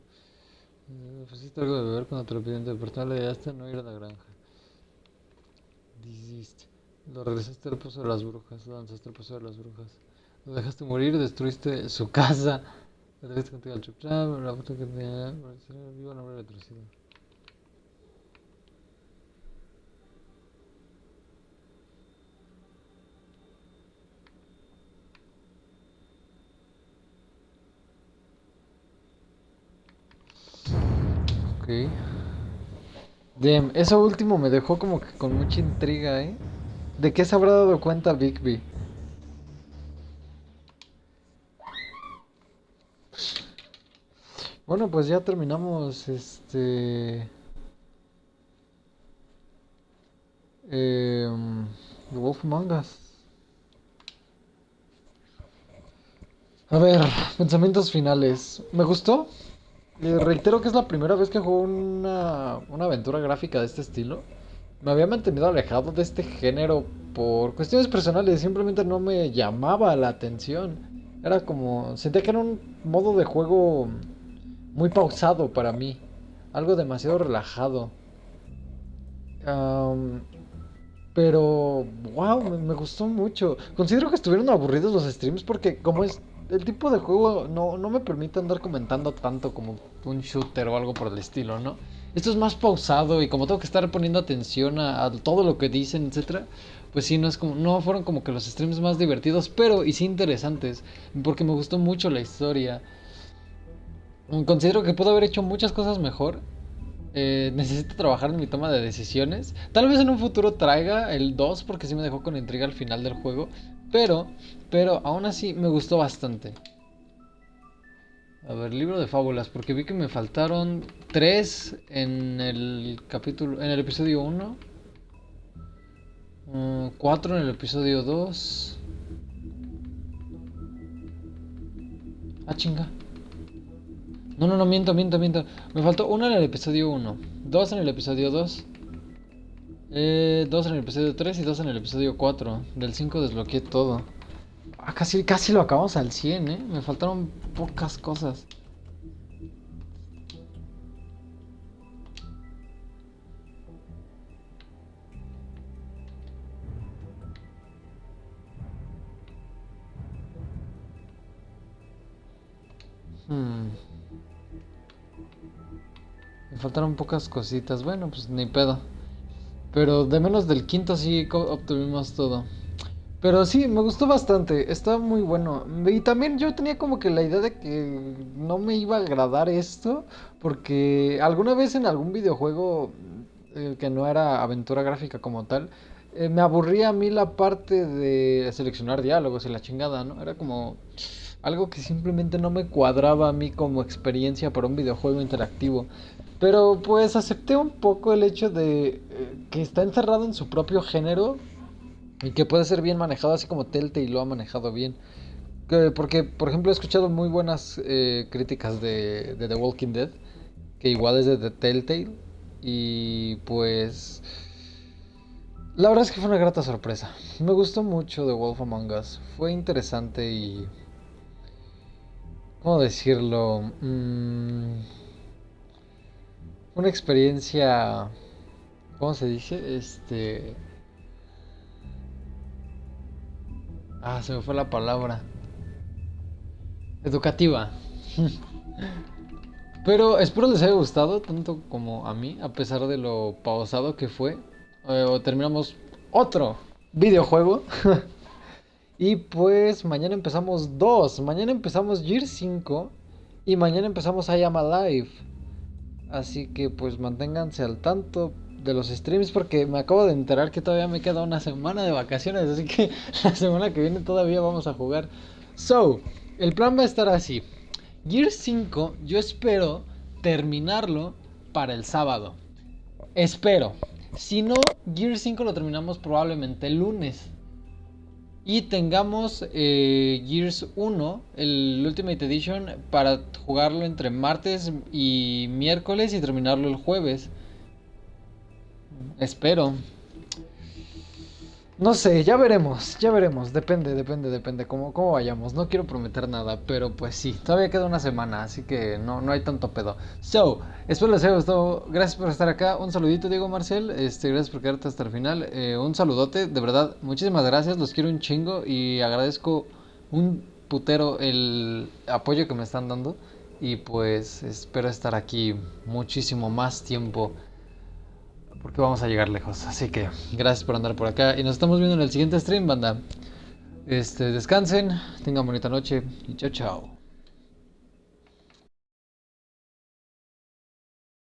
A: Ofreciste algo de beber cuando te lo pidieron de departamento, le ayudaste a no ir a la granja. Desiste. Lo regresaste al pozo de las brujas, lo lanzaste al pozo de las brujas. Lo dejaste morir, destruiste su casa. Lo dejaste contigo al Chop Chop, la puta que tenía... Viva el hombre retrocedido. Ok. Damn, eso último me dejó como que con mucha intriga, ¿eh? ¿De qué se habrá dado cuenta Bigby? Bueno, pues ya terminamos The Wolf Among Us. A ver, pensamientos finales. ¿Me gustó? Reitero que es la primera vez que juego una aventura gráfica de este estilo. Me había mantenido alejado de este género por cuestiones personales, simplemente no me llamaba la atención. Era como, sentía que era un modo de juego muy pausado para mí, algo demasiado relajado. Am, pero, wow, me gustó mucho. Considero que estuvieron aburridos los streams porque como es el tipo de juego no me permite andar comentando tanto como un shooter o algo por el estilo, ¿no? Esto es más pausado y como tengo que estar poniendo atención a todo lo que dicen, etcétera, pues sí, no fueron como que los streams más divertidos, pero y sí interesantes, porque me gustó mucho la historia. Considero que puedo haber hecho muchas cosas mejor. Necesito trabajar en mi toma de decisiones. Tal vez en un futuro traiga el 2 porque sí me dejó con intriga al final del juego. Pero aún así me gustó bastante. A ver, libro de fábulas, porque vi que me faltaron 3 en el episodio 1. 4 en el episodio 2. Ah, chinga. No, miento. Me faltó 1 en el episodio 1, 2 en el episodio 2, 2 en el episodio 3 y 2 en el episodio 4. Del 5 desbloqueé todo. Ah, casi lo acabamos al 100, ¿eh? Me faltaron pocas cosas. Me faltaron pocas cositas. Bueno, pues ni pedo. Pero de menos del quinto sí obtuvimos todo. Pero sí, me gustó bastante. Está muy bueno. Y también yo tenía como que la idea de que no me iba a agradar esto. Porque alguna vez en algún videojuego que no era aventura gráfica como tal, me aburría a mí la parte de seleccionar diálogos y la chingada, ¿no? Era como algo que simplemente no me cuadraba a mí como experiencia para un videojuego interactivo. Pero pues acepté un poco el hecho de que está encerrado en su propio género y que puede ser bien manejado así como Telltale lo ha manejado bien. Porque, por ejemplo, he escuchado muy buenas críticas de The Walking Dead, que igual es de The Telltale. Y pues... la verdad es que fue una grata sorpresa. Me gustó mucho The Wolf Among Us. Fue interesante y... ¿cómo decirlo? Una experiencia... ¿cómo se dice? Se me fue la palabra. Educativa. Pero espero les haya gustado tanto como a mí, a pesar de lo pausado que fue. Terminamos otro videojuego. Y pues mañana empezamos 2. Mañana empezamos Gear 5. Y mañana empezamos I Am Alive. Así que pues manténganse al tanto de los streams porque me acabo de enterar que todavía me queda una semana de vacaciones. Así que la semana que viene todavía vamos a jugar. So, el plan va a estar así. Gear 5 yo espero terminarlo para el sábado. Espero. Si no, Gear 5 lo terminamos probablemente el lunes. y tengamos Gears 1, el Ultimate Edition, para jugarlo entre martes y miércoles y terminarlo el jueves. Espero. No sé, ya veremos, depende cómo vayamos. No quiero prometer nada, pero pues sí, todavía queda una semana, así que no hay tanto pedo. So, espero les haya gustado, gracias por estar acá, un saludito Diego Marcel, gracias por quedarte hasta el final, un saludote, de verdad, muchísimas gracias, los quiero un chingo y agradezco un putero el apoyo que me están dando y pues espero estar aquí muchísimo más tiempo. Porque vamos a llegar lejos. Así que gracias por andar por acá. Y nos estamos viendo en el siguiente stream, banda. Descansen, tengan bonita noche y chao, chao.